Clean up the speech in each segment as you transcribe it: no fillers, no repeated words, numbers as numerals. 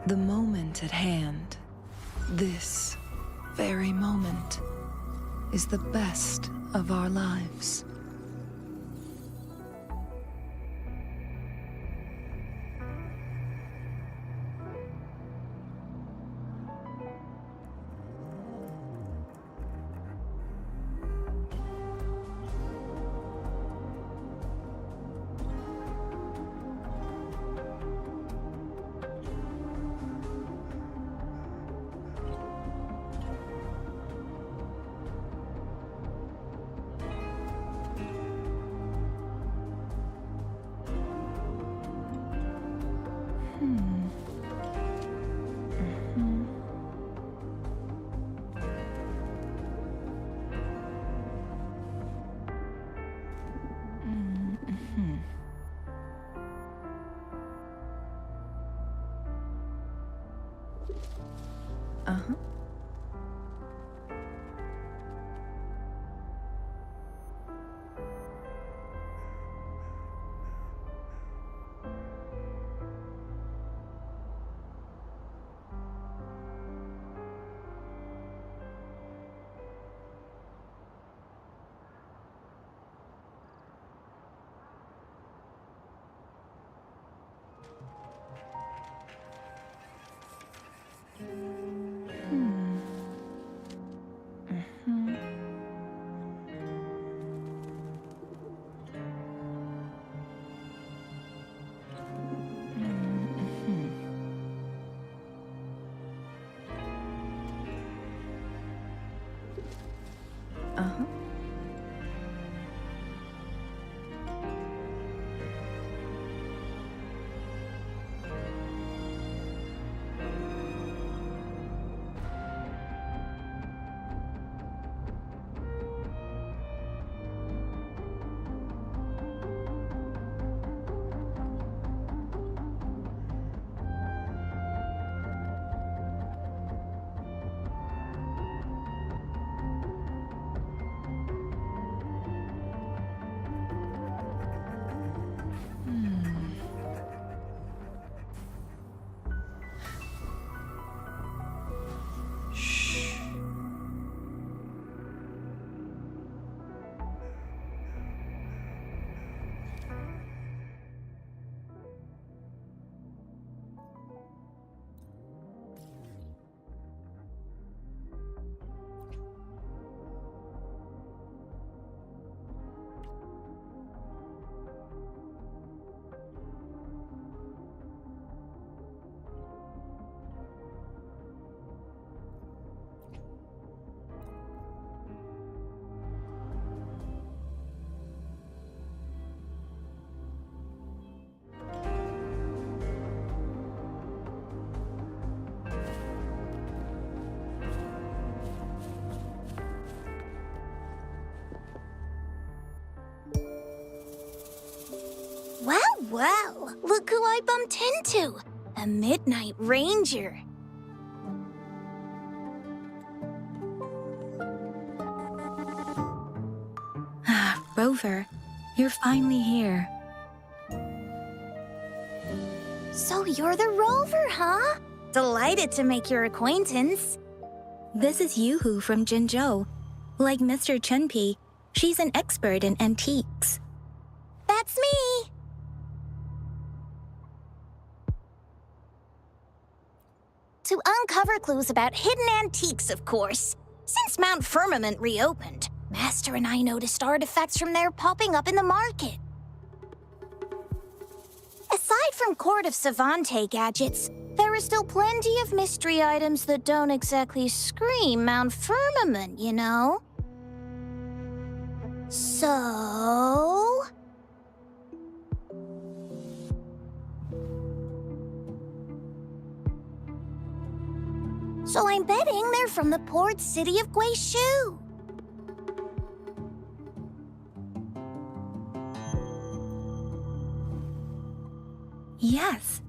The moment at hand, this very moment, is the best of our lives. Uh-huh. Uh-huh. Well, look who I bumped into. A Midnight Ranger. Rover, you're finally here. So you're the Rover, huh? Delighted to make your acquaintance. This is Yuhu from Jinzhou. Like Mr. Chunpei, she's an expert in antiques. That's me. To uncover clues about hidden antiques, of course. Since Mount Firmament reopened, Master and I noticed artifacts from there popping up in the market. Aside from Court of Savante gadgets, there are still plenty of mystery items that don't exactly scream Mount Firmament, you know? So... I'm betting they're from the port city of Guishu. Yes.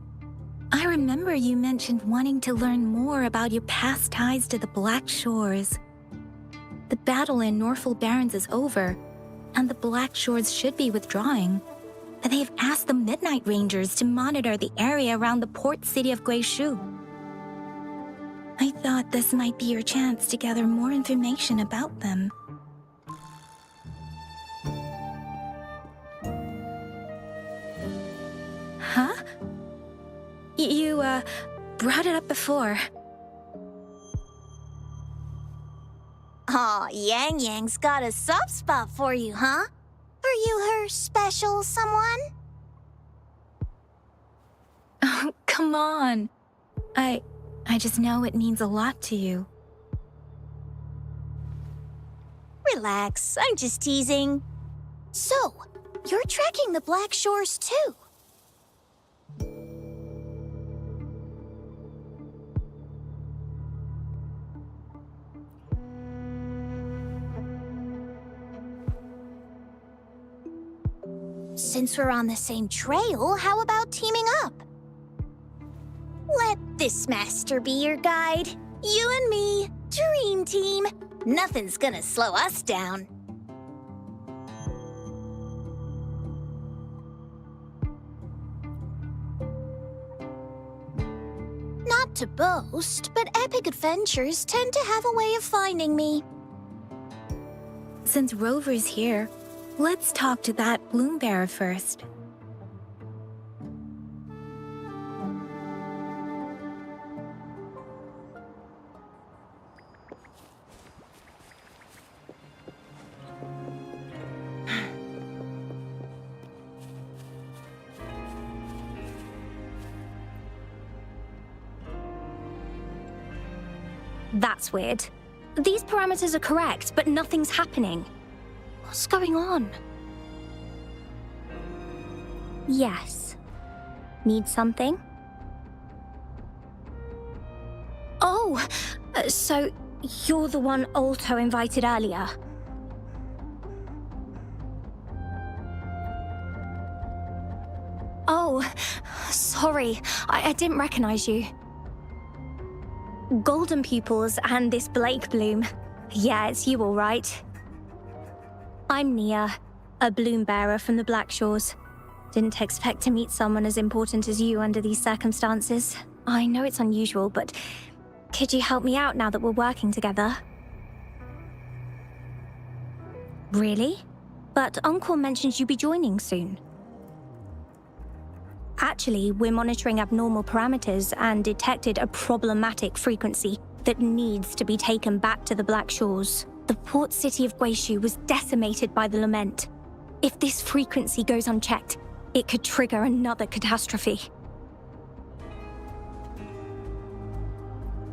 I remember you mentioned wanting to learn more about your past ties to the Black Shores. The battle in Norfolk Barrens is over, and the Black Shores should be withdrawing. They've asked the Midnight Rangers to monitor the area around the port city of Guishu. I thought this might be your chance to gather more information about them. Huh? You, brought it up before. Aw, Yang Yang's got a soft spot for you, huh? Are you her special someone? Oh, come on. I just know it means a lot to you. Relax, I'm just teasing. So, you're trekking the Black Shores too? Since we're on the same trail, how about teaming up? Let this master be your guide. You and me, dream team. Nothing's gonna slow us down. Not to boast, but epic adventures tend to have a way of finding me. Since Rover's here, let's talk to that bloom bearer first. That's weird. These parameters are correct, but nothing's happening. What's going on? Yes. Need something? Oh, so you're the one Alto invited earlier. Oh, sorry, I didn't recognize you. Golden pupils and this Blake bloom. Yeah, it's you all right. I'm Nia, a bloom bearer from the Black Shores. Didn't expect to meet someone as important as you under these circumstances. I know it's unusual, but could you help me out now that we're working together? Really? But Uncle mentioned you'd be joining soon. Actually, we're monitoring abnormal parameters and detected a problematic frequency that needs to be taken back to the Black Shores. The port city of Guishu was decimated by the lament. If this frequency goes unchecked, it could trigger another catastrophe.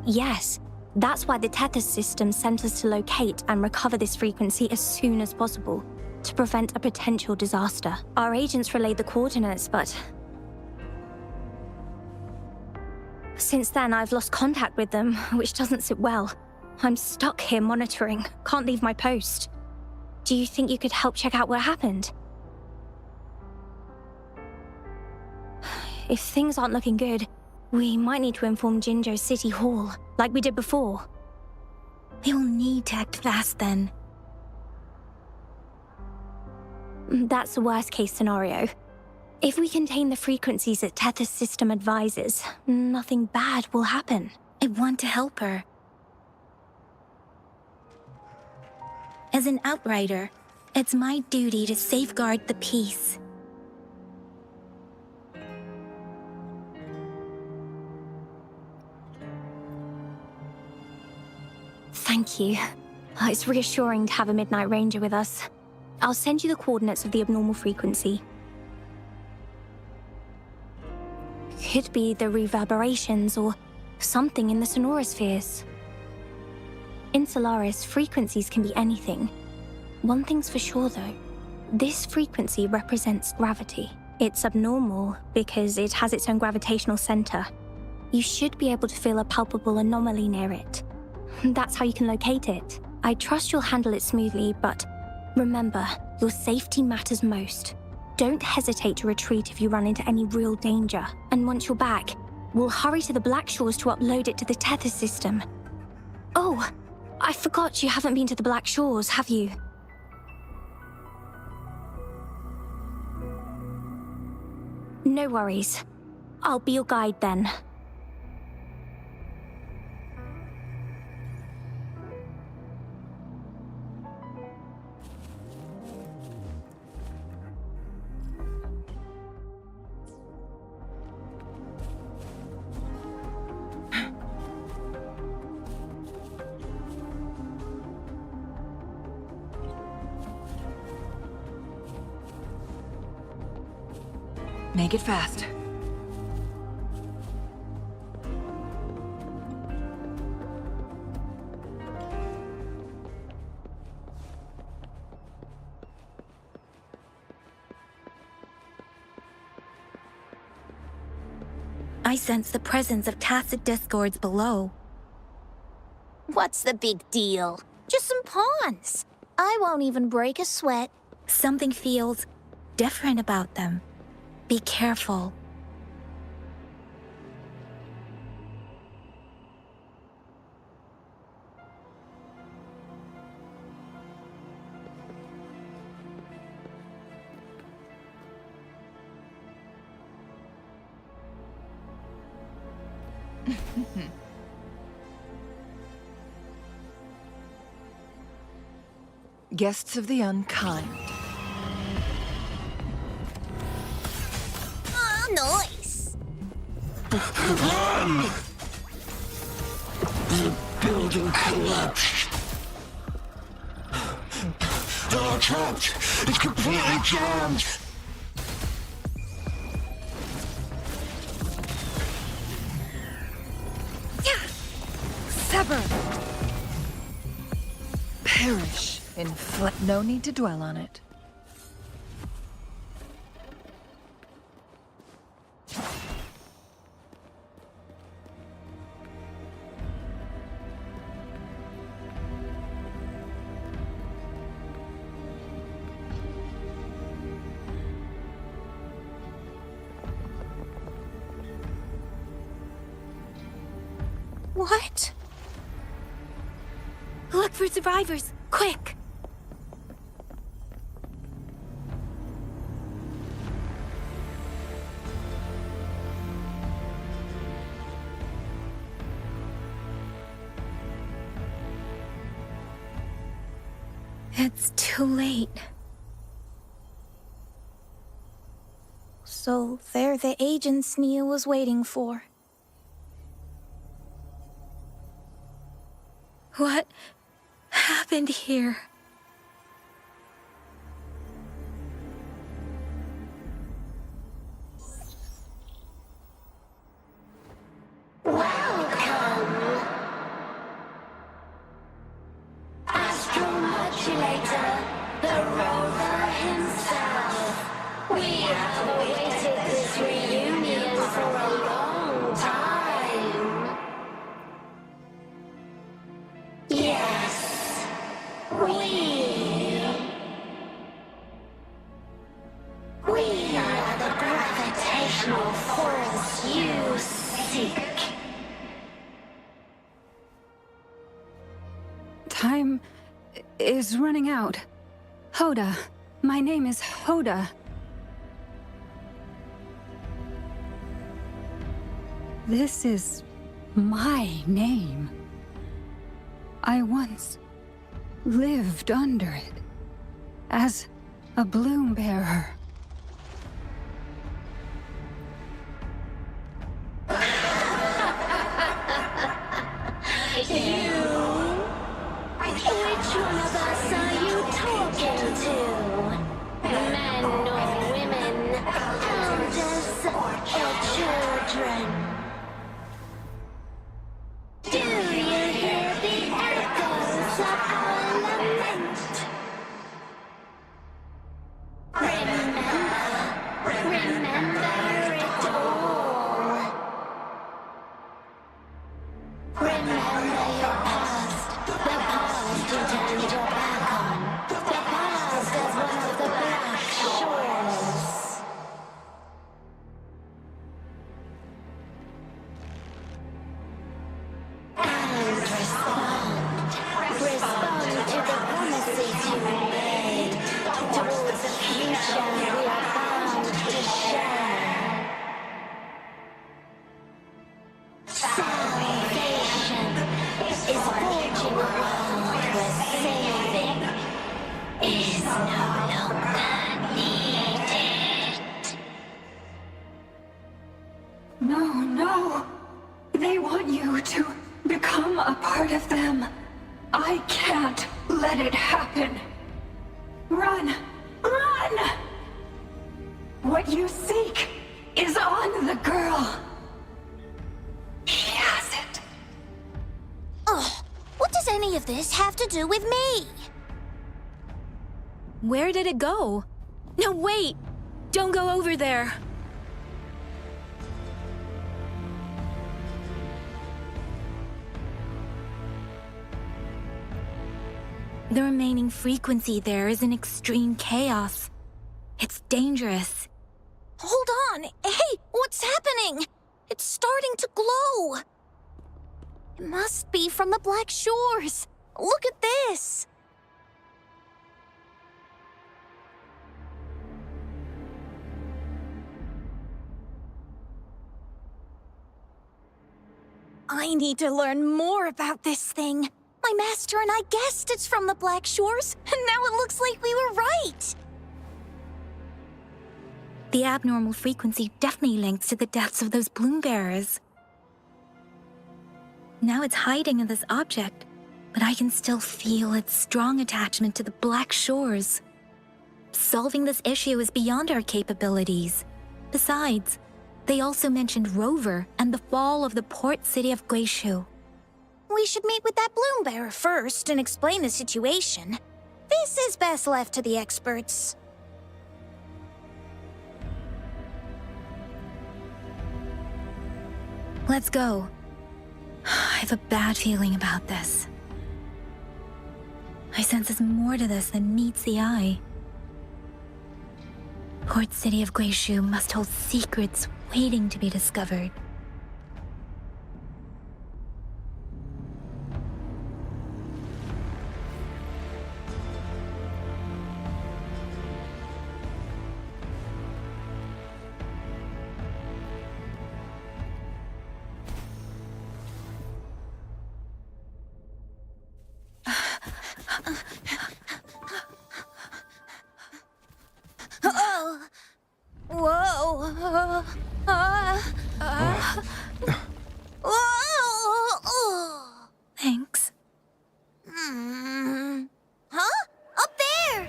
Yes, that's why the Tethys system sent us to locate and recover this frequency as soon as possible, to prevent a potential disaster. Our agents relayed the coordinates, but since then, I've lost contact with them, which doesn't sit well. I'm stuck here monitoring, can't leave my post. Do you think you could help check out what happened? If things aren't looking good, we might need to inform Jinzhou City Hall, like we did before. We'll need to act fast then. That's the worst-case scenario. If we contain the frequencies that Tethys system advises, nothing bad will happen. I want to help her. As an outrider, it's my duty to safeguard the peace. Thank you. It's reassuring to have a Midnight Ranger with us. I'll send you the coordinates of the abnormal frequency. Could be the reverberations or something in the sonorospheres. In Solaris, frequencies can be anything. One thing's for sure though, this frequency represents gravity. It's abnormal because it has its own gravitational center. You should be able to feel a palpable anomaly near it. That's how you can locate it. I trust you'll handle it smoothly, but remember, your safety matters most. Don't hesitate to retreat if you run into any real danger. And once you're back, we'll hurry to the Black Shores to upload it to the Tethys system. Oh, I forgot you haven't been to the Black Shores, have you? No worries. I'll be your guide then. Make it fast. I sense the presence of tacit discords below. What's the big deal? Just some pawns. I won't even break a sweat. Something feels different about them. Be careful. Guests of the unkind. Oh, nice. The building collapsed. Door trapped. It's completely jammed. Sever! Perish in no need to dwell on it. What? Look for survivors, quick! It's too late. So they're the agents Nia was waiting for. What happened here? Astromodulator, the rover himself. We have awaited this reunion for a long time. Yes, we are the gravitational force you seek. Time is running out. Hoda. My name is Hoda. This is my name. I once lived under it as a bloom bearer. Which one of us are you talking to? Men or women? Elders or children? Do you hear the echoes of our lament? Remember it all. Remember your past, the past you turned your back on, the past as one of the black shores. And respond to the promises you made towards the future we are bound to share. Salvation is forging a world where saving is no longer needed. No. They want you to become a part of them. I can't let it happen. Run! What you seek is on the girl. She has it. Ugh, what does any of this have to do with me? Where did it go? No, wait! Don't go over there! The remaining frequency there is in extreme chaos. It's dangerous. Hold on. Hey, what's happening? It's starting to glow. It must be from the Black Shores. Look at this. I need to learn more about this thing. My master and I guessed it's from the Black Shores, and now it looks like we were right. The abnormal frequency definitely links to the deaths of those bloom bearers. Now it's hiding in this object, but I can still feel its strong attachment to the Black Shores. Solving this issue is beyond our capabilities. Besides, they also mentioned Rover and the fall of the port city of Guishu. We should meet with that bloom bearer first and explain the situation. This is best left to the experts. Let's go. I have a bad feeling about this. I sense there's more to this than meets the eye. Port City of Guishu must hold secrets waiting to be discovered. Oh. Whoa. Whoa. Thanks. Huh? Up there!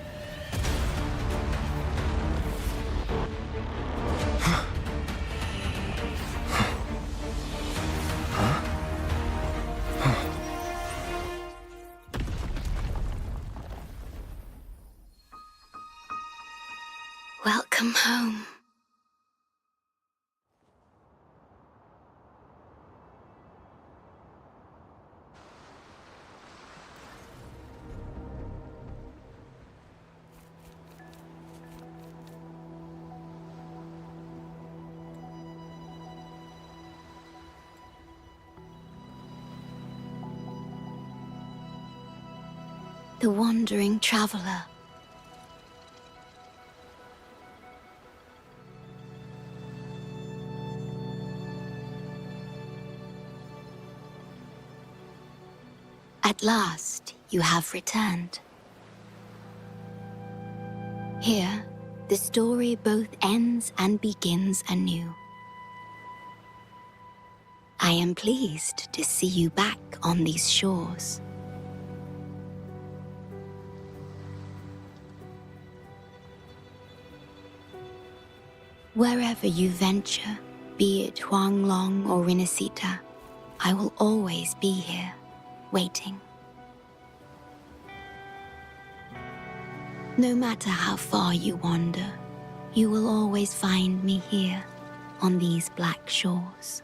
Welcome home. The wandering traveler. At last, you have returned. Here, the story both ends and begins anew. I am pleased to see you back on these shores. Wherever you venture, be it Huanglong or Rinasita, I will always be here, waiting. No matter how far you wander, you will always find me here on these black shores.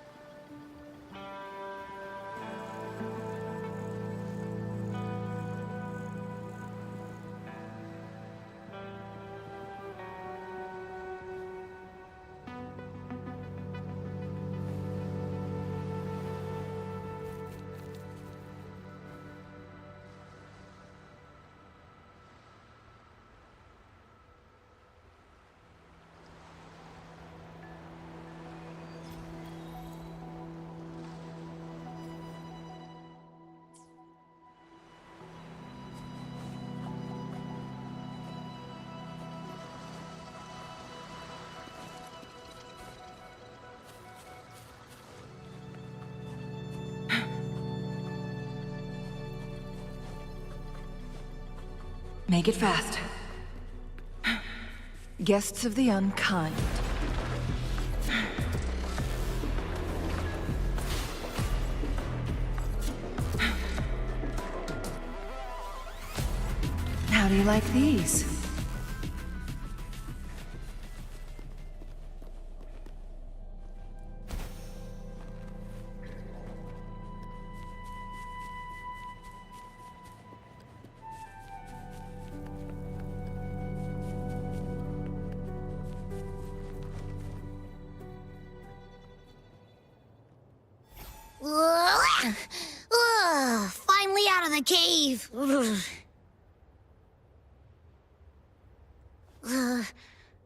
Make it fast. Guests of the unkind. do you like these? Finally out of the cave.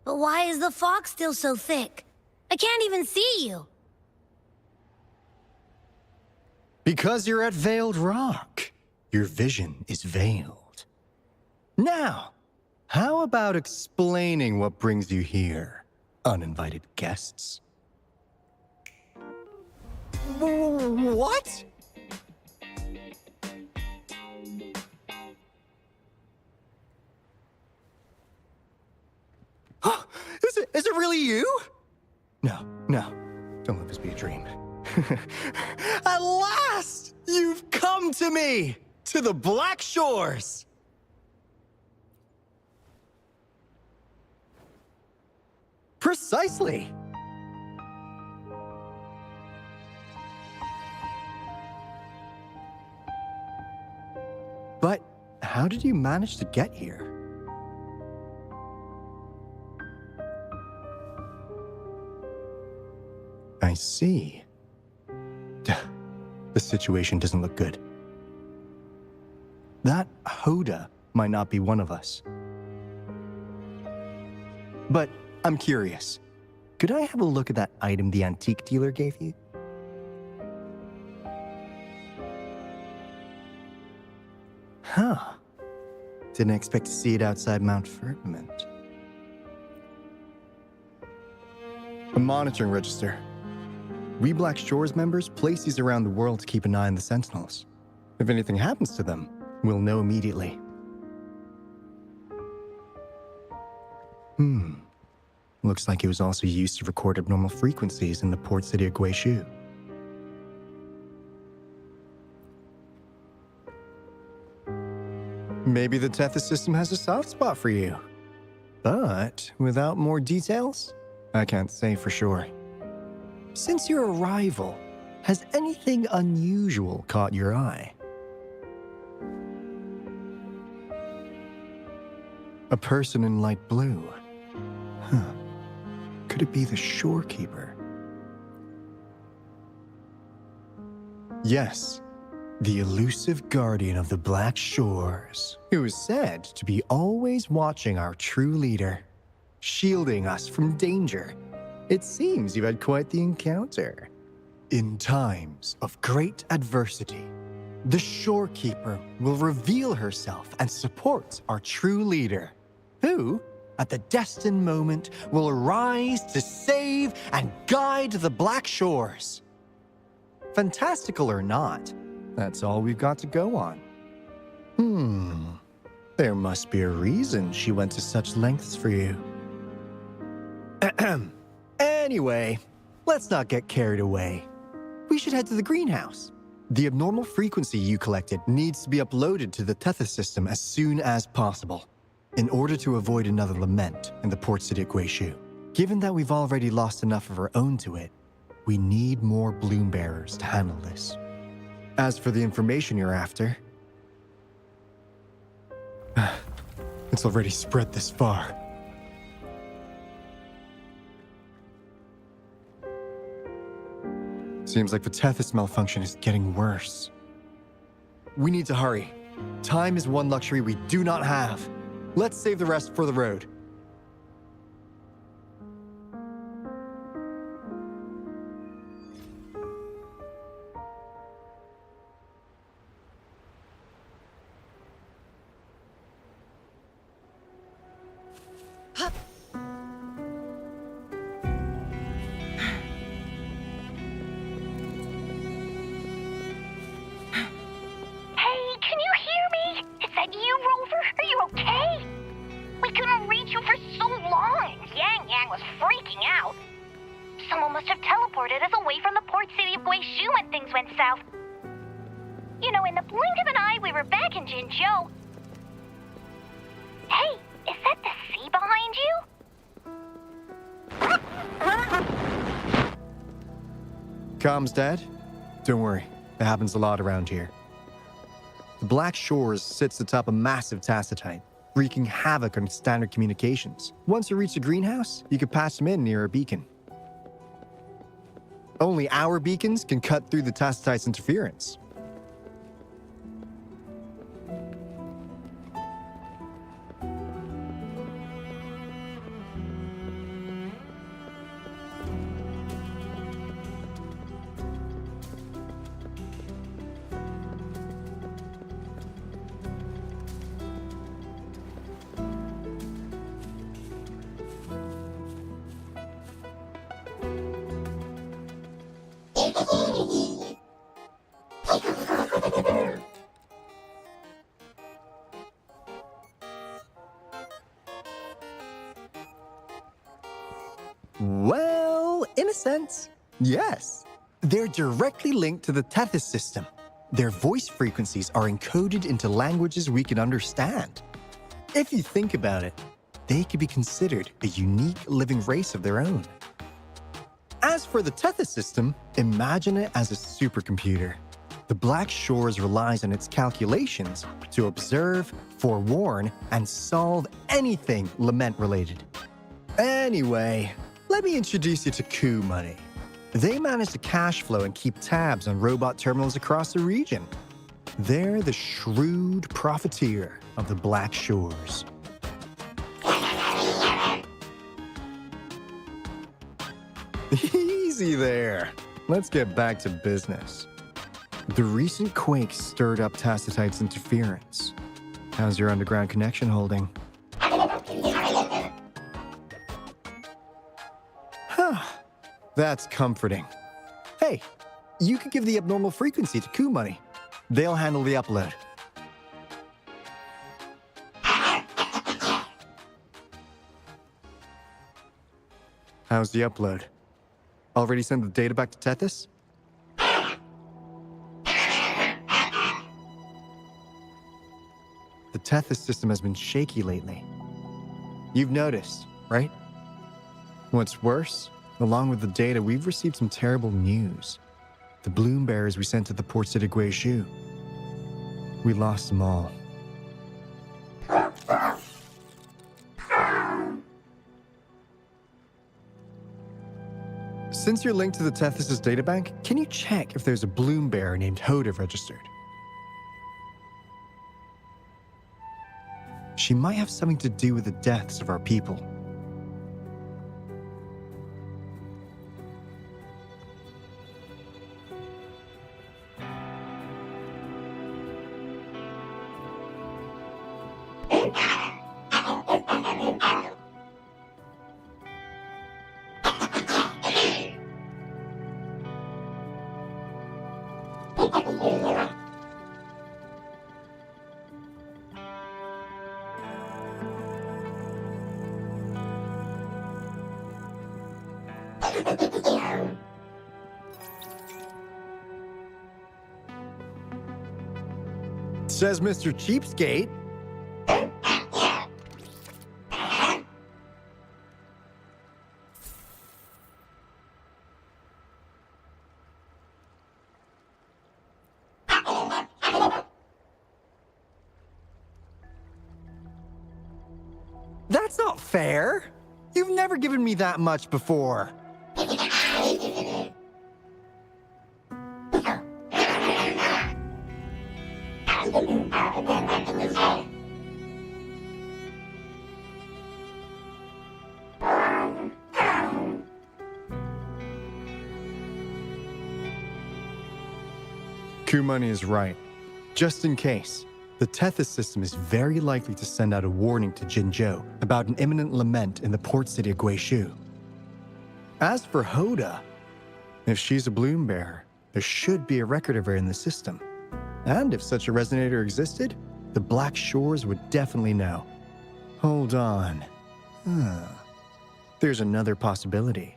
But why is the fog still so thick? I can't even see you. Because you're at Veiled Rock. Your vision is veiled. Now, how about explaining what brings you here, uninvited guests? What? Is it really you? No. Don't let this be a dream. At last! You've come to me! To the Black Shores! Precisely! But how did you manage to get here? I see. The situation doesn't look good. That Hoda might not be one of us. But I'm curious. Could I have a look at that item the antique dealer gave you? Huh. Didn't expect to see it outside Mount Firmament. A monitoring register. We Black Shores members place these around the world to keep an eye on the Sentinels. If anything happens to them, we'll know immediately. Looks like it was also used to record abnormal frequencies in the port city of Guishu. Maybe the Tethys system has a soft spot for you. But without more details, I can't say for sure. Since your arrival, has anything unusual caught your eye? A person in light blue. Huh. Could it be the shorekeeper? Yes, the elusive guardian of the Black Shores, who is said to be always watching our true leader, shielding us from danger. It seems you've had quite the encounter. In times of great adversity, the shorekeeper will reveal herself and support our true leader, who, at the destined moment, will arise to save and guide the Black Shores. Fantastical or not, that's all we've got to go on. There must be a reason she went to such lengths for you. Anyway, let's not get carried away. We should head to the greenhouse. The abnormal frequency you collected needs to be uploaded to the Tethys system as soon as possible, in order to avoid another lament in the port city of Guishu. Given that we've already lost enough of our own to it, we need more bloom bearers to handle this. As for the information you're after, it's already spread this far. Seems like the Tethys malfunction is getting worse. We need to hurry. Time is one luxury we do not have. Let's save the rest for the road. Hey, is that the sea behind you? Comms dead? Don't worry, it happens a lot around here. The Black Shores sits atop a massive tacitite, wreaking havoc on standard communications. Once you reach the greenhouse, you can patch them in near a beacon. Only our beacons can cut through the tacitite's interference. Well, in a sense, yes. They're directly linked to the Tethys system. Their voice frequencies are encoded into languages we can understand. If you think about it, they could be considered a unique living race of their own. As for the Tethys system, imagine it as a supercomputer. The Black Shores relies on its calculations to observe, forewarn, and solve anything lament-related. Anyway, let me introduce you to Coup Money. They manage to cash flow and keep tabs on robot terminals across the region. They're the shrewd profiteer of the Black Shores. Easy there. Let's get back to business. The recent quake stirred up Tacitite's interference. How's your underground connection holding? That's comforting. Hey, you could give the abnormal frequency to Coup Money. They'll handle the upload. How's the upload? Already sent the data back to Tethys? The Tethys system has been shaky lately. You've noticed, right? What's worse, along with the data, we've received some terrible news. The bloom bearers we sent to the port city Guizhou. We lost them all. Since you're linked to the Tethys' databank, can you check if there's a bloom bearer named Hoda registered? She might have something to do with the deaths of our people. Says Mr. Cheapskate. That's not fair. You've never given me that much before. Coup Money is right. Just in case, the Tethys system is very likely to send out a warning to Jinzhou about an imminent lament in the port city of Guizhou. As for Hoda, if she's a bloom bearer, there should be a record of her in the system. And if such a resonator existed, the Black Shores would definitely know. Hold on. There's another possibility.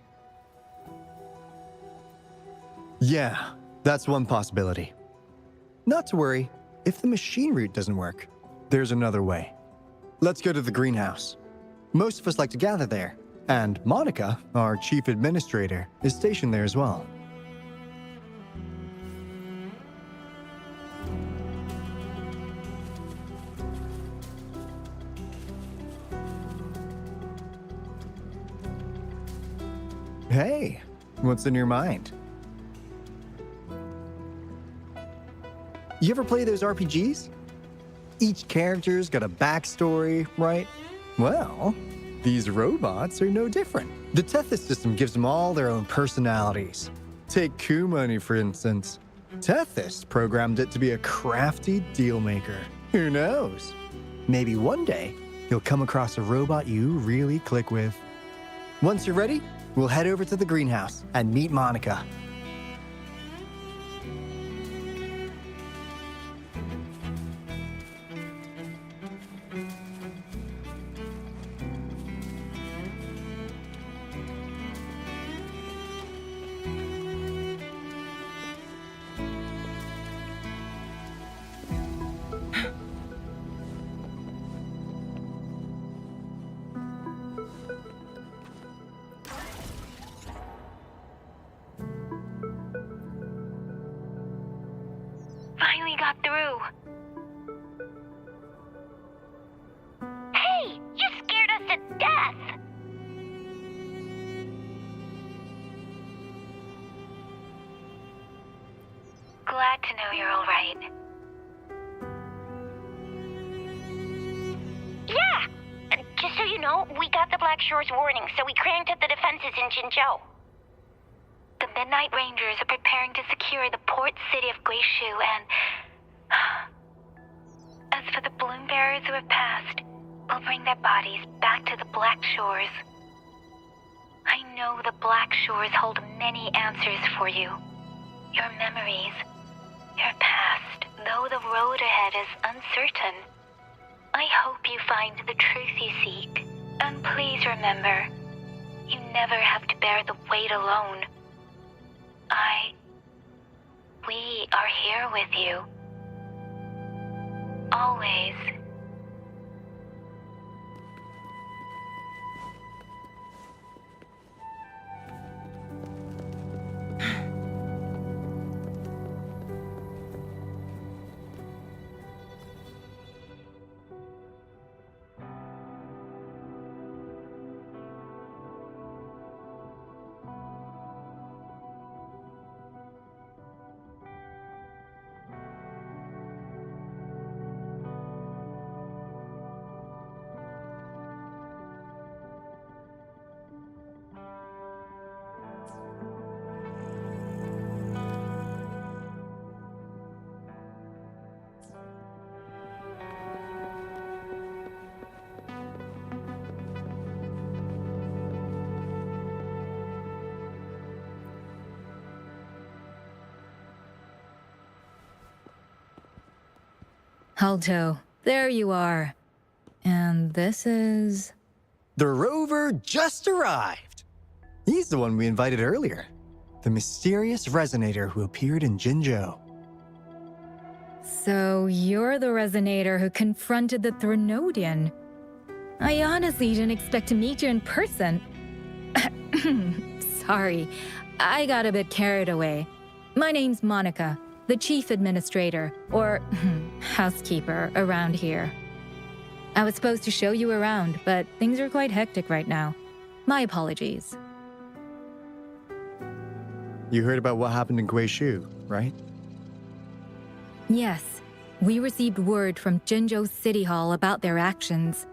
Yeah, that's one possibility. Not to worry, if the machine route doesn't work, there's another way. Let's go to the greenhouse. Most of us like to gather there, and Monica, our chief administrator, is stationed there as well. Hey, what's in your mind? You ever play those RPGs? Each character's got a backstory, right? Well, these robots are no different. The Tethys system gives them all their own personalities. Take Kumani, for instance. Tethys programmed it to be a crafty dealmaker. Who knows? Maybe one day, you'll come across a robot you really click with. Once you're ready, we'll head over to the greenhouse and meet Monica. Finally got through. Hey, you scared us to death! Glad to know you're all right. Yeah! Just so you know, we got the Black Shore's warning, so we cranked up the defenses in Jinzhou. The Midnight Rangers are preparing to secure the port city of Guishu, and as for the Bloom Bearers who have passed, we'll bring their bodies back to the Black Shores. I know the Black Shores hold many answers for you. Your memories, your past, though the road ahead is uncertain. I hope you find the truth you seek. And please remember, you never have to bear the weight alone. We are here with you. Always. Alto, there you are. And this is... The rover just arrived. He's the one we invited earlier. The mysterious resonator who appeared in Jinzhou. So you're the resonator who confronted the Threnodian. I honestly didn't expect to meet you in person. Sorry, I got a bit carried away. My name's Monica, the chief administrator, or housekeeper around here. I was supposed to show you around, but things are quite hectic right now. My apologies. You heard about what happened in Guishu, right? Yes, we received word from Jinzhou City Hall about their actions.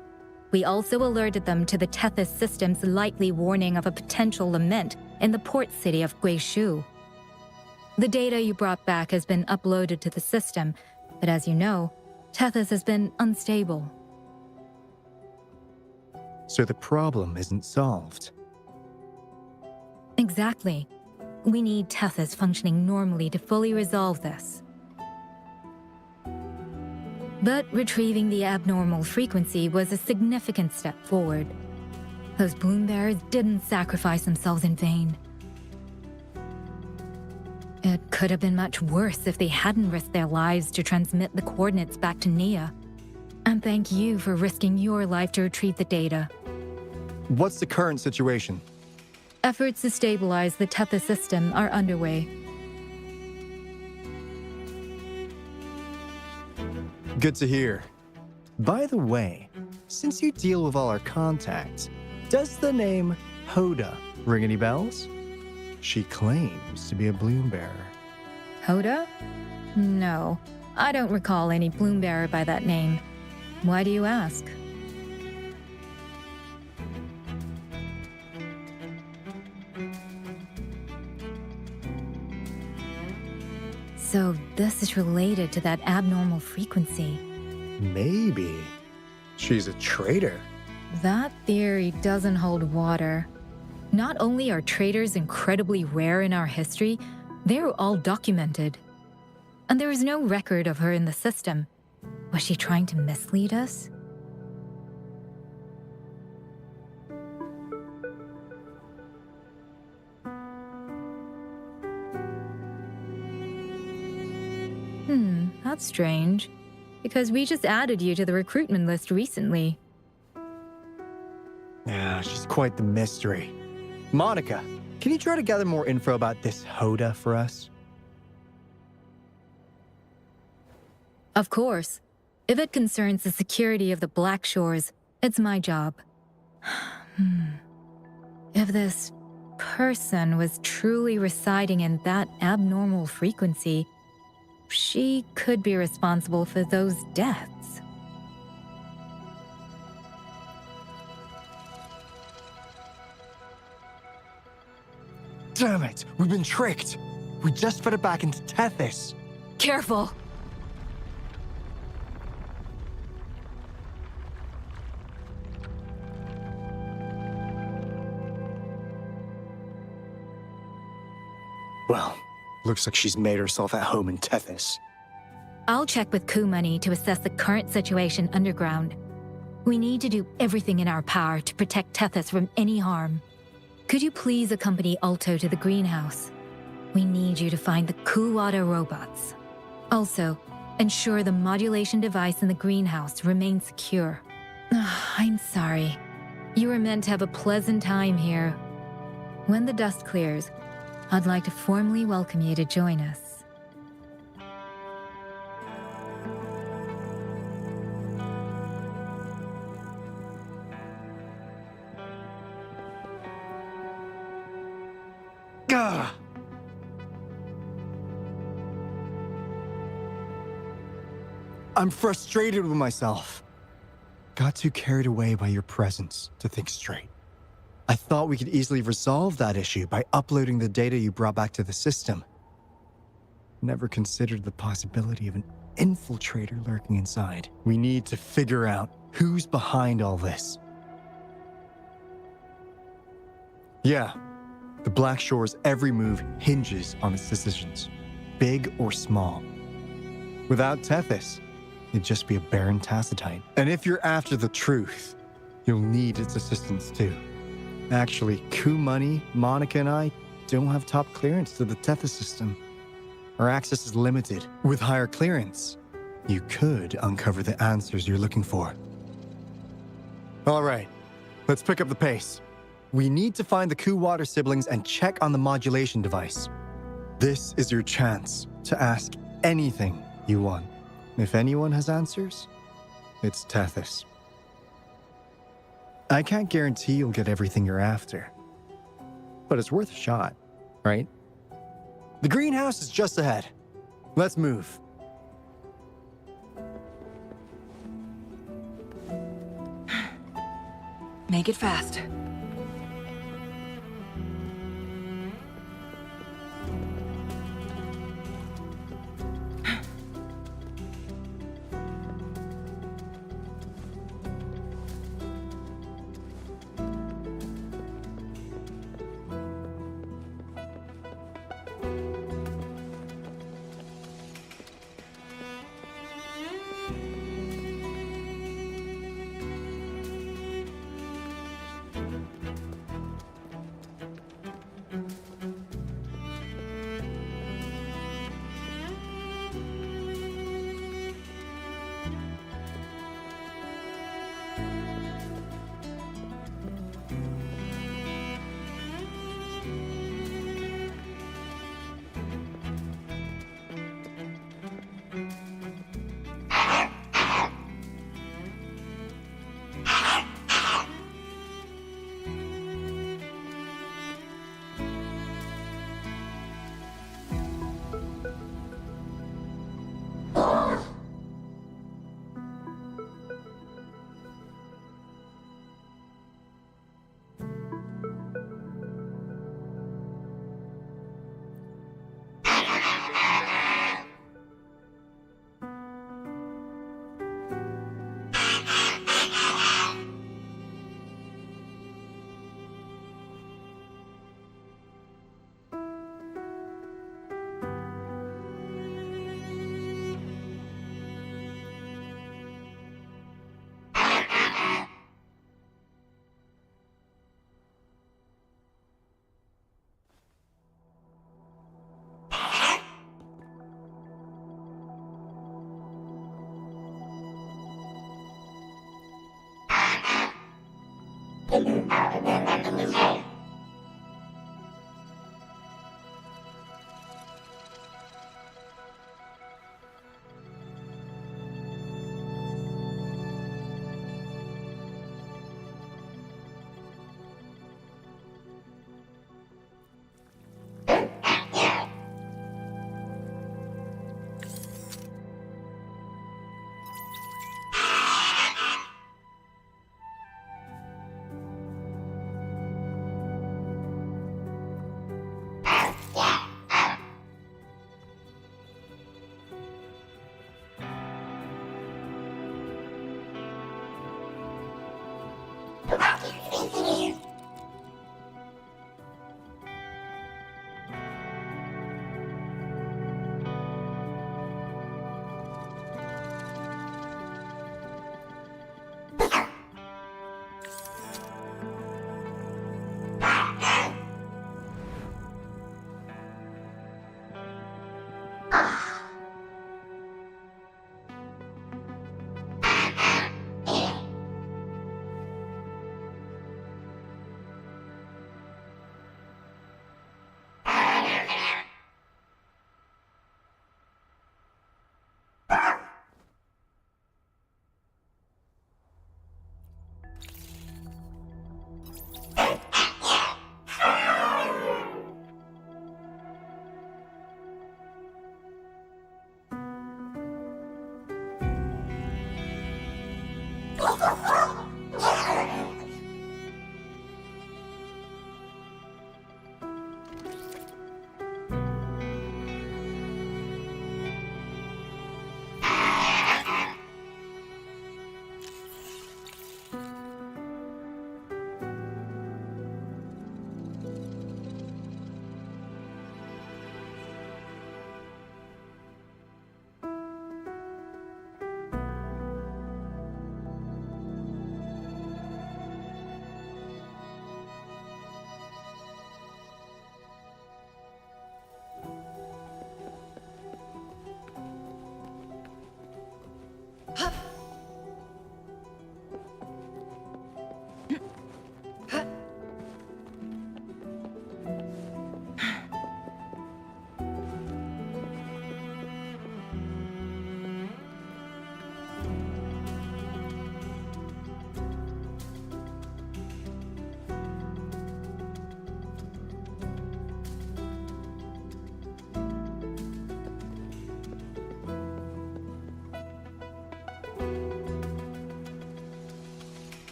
We also alerted them to the Tethys system's likely warning of a potential lament in the port city of Guishu. The data you brought back has been uploaded to the system, but as you know, Tethys has been unstable. So the problem isn't solved. Exactly. We need Tethys functioning normally to fully resolve this. But retrieving the abnormal frequency was a significant step forward. Those Bloom Bearers didn't sacrifice themselves in vain. It could have been much worse if they hadn't risked their lives to transmit the coordinates back to Nia. And thank you for risking your life to retrieve the data. What's the current situation? Efforts to stabilize the Tethys system are underway. Good to hear. By the way, since you deal with all our contacts, does the name Hoda ring any bells? She claims to be a bloom bearer. Hoda? No, I don't recall any bloom bearer by that name. Why do you ask? So this is related to that abnormal frequency. Maybe. She's a traitor. That theory doesn't hold water. Not only are traitors incredibly rare in our history, they're all documented. And there is no record of her in the system. Was she trying to mislead us? That's strange. Because we just added you to the recruitment list recently. Yeah, she's quite the mystery. Monica, can you try to gather more info about this Hoda for us? Of course. If it concerns the security of the Black Shores, it's my job. If this person was truly residing in that abnormal frequency, she could be responsible for those deaths. Damn it! We've been tricked! We just fed it back into Tethys! Careful! Well, looks like she's made herself at home in Tethys. I'll check with Money to assess the current situation underground. We need to do everything in our power to protect Tethys from any harm. Could you please accompany Alto to the greenhouse? We need you to find the WuWa robots. Also, ensure the modulation device in the greenhouse remains secure. I'm sorry. You were meant to have a pleasant time here. When the dust clears, I'd like to formally welcome you to join us. Gah! I'm frustrated with myself. Got too carried away by your presence to think straight. I thought we could easily resolve that issue by uploading the data you brought back to the system. Never considered the possibility of an infiltrator lurking inside. We need to figure out who's behind all this. Yeah, the Black Shore's every move hinges on its decisions, big or small. Without Tethys, it'd just be a barren tacitite. And if you're after the truth, you'll need its assistance too. Actually, Money, Monica, and I don't have top clearance to the Tethys system. Our access is limited. With higher clearance, you could uncover the answers you're looking for. All right, let's pick up the pace. We need to find the WuWa siblings and check on the modulation device. This is your chance to ask anything you want. If anyone has answers, it's Tethys. I can't guarantee you'll get everything you're after, but it's worth a shot, right? The greenhouse is just ahead. Let's move. Make it fast.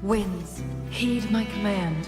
Winds, heed my command.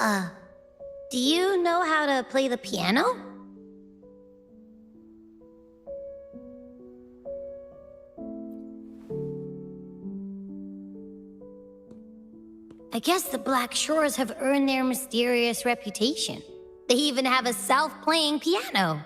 Ah, do you know how to play the piano? I guess the Black Shores have earned their mysterious reputation. They even have a self-playing piano.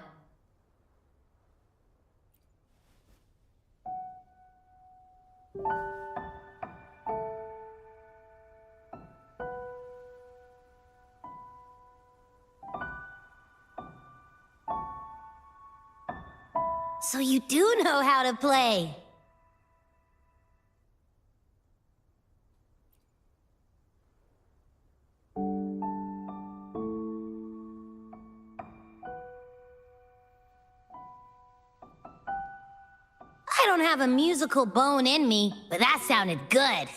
So you do know how to play. I don't have a musical bone in me, but that sounded good.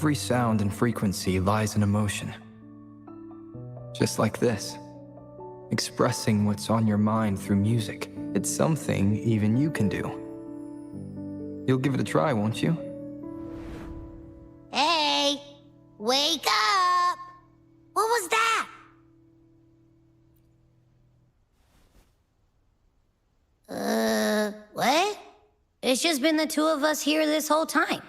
Every sound and frequency lies in emotion. Just like this. Expressing what's on your mind through music. It's something even you can do. You'll give it a try, won't you? Hey! Wake up! What was that? What? It's just been the two of us here this whole time.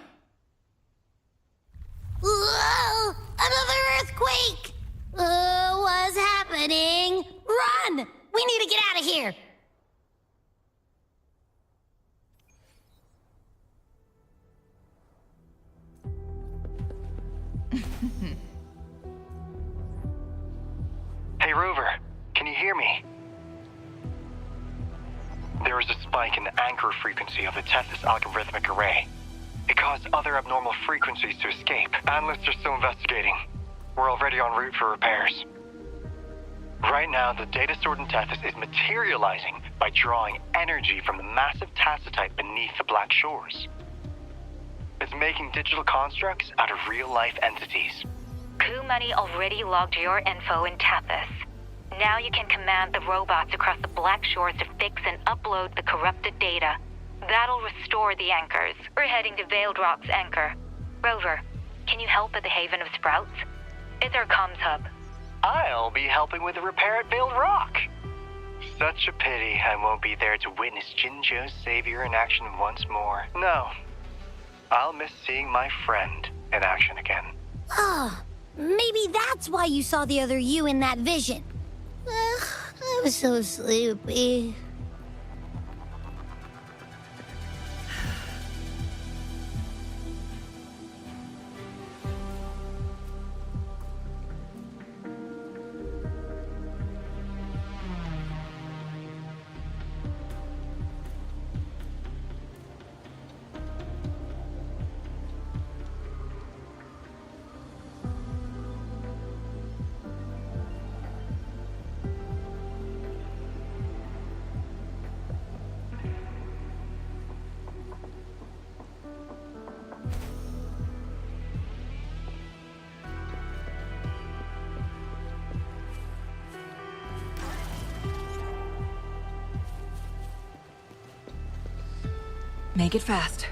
Whoa! Another earthquake! What's happening? Run! We need to get out of here! Hey, Rover, can you hear me? There was a spike in the anchor frequency of the Tethys algorithmic array. It caused other abnormal frequencies to escape. Analysts are still investigating. We're already en route for repairs. Right now, the data stored in Tethys is materializing by drawing energy from the massive tacitite beneath the Black Shores. It's making digital constructs out of real-life entities. Coup Money already logged your info in Tethys. Now you can command the robots across the Black Shores to fix and upload the corrupted data. That'll restore the anchors. We're heading to Veiled Rock's anchor. Rover, can you help at the Haven of Sprouts? It's our comms hub. I'll be helping with the repair at Veiled Rock. Such a pity I won't be there to witness Jinzhou's savior in action once more. No, I'll miss seeing my friend in action again. Oh, maybe that's why you saw the other you in that vision. I'm so sleepy. Make it fast.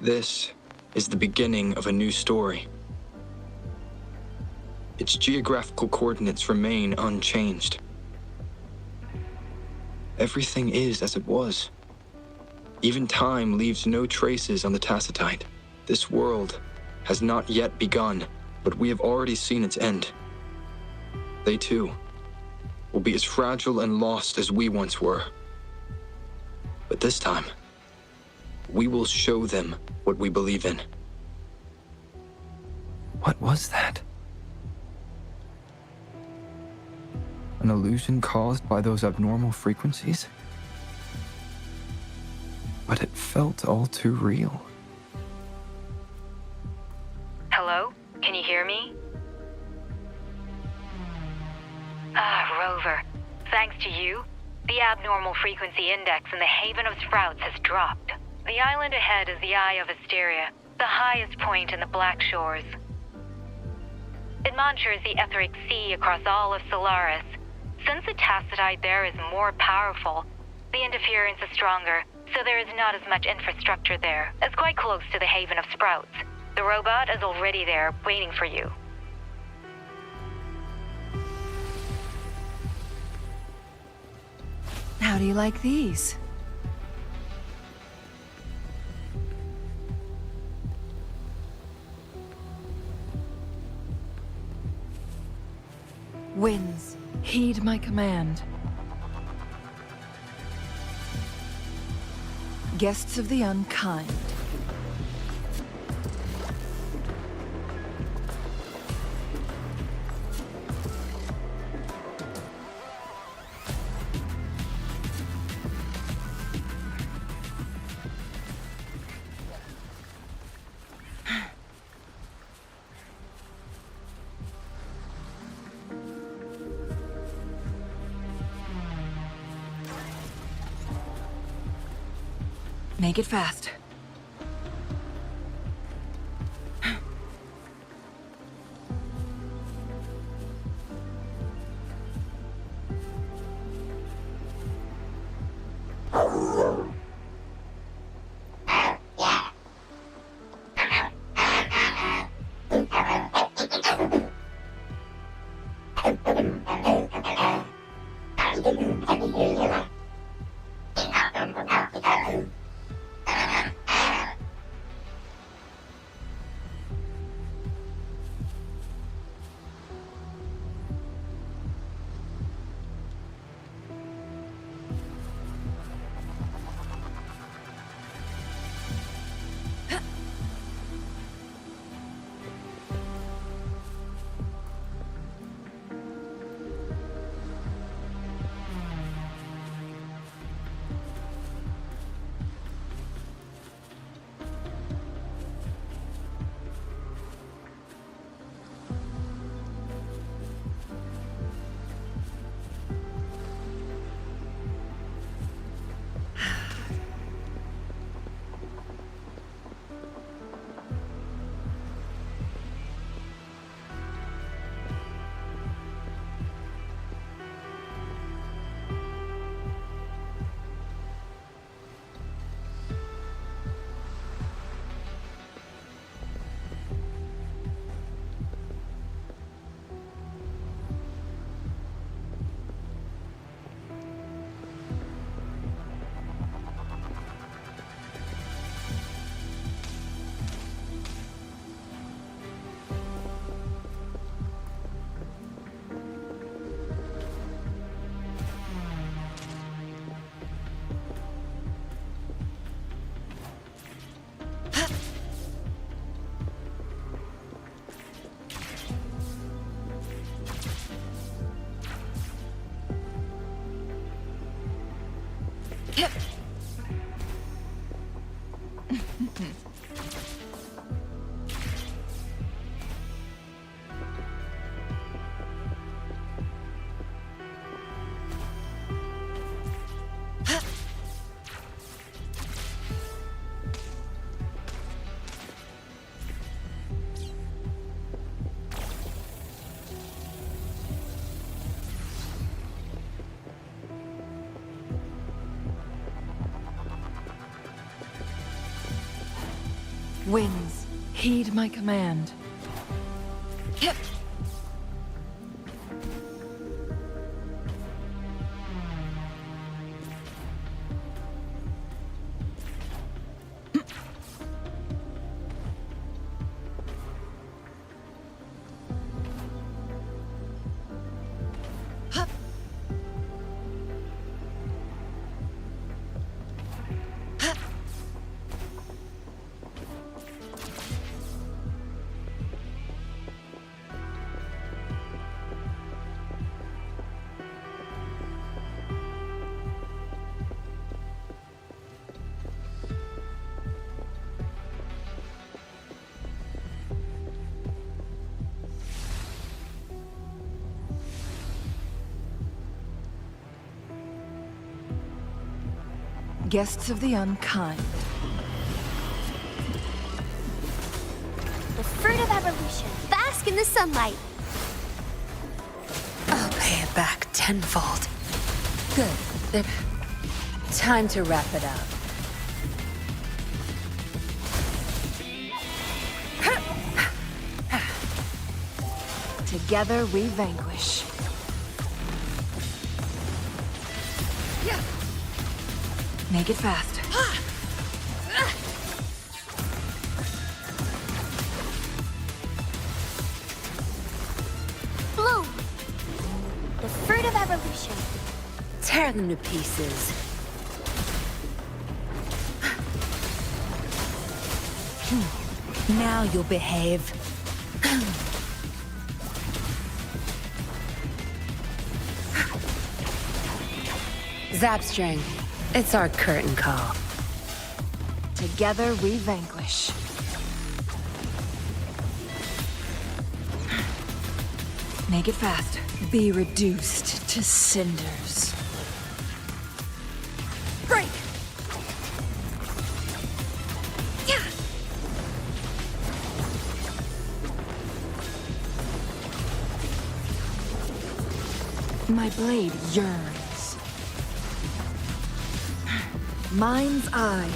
This is the beginning of a new story. Its geographical coordinates remain unchanged. Everything is as it was. Even time leaves no traces on the Tacitite. This world has not yet begun, but we have already seen its end. They too will be as fragile and lost as we once were. But this time, we will show them what we believe in. What was that? An illusion caused by those abnormal frequencies? But it felt all too real. Hello? Can you hear me? Rover. Thanks to you, the abnormal frequency index in the Haven of Sprouts has dropped. The island ahead is the Eye of Asteria, the highest point in the Black Shores. It monitors the etheric sea across all of Solaris. Since the Tacitite there is more powerful, the interference is stronger, so there is not as much infrastructure there. It's quite close to the Haven of Sprouts. The robot is already there, waiting for you. How do you like these? Winds, heed my command. Guests of the unkind. Make it fast. Winds, heed my command. Yep. Guests of the unkind. The fruit of evolution. Bask in the sunlight. I'll pay it back tenfold. Good. Then time to wrap it up. Together we vanquish. Make it fast. Bloom. The fruit of evolution. Tear them to pieces. Now you'll behave. Zapstring. It's our curtain call. Together we vanquish. Make it fast. Be reduced to cinders. Break! Yeah! My blade yearns. Mind's eye.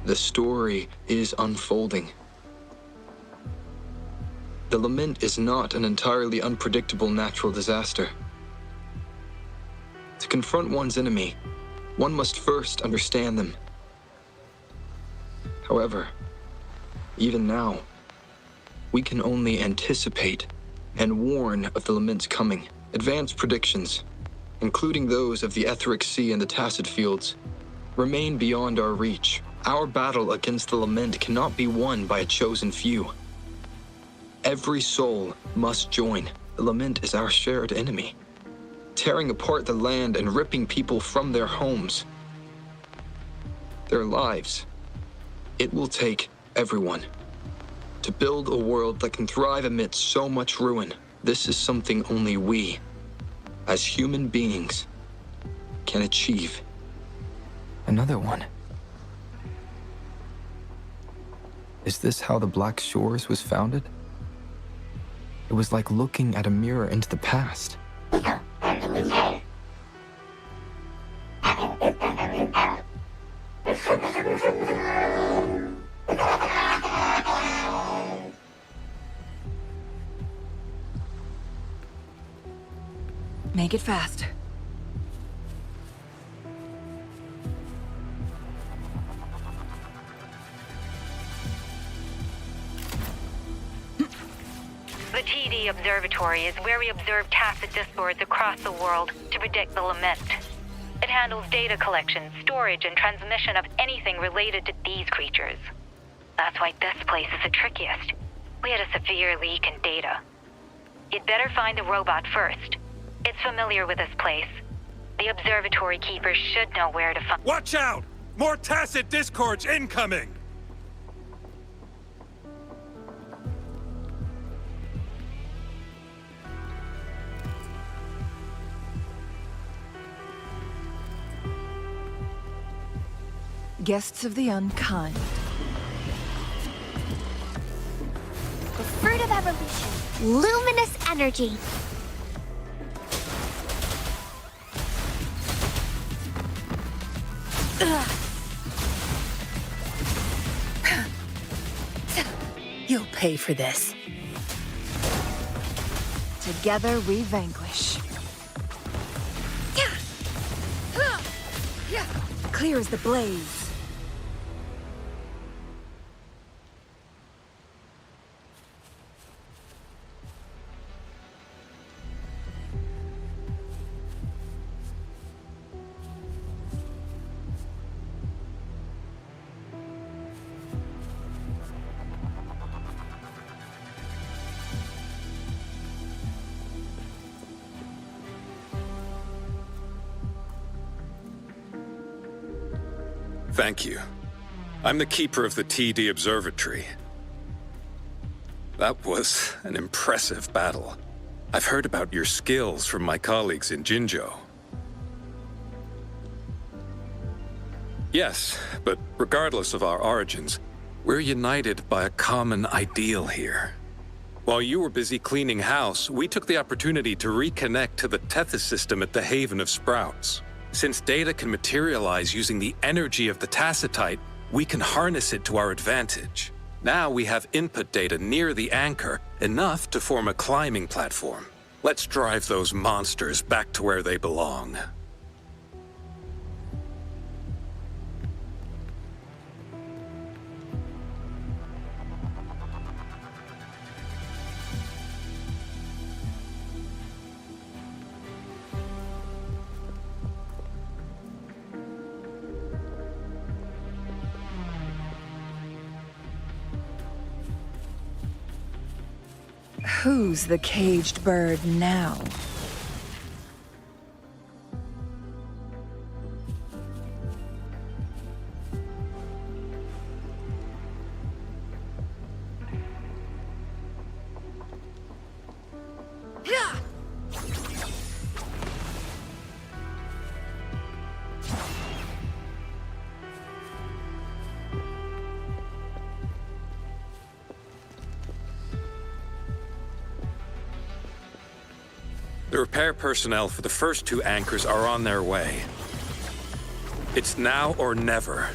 The story is unfolding. The lament is not an entirely unpredictable natural disaster. To confront one's enemy, one must first understand them. However, even now, we can only anticipate and warn of the lament's coming. Advanced predictions, including those of the Etheric Sea and the Tacit Fields, remain beyond our reach. Our battle against the lament cannot be won by a chosen few. Every soul must join. The lament is our shared enemy, tearing apart the land and ripping people from their homes, their lives. It will take everyone to build a world that can thrive amidst so much ruin. This is something only we, as human beings, can achieve. Another one. Is this how the Black Shores was founded? It was like looking at a mirror into the past. Make it fast. The TD Observatory is where we observe tacit discords across the world to predict the lament. It handles data collection, storage, and transmission of anything related to these creatures. That's why this place is the trickiest. We had a severe leak in data. You'd better find the robot first. It's familiar with this place. The observatory keepers should know where to find. Watch out! More tacit discords incoming! Guests of the unkind. The fruit of evolution. Luminous energy. You'll pay for this. Together we vanquish. Clear as the blaze. Thank you. I'm the keeper of the TD Observatory. That was an impressive battle. I've heard about your skills from my colleagues in Jinzhou. Yes, but regardless of our origins, we're united by a common ideal here. While you were busy cleaning house, we took the opportunity to reconnect to the Tethys system at the Haven of Sprouts. Since data can materialize using the energy of the tacitite, we can harness it to our advantage. Now we have input data near the anchor, enough to form a climbing platform. Let's drive those monsters back to where they belong. Who's the caged bird now? The repair personnel for the first two anchors are on their way. It's now or never.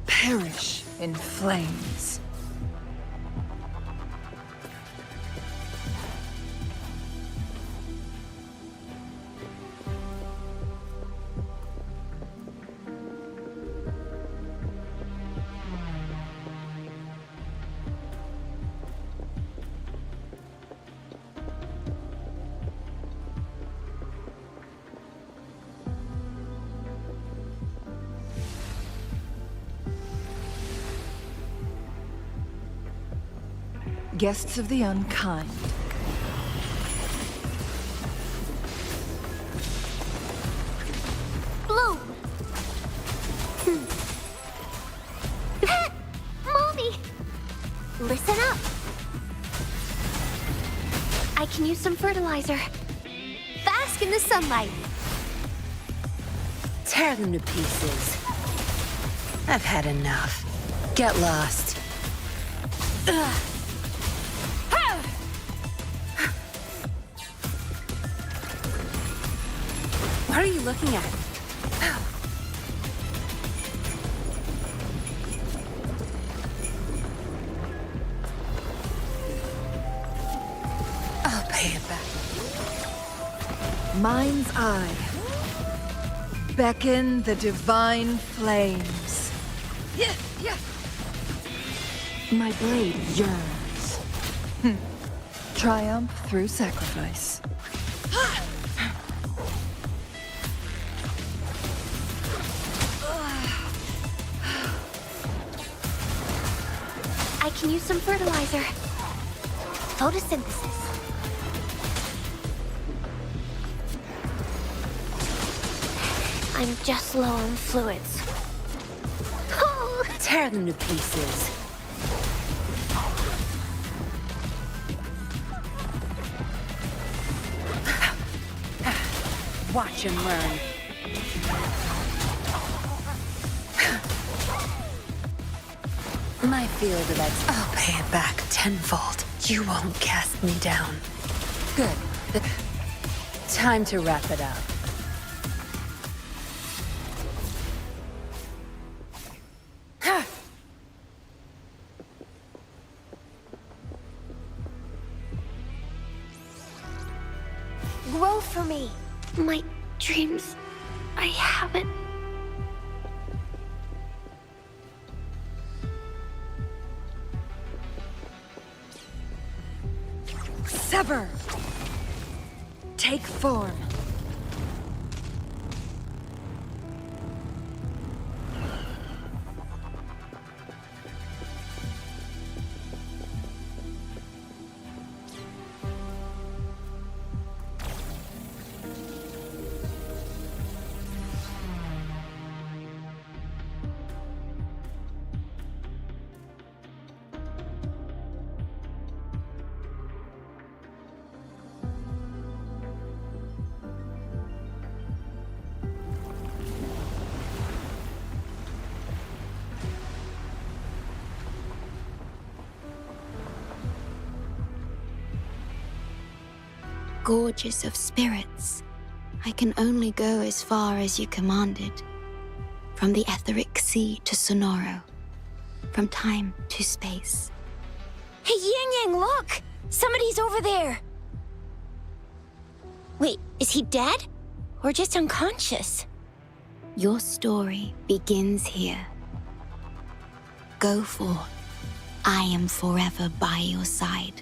Perish in flames. Guests of the unkind. Bloom! Mommy! Listen up. I can use some fertilizer. Bask in the sunlight. Tear them to pieces. I've had enough. Get lost. Ugh. What are you looking at? I'll pay it back. Mind's eye. Beckon the divine flames. My blade yearns. Triumph through sacrifice. I can use some fertilizer. Photosynthesis. I'm just low on fluids. Oh. Tear them to pieces. Watch and learn. My field of I'll pay it back tenfold. You won't cast me down. Good. Time to wrap it up. Grow for me. My dreams. I haven't. Sever! Take form. Gorges of spirits, I can only go as far as you commanded. From the etheric sea to Sonoro, from time to space. Hey, Yang Yang, look! Somebody's over there! Wait, is he dead? Or just unconscious? Your story begins here. Go forth. I am forever by your side.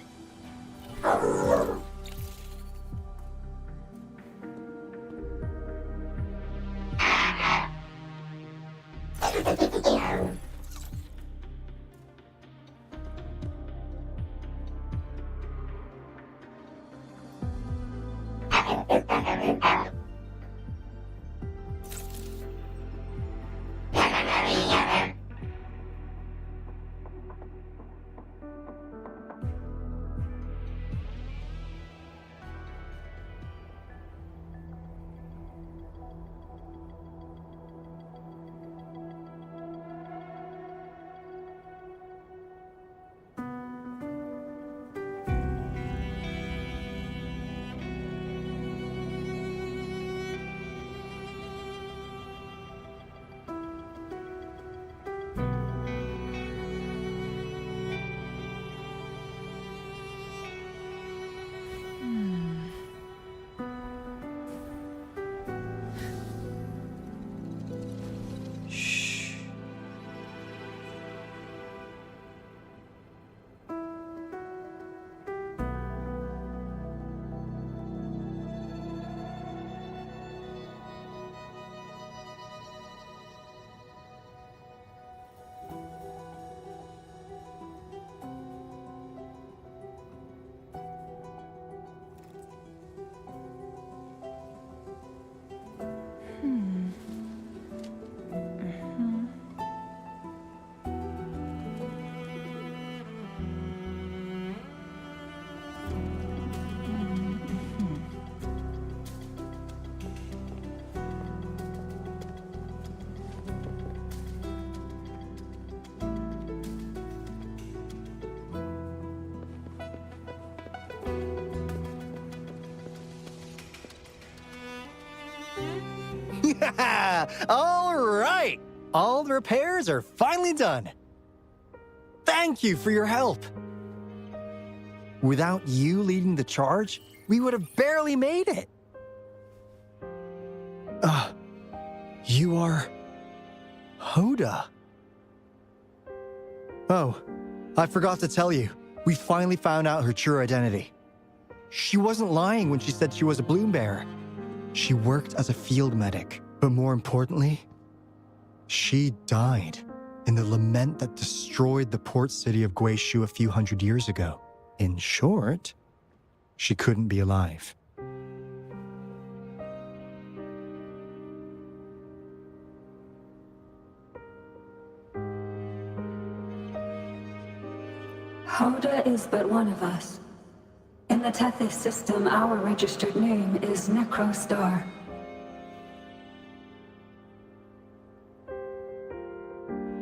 All right! All the repairs are finally done. Thank you for your help. Without you leading the charge, we would have barely made it. You are... Hoda. Oh, I forgot to tell you. We finally found out her true identity. She wasn't lying when she said she was a bloom bearer. She worked as a field medic, but more importantly, she died in the lament that destroyed the port city of Guishu a few hundred years ago. In short, she couldn't be alive. Hoda is but one of us. In the Tethys system, our registered name is Necrostar.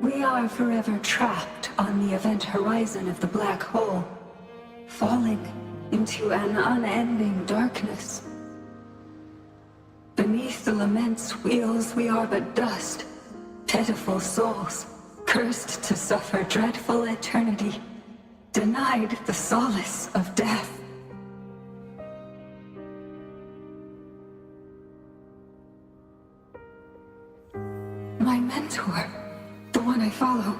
We are forever trapped on the event horizon of the black hole, falling into an unending darkness. Beneath the lament's wheels, we are but dust, pitiful souls, cursed to suffer dreadful eternity, denied the solace of death. My mentor, the one I follow.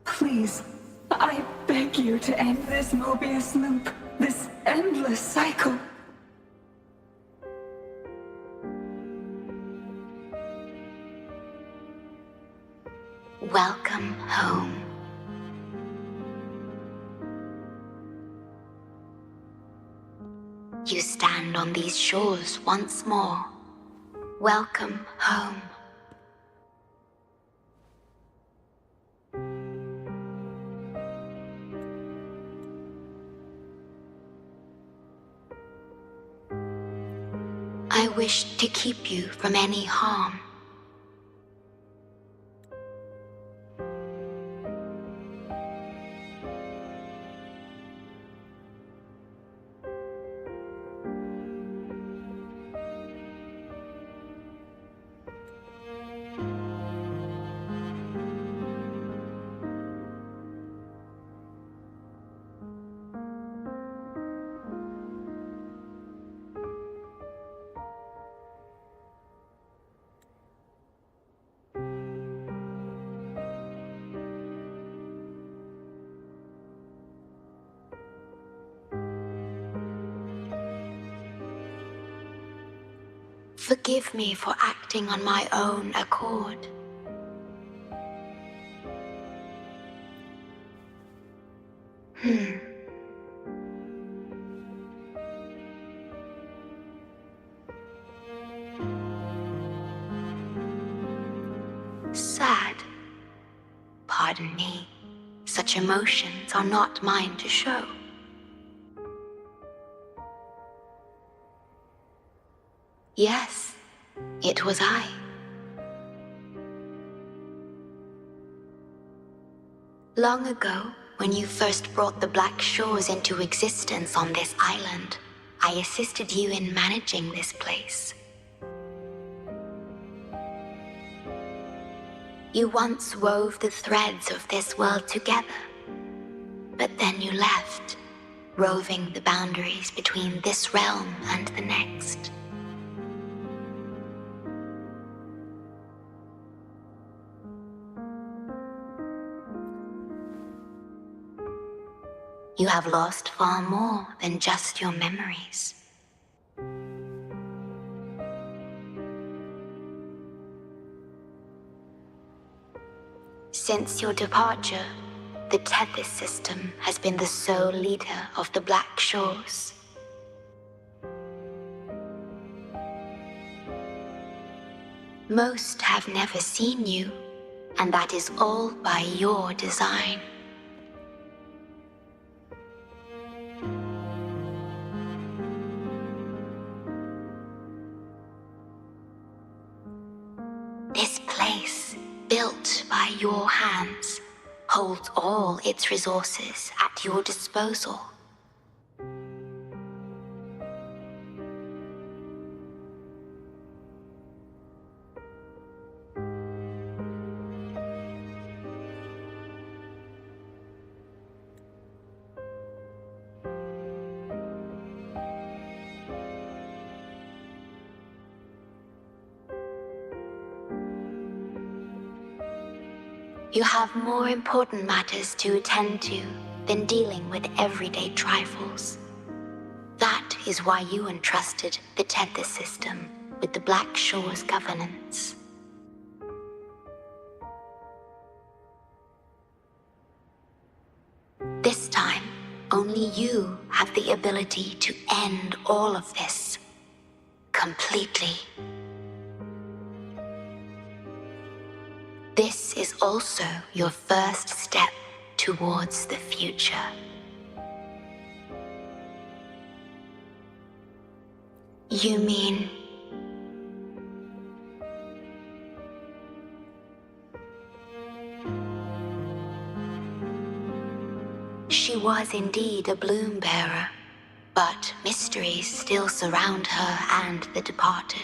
Please, I beg you to end this Mobius loop, this endless cycle. Welcome home. You stand on these shores once more. Welcome home. I wish to keep you from any harm. Forgive me for acting on my own accord. Sad. Pardon me. Such emotions are not mine to show. Yes, it was I. Long ago, when you first brought the Black Shores into existence on this island, I assisted you in managing this place. You once wove the threads of this world together, but then you left, roving the boundaries between this realm and the next. You have lost far more than just your memories. Since your departure, the Tethys system has been the sole leader of the Black Shores. Most have never seen you, and that is all by your design. This place, built by your hands, holds all its resources at your disposal. You have more important matters to attend to than dealing with everyday trifles. That is why you entrusted the Tethys system with the Black Shores governance. This time, only you have the ability to end all of this completely. This is also your first step towards the future. You mean... She was indeed a bloom bearer, but mysteries still surround her and the departed.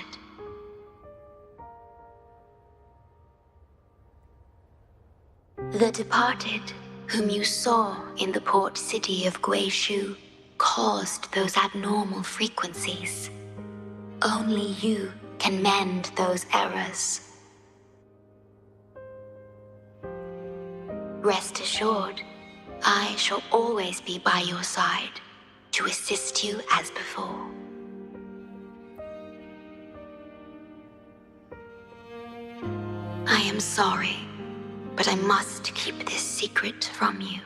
The departed, whom you saw in the port city of Guishu, caused those abnormal frequencies. Only you can mend those errors. Rest assured, I shall always be by your side to assist you as before. I am sorry, but I must keep this secret from you.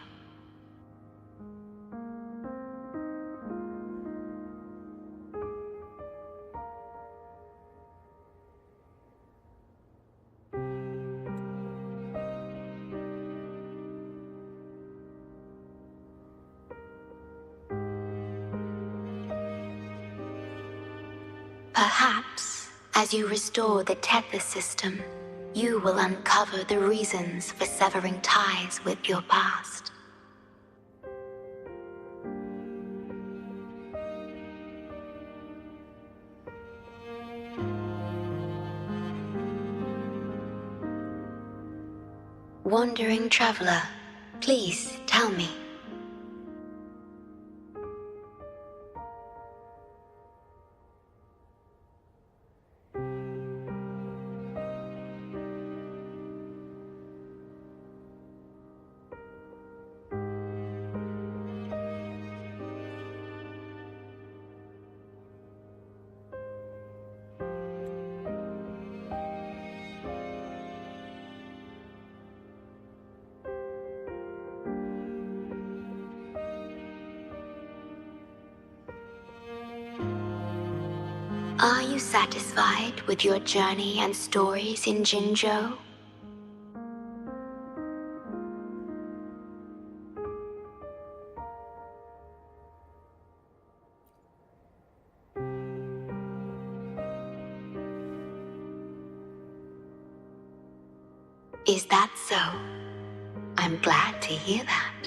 Perhaps, as you restore the Tethys system, you will uncover the reasons for severing ties with your past. Wandering traveler, please tell me. Are you satisfied with your journey and stories in Jinzhou? Is that so? I'm glad to hear that.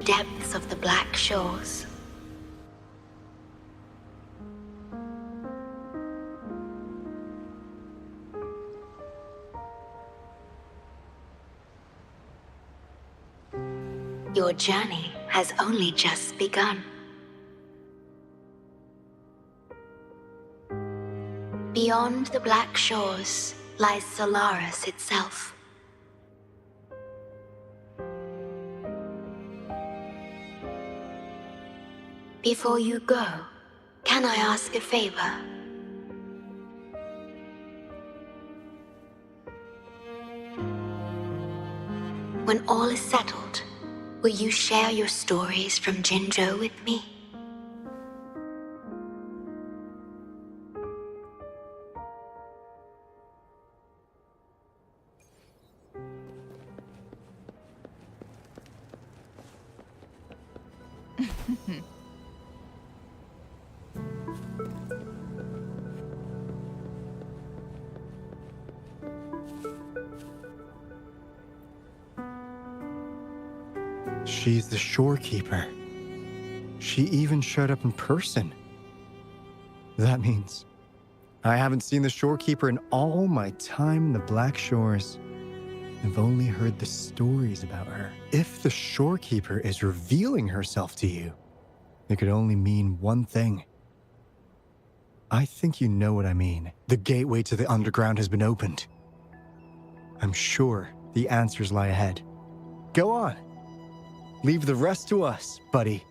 Depths of the Black Shores. Your journey has only just begun. Beyond the Black Shores lies Solaris itself. Before you go, can I ask a favor? When all is settled, will you share your stories from Jinzhou with me? She's the shorekeeper. She even showed up in person. That means I haven't seen the shorekeeper in all my time in the Black Shores. I've only heard the stories about her. If the shorekeeper is revealing herself to you, it could only mean one thing. I think you know what I mean. The gateway to the underground has been opened. I'm sure the answers lie ahead. Go on. Leave the rest to us, buddy.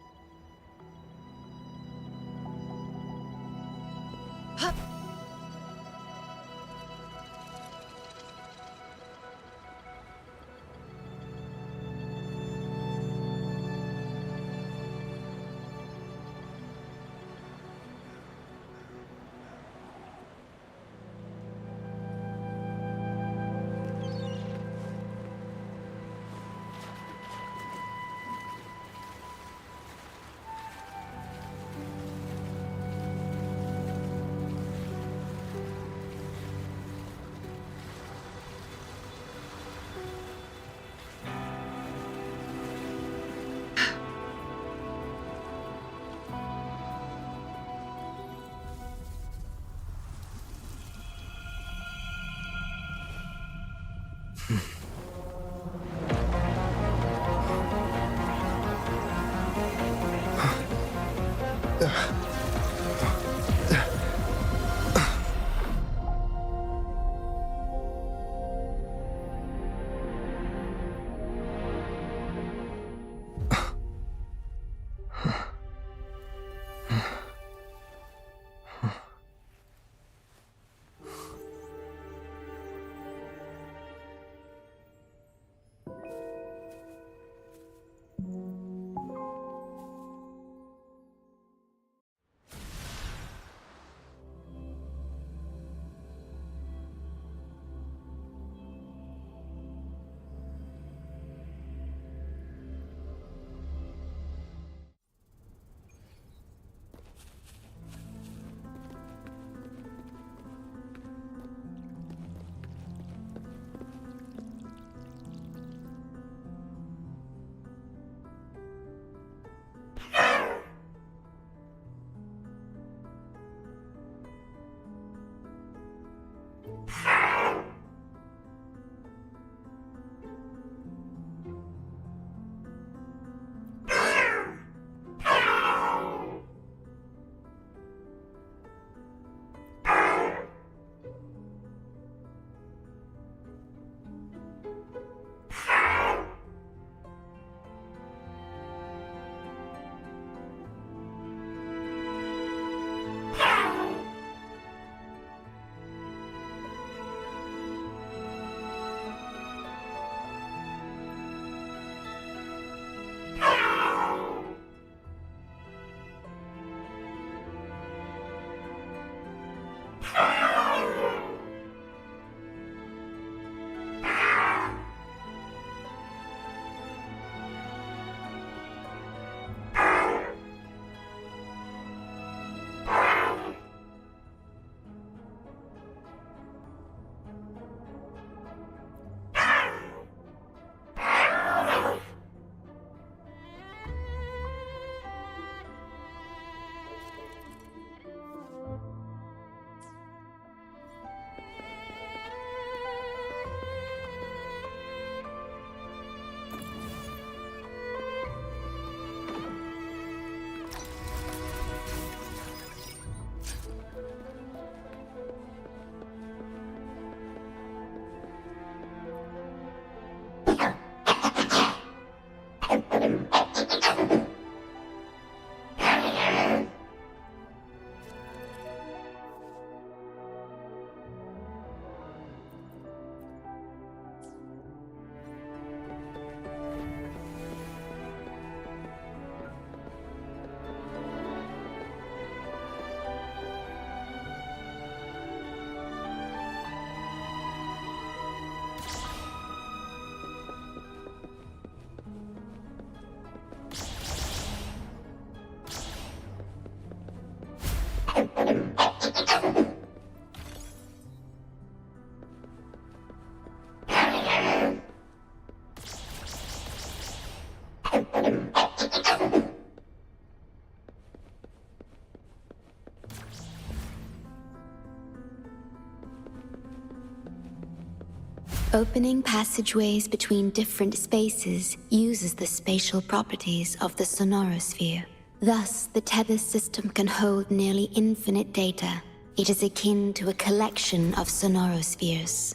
Opening passageways between different spaces uses the spatial properties of the sonorosphere. Thus, the tether system can hold nearly infinite data. It is akin to a collection of sonorospheres.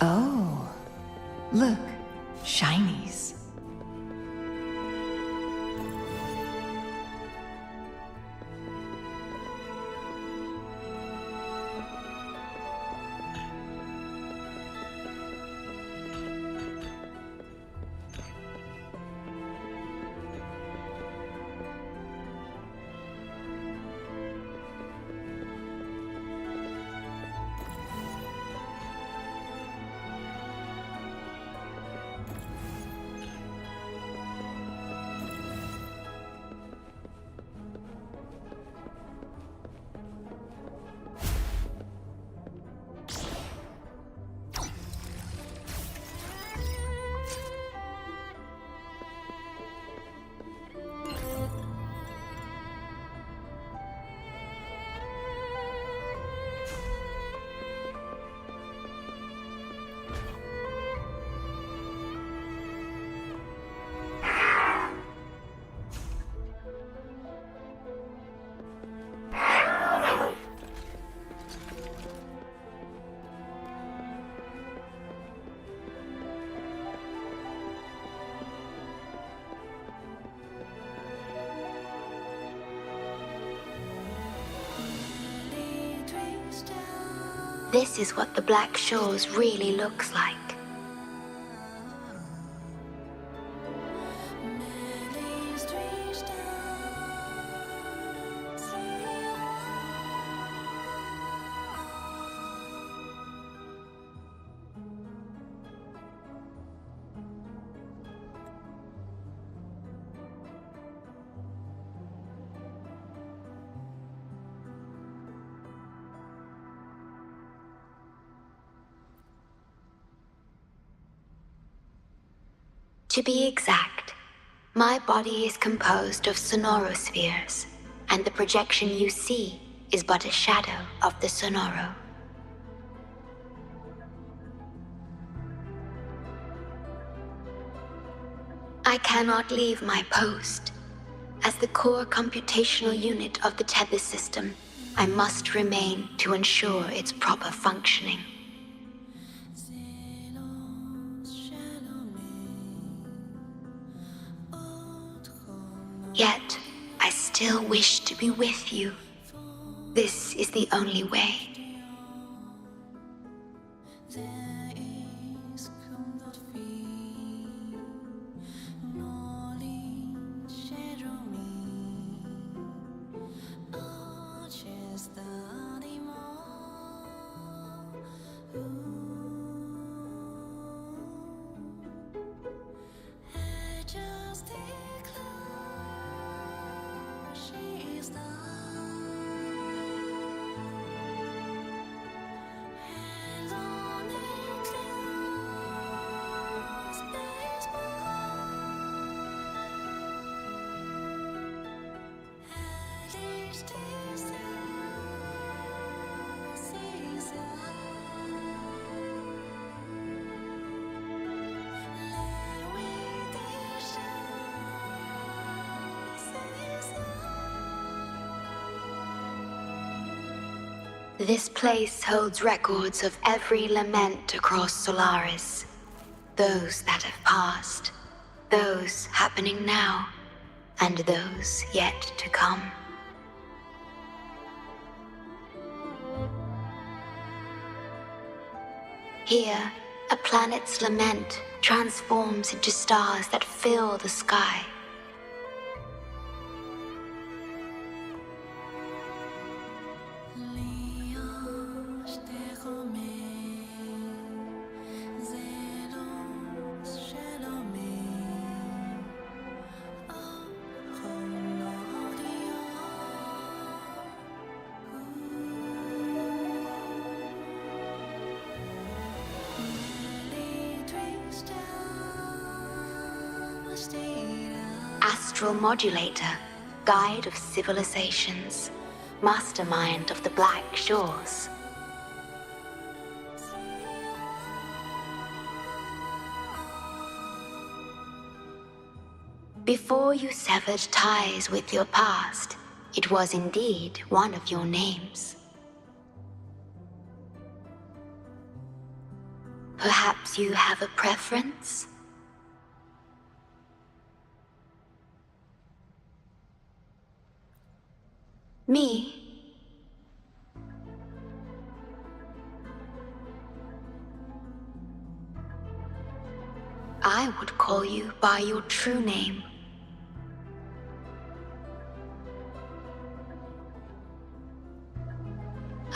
Oh, look, shinies. This is what the Black Shores really looks like. To be exact, my body is composed of sonorospheres, and the projection you see is but a shadow of the sonoro. I cannot leave my post. As the core computational unit of the tether system, I must remain to ensure its proper functioning. Yet, I still wish to be with you. This is the only way. This place holds records of every lament across Solaris. Those that have passed, those happening now, and those yet to come. Here, a planet's lament transforms into stars that fill the sky. Astral Modulator, Guide of Civilizations, Mastermind of the Black Shores. Before you severed ties with your past, it was indeed one of your names. Perhaps you have a preference? Me? I would call you by your true name.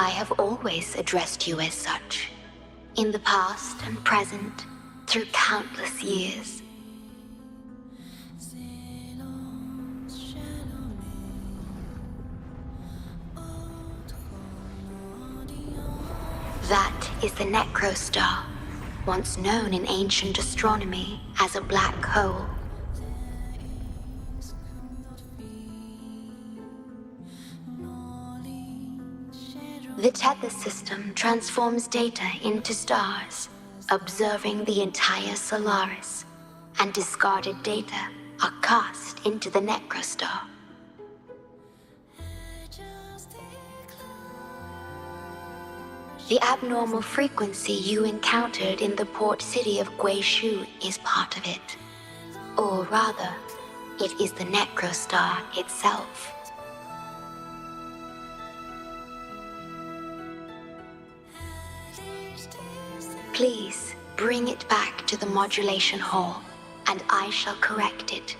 I have always addressed you as such, in the past and present, through countless years. That is the Necrostar, once known in ancient astronomy as a black hole. The tether system transforms data into stars, observing the entire Solaris, and discarded data are cast into the Necrostar. The abnormal frequency you encountered in the port city of Guishu is part of it. Or rather, it is the Necrostar itself. Please, bring it back to the modulation hall, and I shall correct it.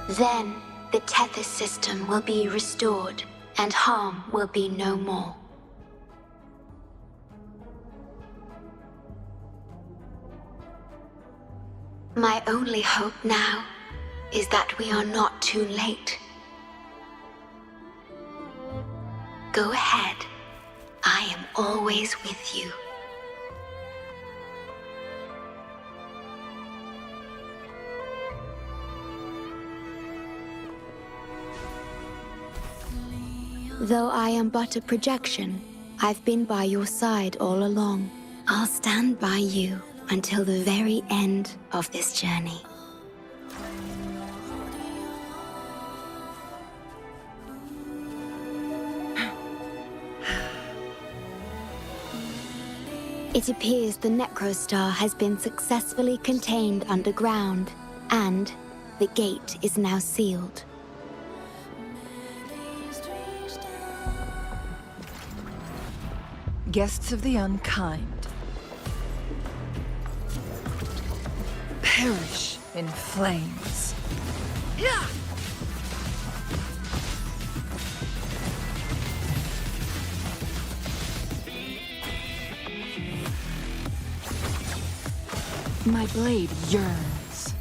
Then, the Tethys system will be restored, and harm will be no more. My only hope now is that we are not too late. Go ahead. I am always with you. Though I am but a projection, I've been by your side all along. I'll stand by you until the very end of this journey. It appears the Necrostar has been successfully contained underground, and the gate is now sealed. Guests of the unkind, perish in flames. Yeah! My blade yearns.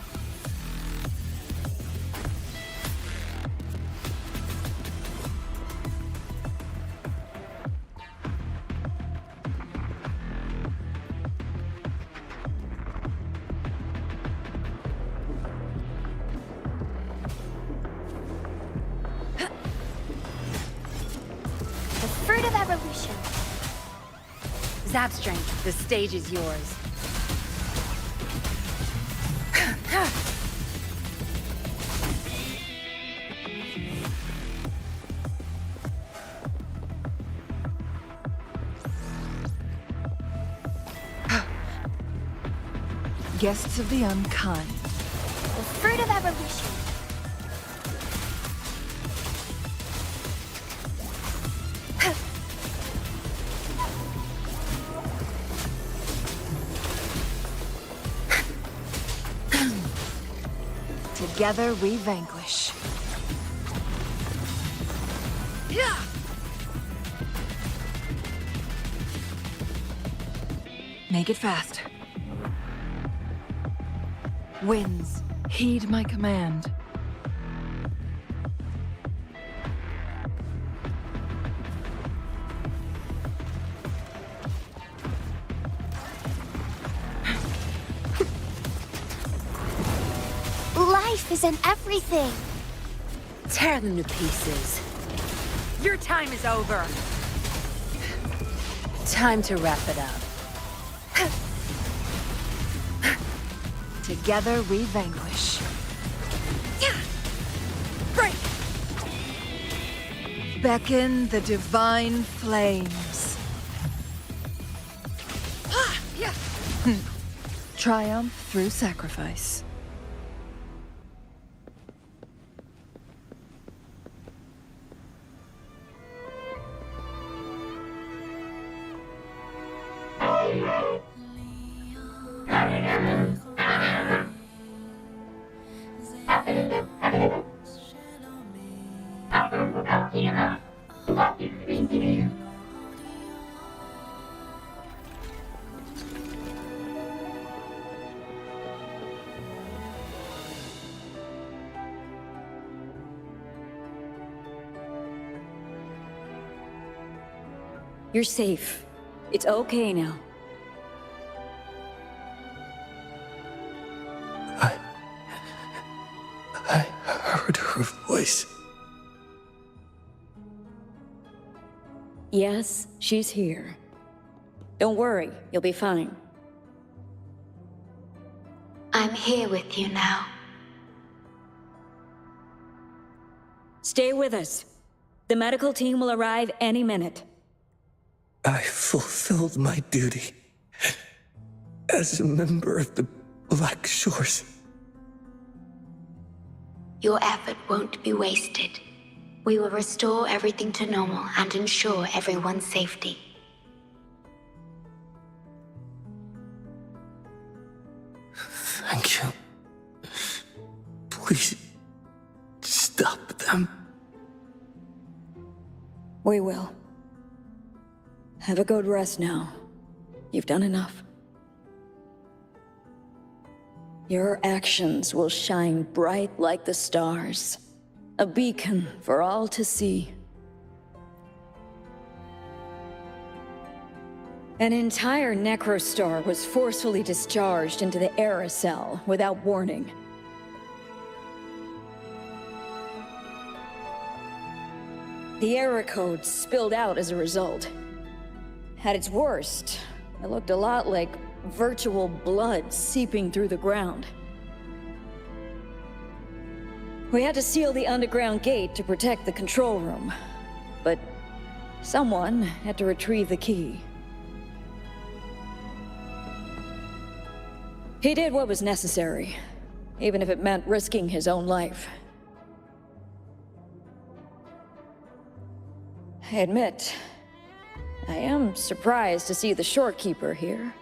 The fruit of evolution. Zap strength, the stage is yours. Guests of the unkind. The fruit of evolution. Together we vanquish. Yeah! Make it fast. Winds, heed my command. represent everything. Tear them to pieces. Your time is over. Time to wrap it up. Together we vanquish. Break! Beckon the divine flames. Triumph through sacrifice. You're safe. It's okay now. I heard her voice. Yes, she's here. Don't worry, you'll be fine. I'm here with you now. Stay with us. The medical team will arrive any minute. I fulfilled my duty as a member of the Black Shores. Your effort won't be wasted. We will restore everything to normal and ensure everyone's safety. Thank you. Please, stop them. We will. Have a good rest now. You've done enough. Your actions will shine bright like the stars. A beacon for all to see. An entire necrostar was forcefully discharged into the aerosol without warning. The error code spilled out as a result. At its worst, it looked a lot like virtual blood seeping through the ground. We had to seal the underground gate to protect the control room, but someone had to retrieve the key. He did what was necessary, even if it meant risking his own life. I admit, I am surprised to see the Shorekeeper here.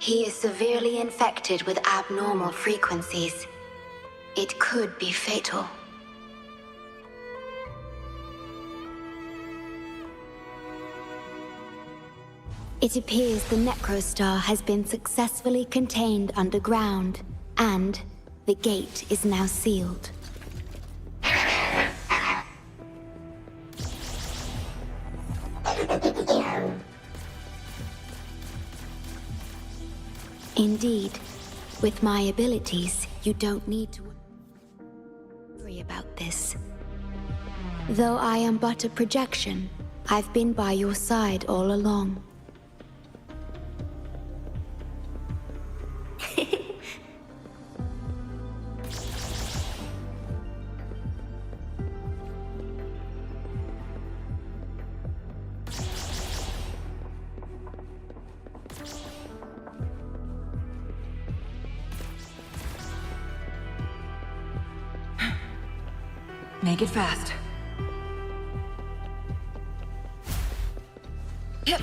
He is severely infected with abnormal frequencies. It could be fatal. It appears the Necrostar has been successfully contained underground, and the gate is now sealed. Indeed, with my abilities, you don't need to worry about this. Though I am but a projection, I've been by your side all along. Make it fast. Yep.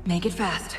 Make it fast.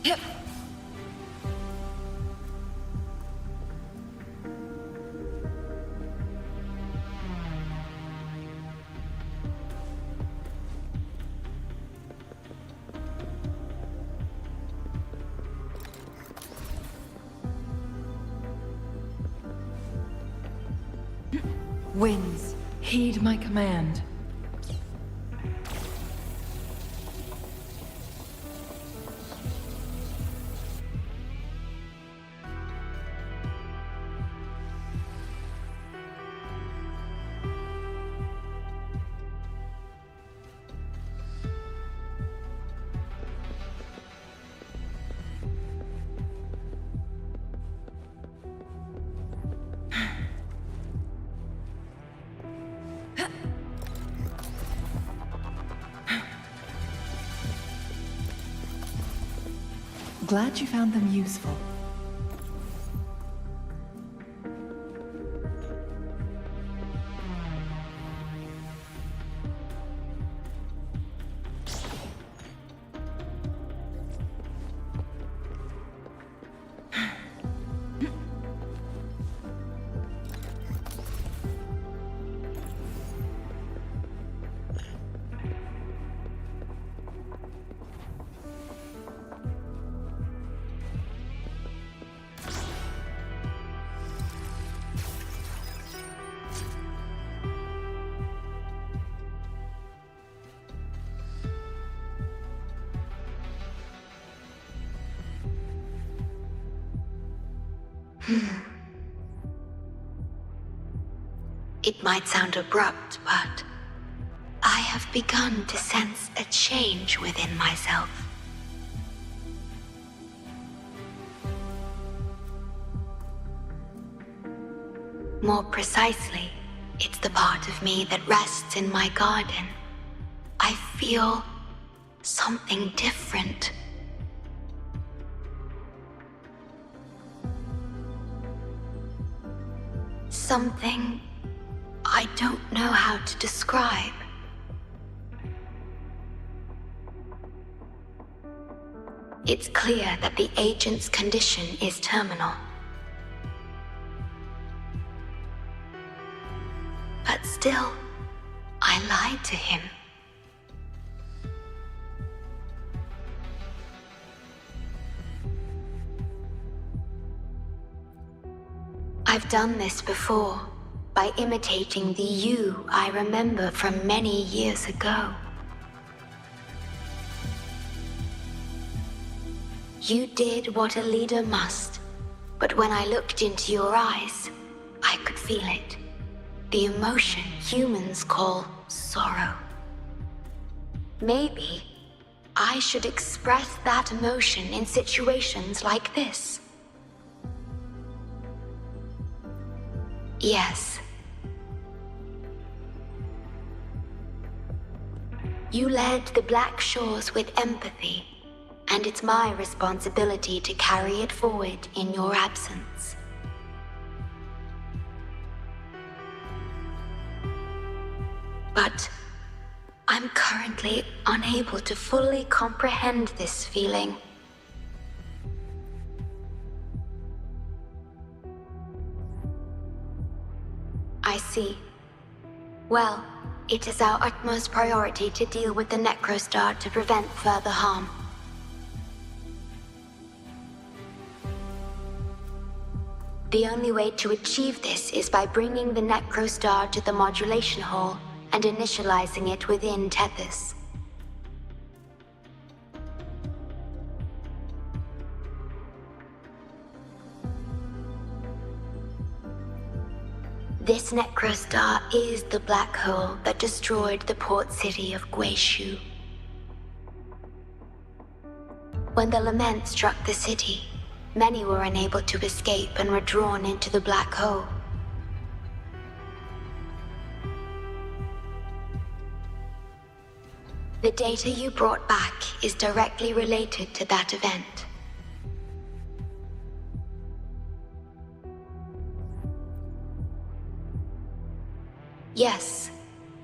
Yep. Winds, heed my command. Glad you found them useful. It might sound abrupt, but I have begun to sense a change within myself. More precisely, it's the part of me that rests in my garden. I feel something different. Something I don't know how to describe. It's clear that the agent's condition is terminal. But still, I lied to him. I've done this before, by imitating the you I remember from many years ago. You did what a leader must, but when I looked into your eyes, I could feel it. The emotion humans call sorrow. Maybe I should express that emotion in situations like this. Yes. You led the Black Shores with empathy, and it's my responsibility to carry it forward in your absence. But I'm currently unable to fully comprehend this feeling. I see. Well, it is our utmost priority to deal with the Necrostar to prevent further harm. The only way to achieve this is by bringing the Necrostar to the modulation hall and initializing it within Tethys. This Necrostar is the black hole that destroyed the port city of Guishu. When the lament struck the city, many were unable to escape and were drawn into the black hole. The data you brought back is directly related to that event. Yes,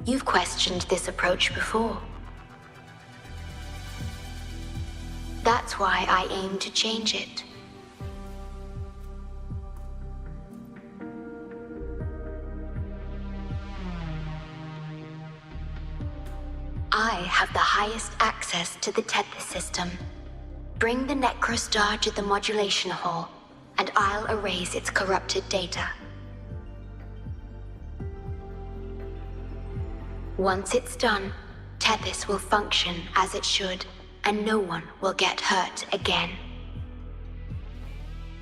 you've questioned this approach before. That's why I aim to change it. I have the highest access to the Tethys system. Bring the Necrostar to the modulation hall, and I'll erase its corrupted data. Once it's done, Tethys will function as it should, and no one will get hurt again.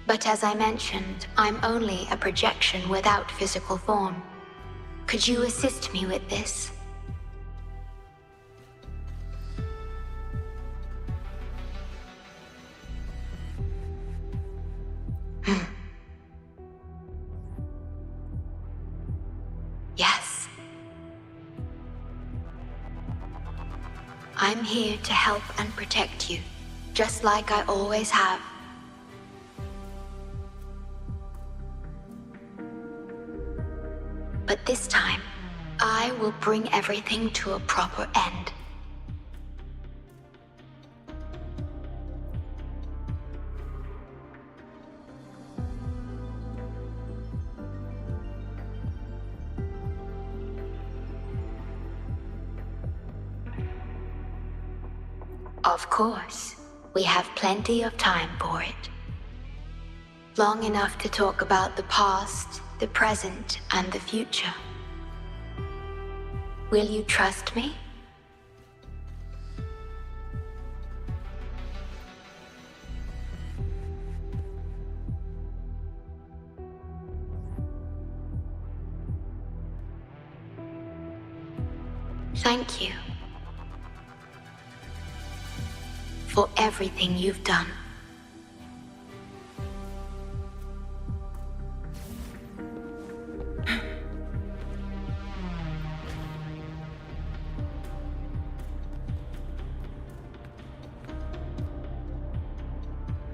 But as I mentioned, I'm only a projection without physical form. Could you assist me with this? Yes. I'm here to help and protect you, just like I always have. But this time, I will bring everything to a proper end. Of course, we have plenty of time for it. Long enough to talk about the past, the present, and the future. Will you trust me? Thank you for everything you've done.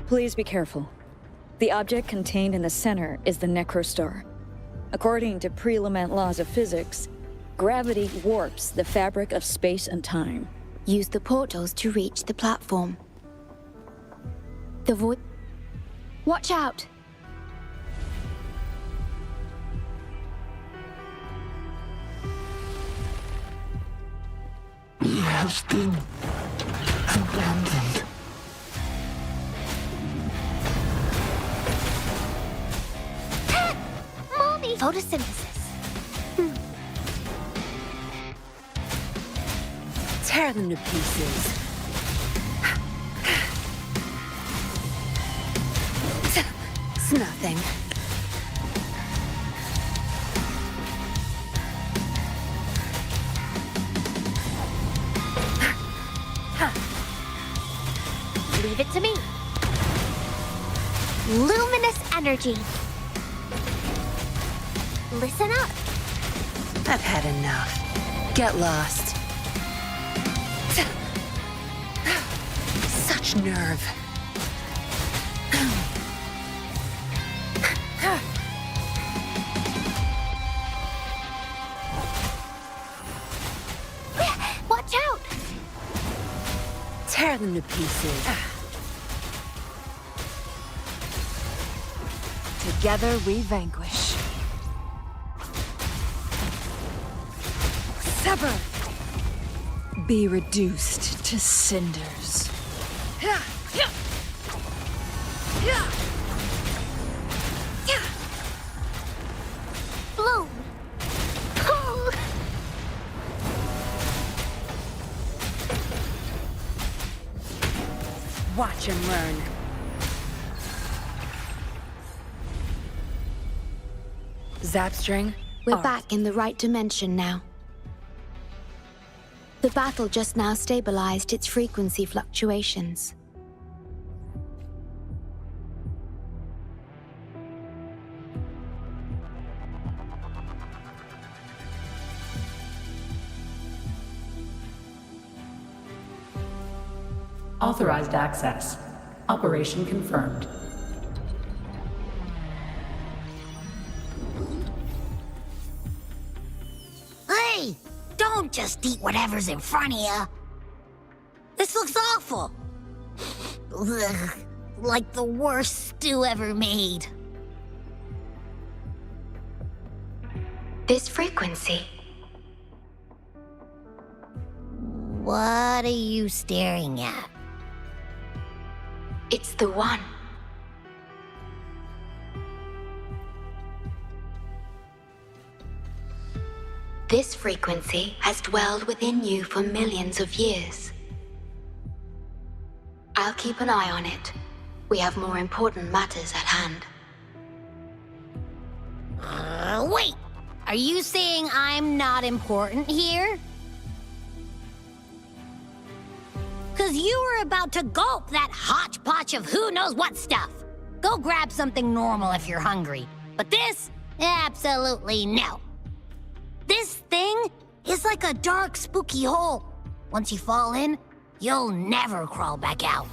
Please be careful. The object contained in the center is the Necrostar. According to pre-lament laws of physics, gravity warps the fabric of space and time. Use the portals to reach the platform. The void. Watch out! We have been abandoned. Mommy! Photosynthesis. Tear them to pieces. It's nothing. Leave it to me. Luminous energy. Listen up. I've had enough. Get lost. Such nerve. Watch out! Tear them to pieces. Together we vanquish. Sever! Be reduced to cinders. Bloom! Oh. Watch and learn. Zapstring? We're back in the right dimension now. The battle just now stabilized its frequency fluctuations. Authorized access. Operation confirmed. Hey! Don't just eat whatever's in front of you. This looks awful. Ugh, like the worst stew ever made. This frequency. What are you staring at? It's the one. This frequency has dwelled within you for millions of years. I'll keep an eye on it. We have more important matters at hand. Wait! Are you saying I'm not important here? 'Cause you were about to gulp that hodgepodge of who knows what stuff. Go grab something normal if you're hungry. But this? Absolutely no. This thing is like a dark, spooky hole. Once you fall in, you'll never crawl back out.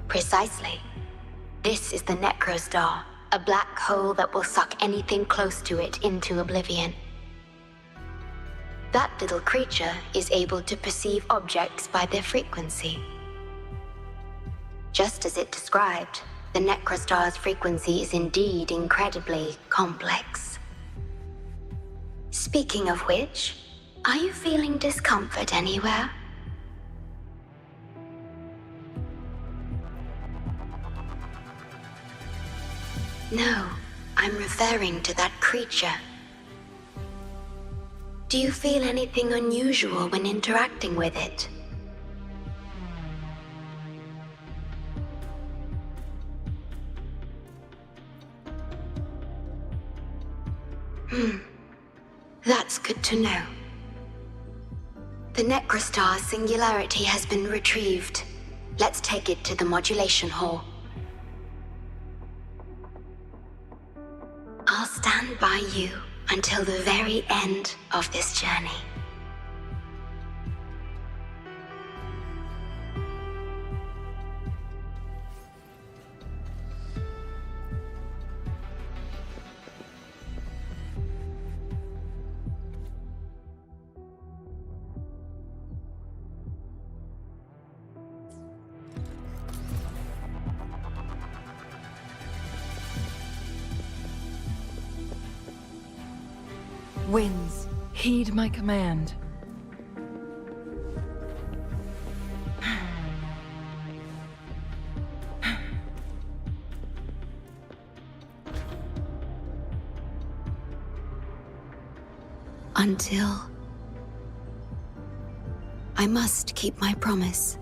Precisely. This is the Necrostar, a black hole that will suck anything close to it into oblivion. That little creature is able to perceive objects by their frequency. Just as it described, the Necrostar's frequency is indeed incredibly complex. Speaking of which, are you feeling discomfort anywhere? No, I'm referring to that creature. Do you feel anything unusual when interacting with it? That's good to know. The Necrostar's singularity has been retrieved. Let's take it to the modulation hall. I'll stand by you until the very end of this journey. Winds, heed my command. Until I must keep my promise.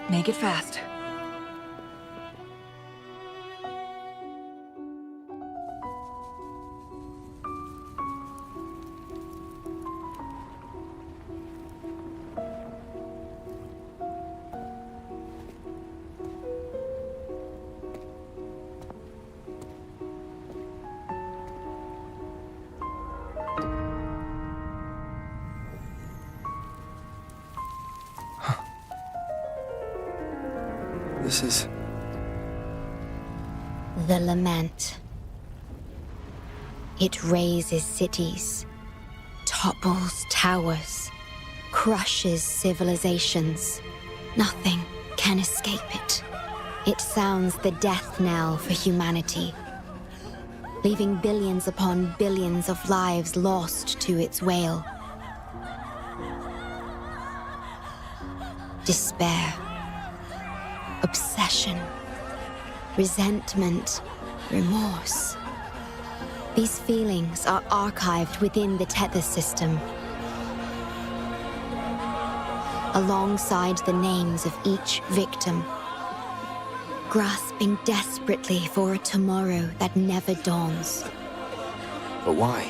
Make it fast. This is... The lament. It razes cities, topples towers, crushes civilizations. Nothing can escape it. It sounds the death knell for humanity, leaving billions upon billions of lives lost to its wail. Despair, obsession, resentment, remorse. These feelings are archived within the Tethys system, alongside the names of each victim, grasping desperately for a tomorrow that never dawns. But why?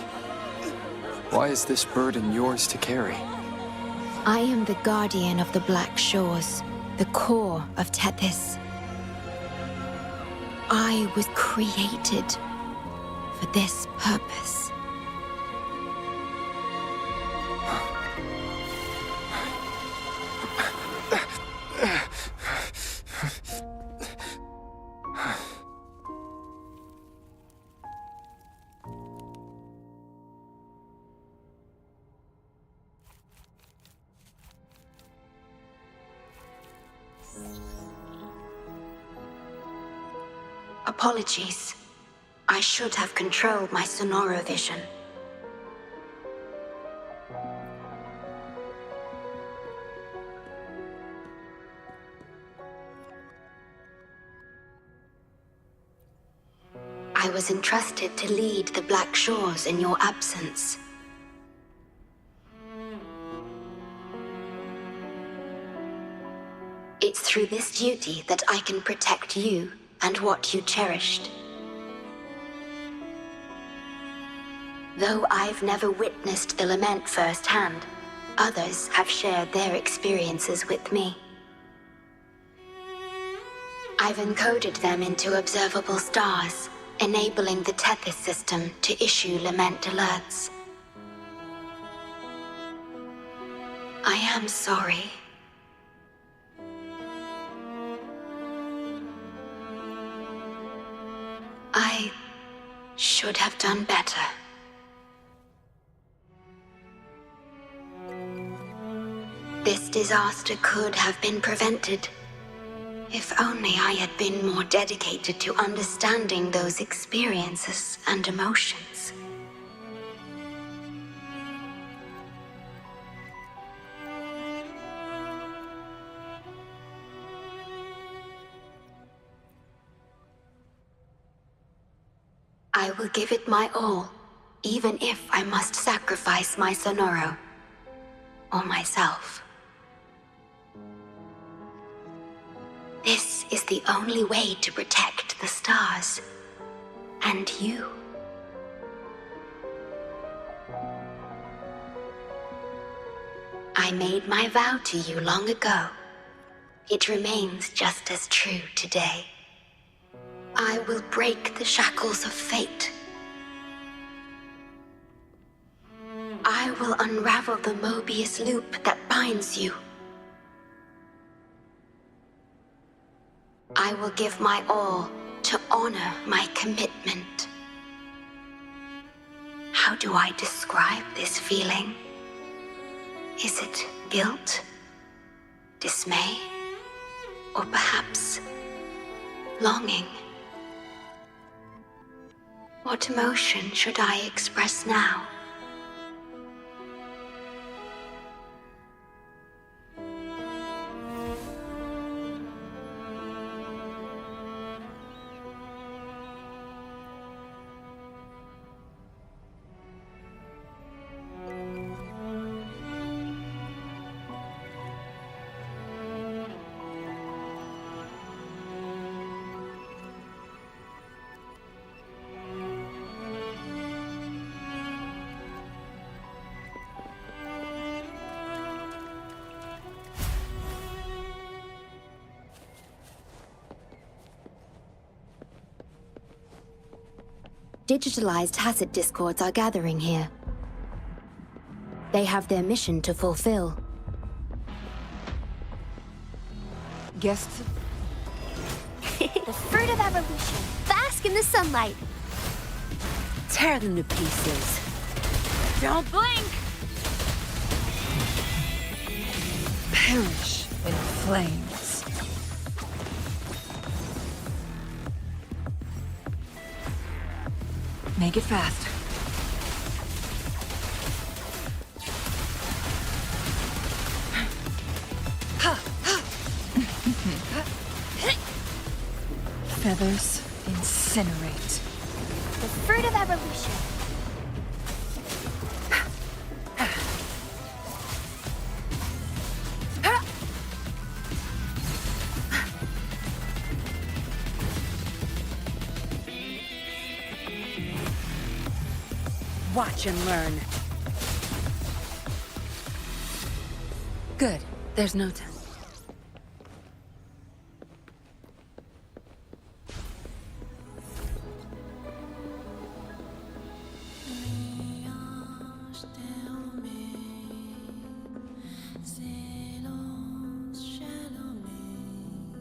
Why is this burden yours to carry? I am the guardian of the Black Shores, the core of Tethys. I was created for this purpose. Apologies. I should have controlled my sonorovision. I was entrusted to lead the Black Shores in your absence. It's through this duty that I can protect you and what you cherished. Though I've never witnessed the lament firsthand, others have shared their experiences with me. I've encoded them into observable stars, enabling the Tethys system to issue lament alerts. I am sorry. I should have done better. This disaster could have been prevented. If only I had been more dedicated to understanding those experiences and emotions. I will give it my all, even if I must sacrifice my Sonoro, or myself. This is the only way to protect the stars, and you. I made my vow to you long ago. It remains just as true today. I will break the shackles of fate. I will unravel the Mobius loop that binds you. I will give my all to honor my commitment. How do I describe this feeling? Is it guilt, dismay, or perhaps longing? What emotion should I express now? Digitalized Hassett discords are gathering here. They have their mission to fulfill. Guests? The fruit of evolution. Bask in the sunlight. Tear them to pieces. Don't blink! Perish in flames. Make it fast. Feathers incinerate. The fruit of evolution. Watch and learn. Good. There's no time.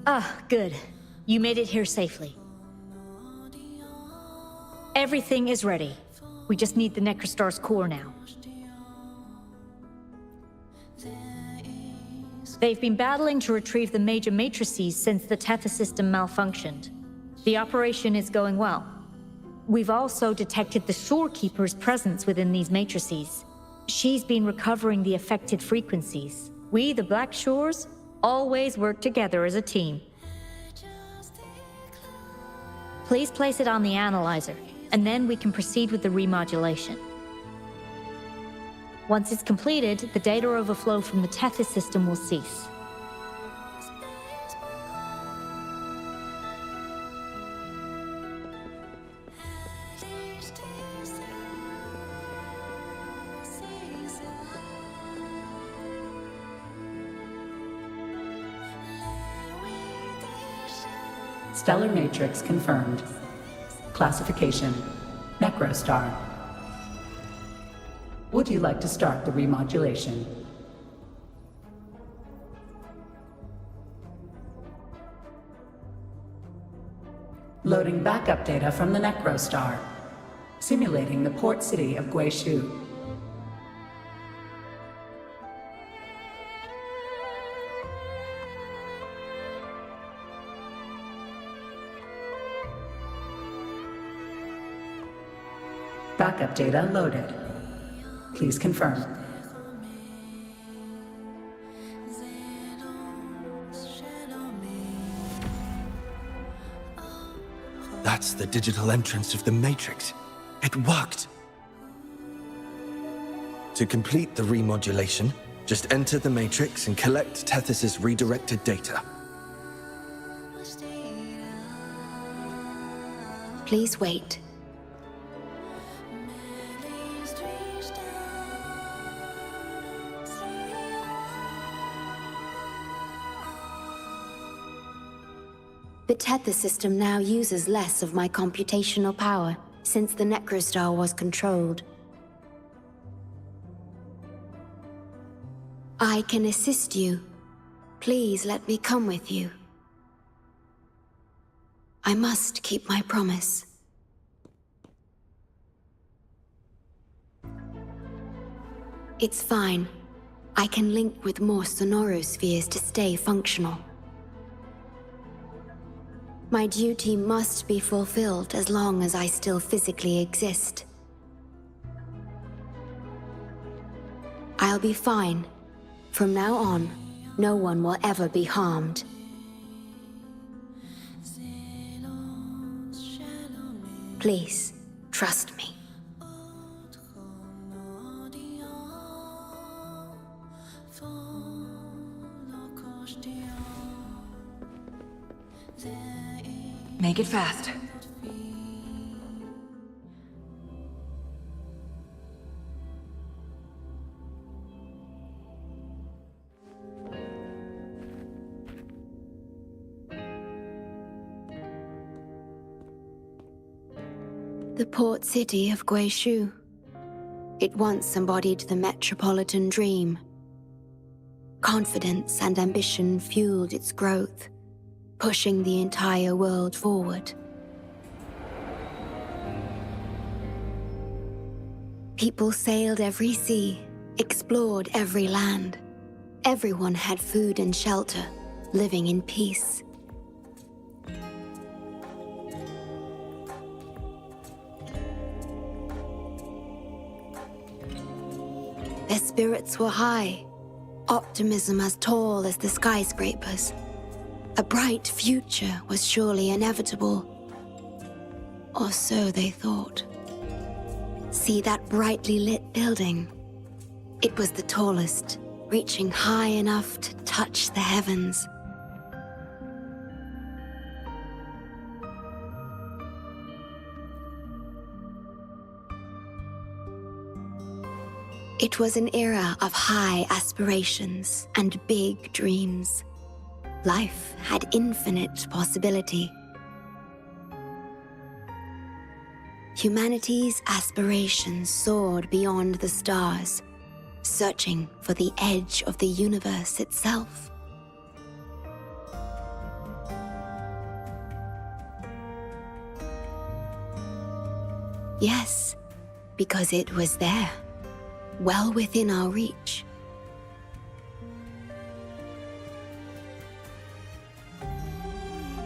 Ah, good. You made it here safely. Everything is ready. We just need the Necrostar's core now. They've been battling to retrieve the major matrices since the Tethys system malfunctioned. The operation is going well. We've also detected the Shorekeeper's presence within these matrices. She's been recovering the affected frequencies. We, the Black Shores, always work together as a team. Please place it on the analyzer, and then we can proceed with the remodulation. Once it's completed, the data overflow from the Tethys system will cease. Stellar matrix confirmed. Classification: Necrostar. Would you like to start the remodulation? Loading backup data from the Necrostar. Simulating the port city of Guishu. Backup data loaded. Please confirm. That's the digital entrance of the Matrix. It worked! To complete the remodulation, just enter the Matrix and collect Tethys' redirected data. Please wait. The Tethys system now uses less of my computational power since the Necrostar was controlled. I can assist you. Please let me come with you. I must keep my promise. It's fine. I can link with more sonorospheres to stay functional. My duty must be fulfilled as long as I still physically exist. I'll be fine. From now on, no one will ever be harmed. Please, trust me. Make it fast. The port city of Guishu. It once embodied the metropolitan dream. Confidence and ambition fueled its growth, pushing the entire world forward. People sailed every sea, explored every land. Everyone had food and shelter, living in peace. Their spirits were high, optimism as tall as the skyscrapers. A bright future was surely inevitable. Or so they thought. See that brightly lit building? It was the tallest, reaching high enough to touch the heavens. It was an era of high aspirations and big dreams. Life had infinite possibility. Humanity's aspirations soared beyond the stars, searching for the edge of the universe itself. Yes, because it was there, well within our reach.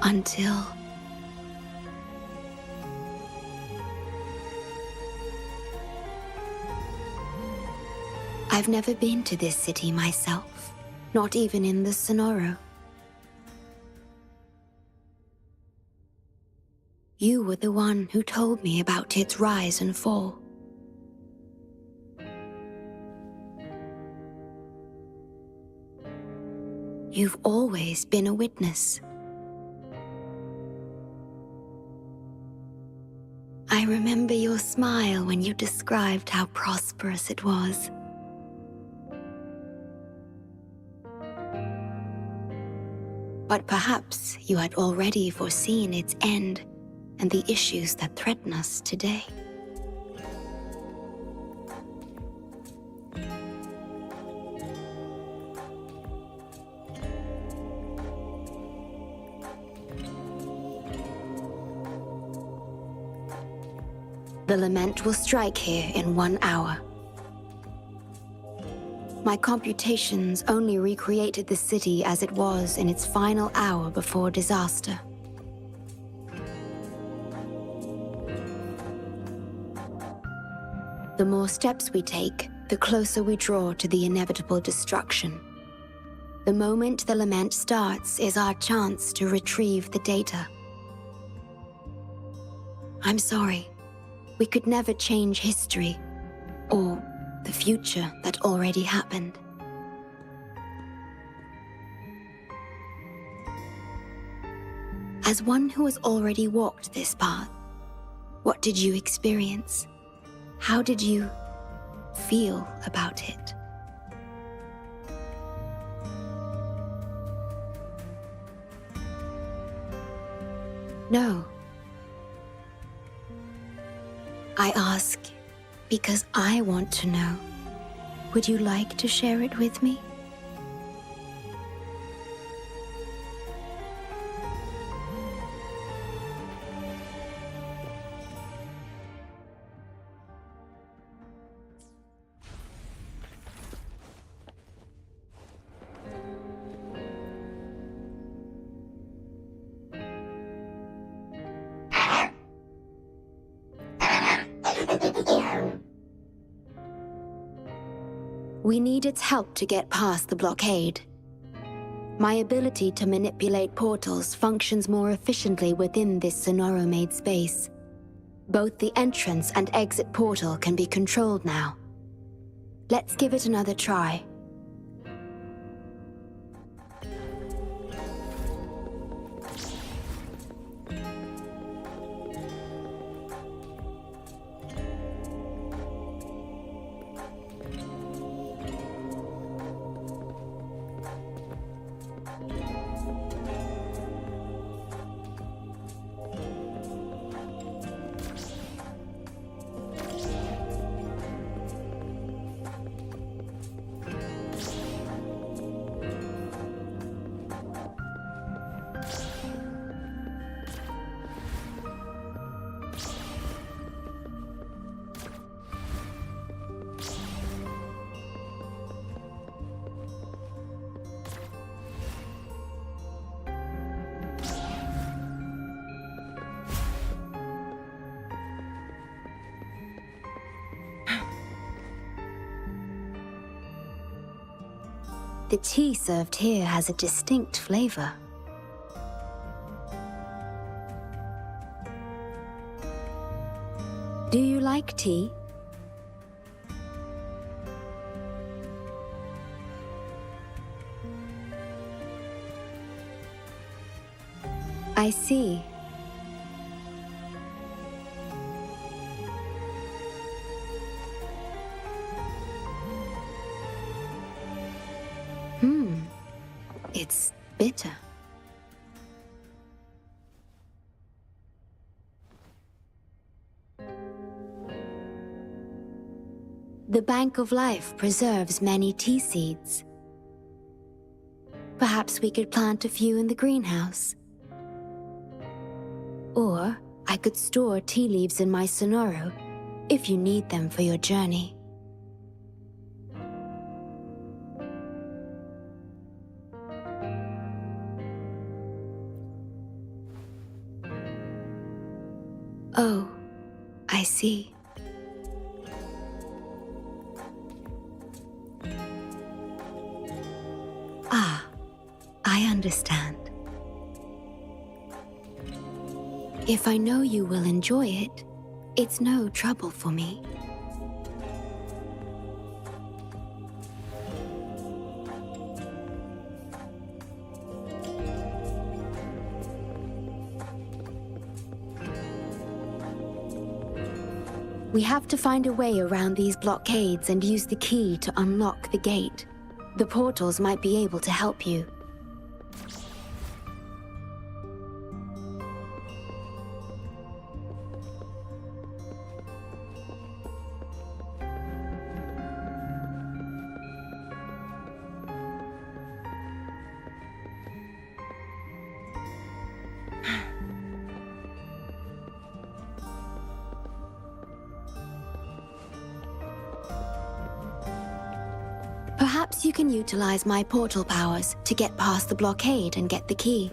Until... I've never been to this city myself, not even in the Sonoro. You were the one who told me about its rise and fall. You've always been a witness. I remember your smile when you described how prosperous it was. But perhaps you had already foreseen its end and the issues that threaten us today. The lament will strike here in 1 hour. My computations only recreated the city as it was in its final hour before disaster. The more steps we take, the closer we draw to the inevitable destruction. The moment the lament starts is our chance to retrieve the data. I'm sorry. We could never change history, or the future that already happened. As one who has already walked this path, what did you experience? How did you feel about it? No. I ask because I want to know. Would you like to share it with me? We need its help to get past the blockade. My ability to manipulate portals functions more efficiently within this Sonoro-made space. Both the entrance and exit portal can be controlled now. Let's give it another try. The tea served here has a distinct flavor. Do you like tea? I see. It's bitter. The Bank of Life preserves many tea seeds. Perhaps we could plant a few in the greenhouse. Or I could store tea leaves in my Sonoro if you need them for your journey. Oh, I see. Ah, I understand. If I know you will enjoy it, it's no trouble for me. We have to find a way around these blockades and use the key to unlock the gate. The portals might be able to help you. Perhaps you can utilize my portal powers to get past the blockade and get the key.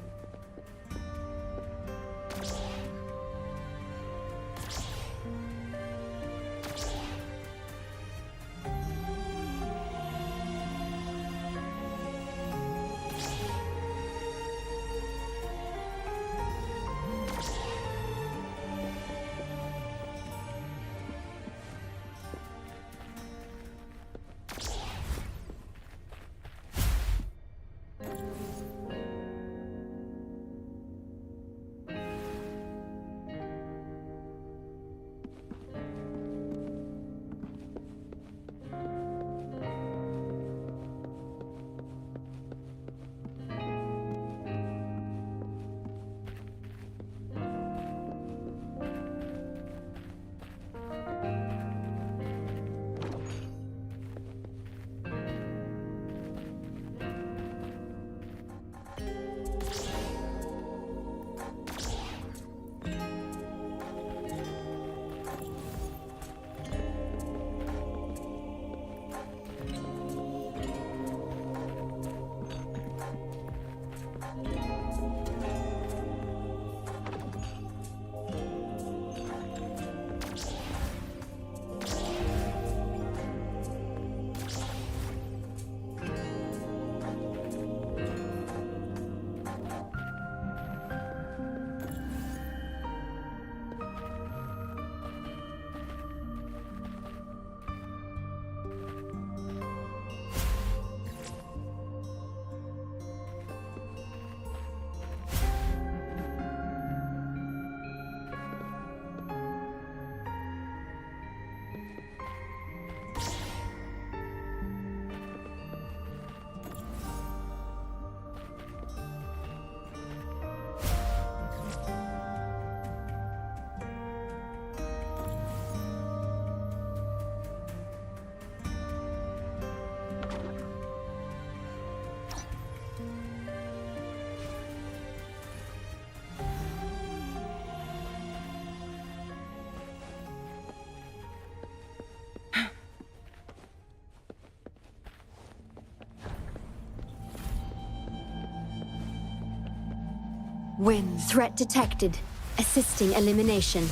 Wins. Threat detected. Assisting elimination.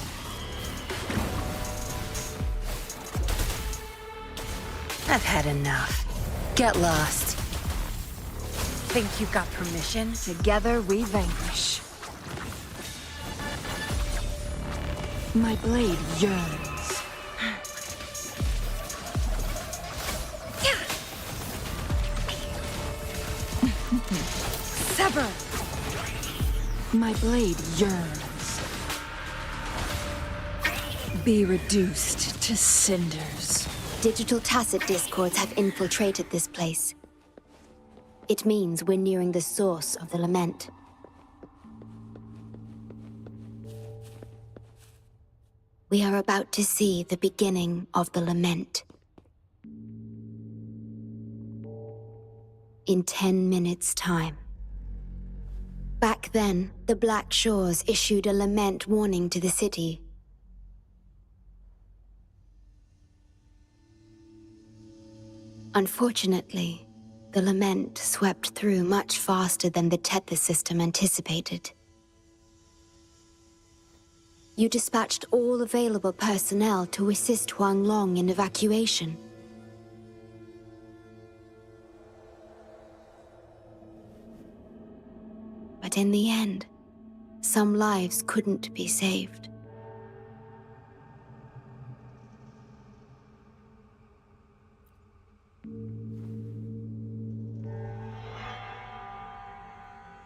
I've had enough. Get lost. Think you got permission? Together we vanquish. My blade yearns. Sever! My blade yearns. Be reduced to cinders. Digital tacit discords have infiltrated this place. It means we're nearing the source of the lament. We are about to see the beginning of the lament. In 10 minutes' time. Back then, the Black Shores issued a lament warning to the city. Unfortunately, the lament swept through much faster than the Tether system anticipated. You dispatched all available personnel to assist Huang Long in evacuation. But in the end, some lives couldn't be saved.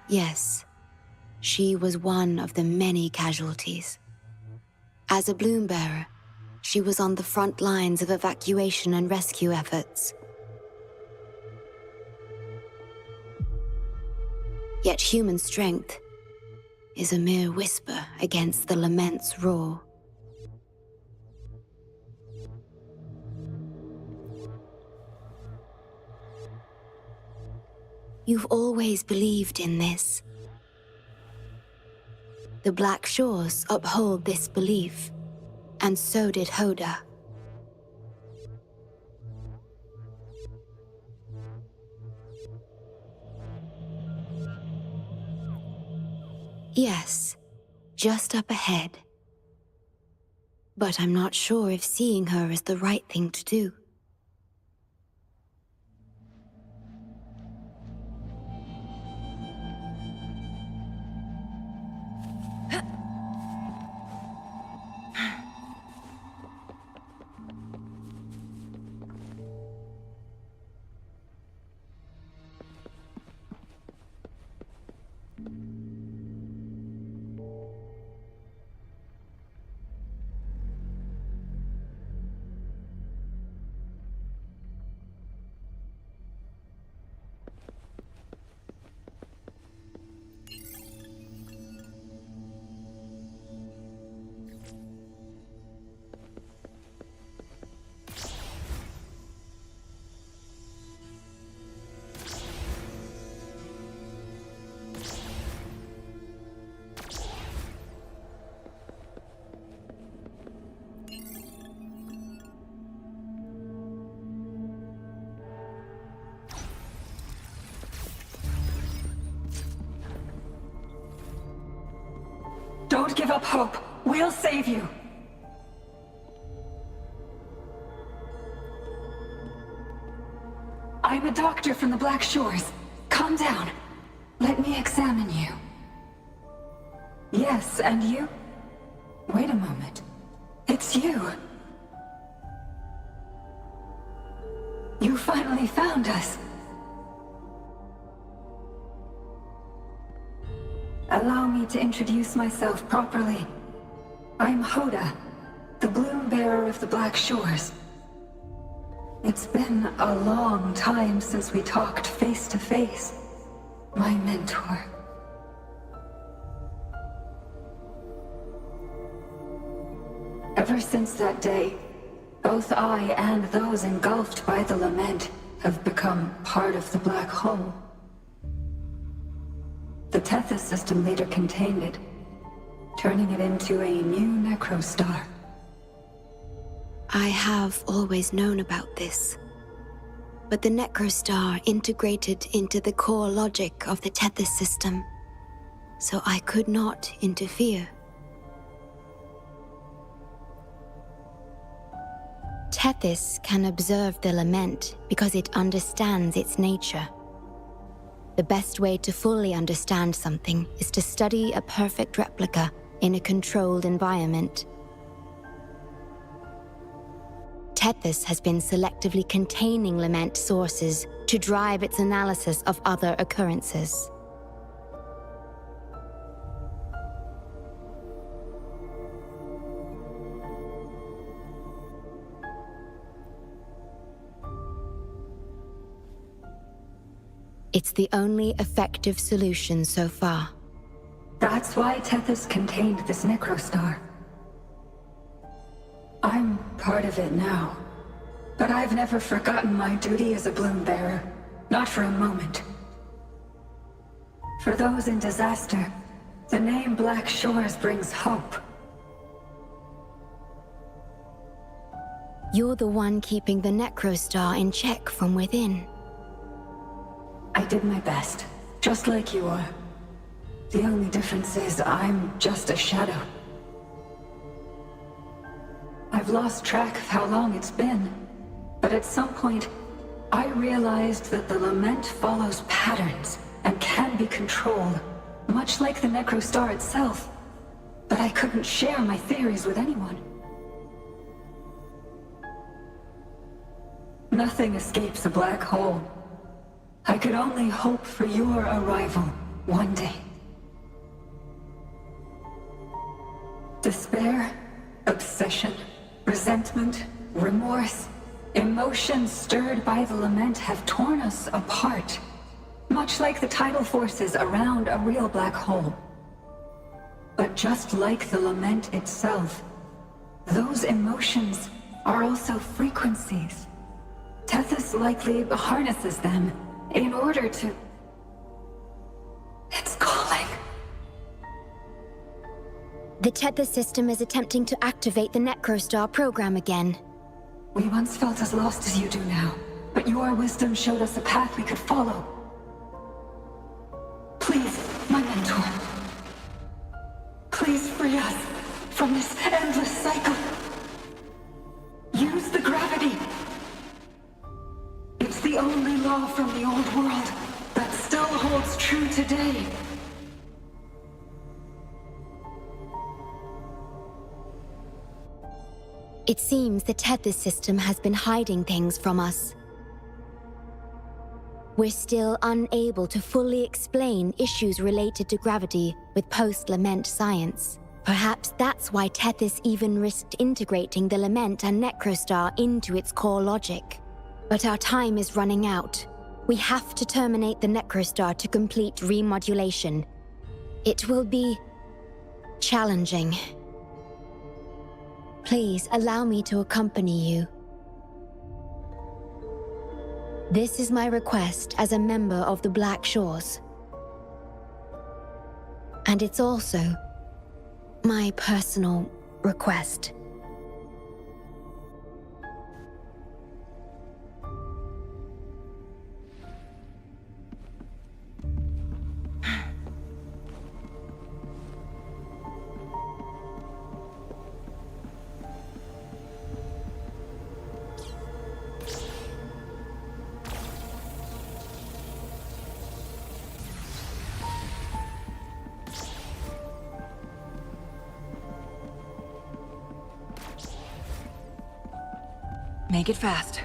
Yes, she was one of the many casualties. As a bloom bearer, she was on the front lines of evacuation and rescue efforts. Yet human strength is a mere whisper against the lament's roar. You've always believed in this. The Black Shores uphold this belief, and so did Hoda. Yes, just up ahead. But I'm not sure if seeing her is the right thing to do. Don't give up hope. We'll save you. I'm a doctor from the Black Shores. Calm down. Let me examine you. Yes, and you? Wait a moment. It's you. You finally found us. Allow me to introduce myself properly. I'm Hoda, the Bloom Bearer of the Black Shores. It's been a long time since we talked face to face, my mentor. Ever since that day, both I and those engulfed by the lament have become part of the black hole. The Tethys system later contained it, turning it into a new necrostar. I have always known about this, but the necrostar integrated into the core logic of the Tethys system, so I could not interfere. Tethys can observe the lament because it understands its nature. The best way to fully understand something is to study a perfect replica in a controlled environment. Tethys has been selectively containing lament sources to drive its analysis of other occurrences. It's the only effective solution so far. That's why Tethys contained this necrostar. I'm part of it now, but I've never forgotten my duty as a Bloom Bearer, not for a moment. For those in disaster, the name Black Shores brings hope. You're the one keeping the necrostar in check from within. I did my best, just like you are. The only difference is I'm just a shadow. I've lost track of how long it's been, but at some point, I realized that the lament follows patterns and can be controlled, much like the necrostar itself. But I couldn't share my theories with anyone. Nothing escapes a black hole. I could only hope for your arrival one day. Despair, obsession, resentment, remorse, emotions stirred by the lament have torn us apart, much like the tidal forces around a real black hole. But just like the lament itself, those emotions are also frequencies. Tethys likely harnesses them in order to... It's calling. The Tethys system is attempting to activate the necrostar program again. We once felt as lost as you do now, but your wisdom showed us a path we could follow. Please, my mentor. from this endless cycle. Use the gravity. It's the only law from the old world that still holds true today. It seems the Tethys system has been hiding things from us. We're still unable to fully explain issues related to gravity with post-Lament science. Perhaps that's why Tethys even risked integrating the Lament and Necrostar into its core logic. But our time is running out. We have to terminate the Necrostar to complete remodulation. It will be challenging. Please allow me to accompany you. This is my request as a member of the Black Shores. And it's also my personal request. Make it fast.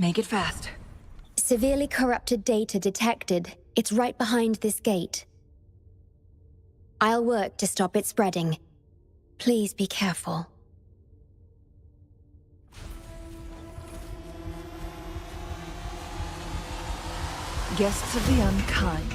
Make it fast. Severely corrupted data detected. It's right behind this gate. I'll work to stop it spreading. Please be careful. Guests of the unkind.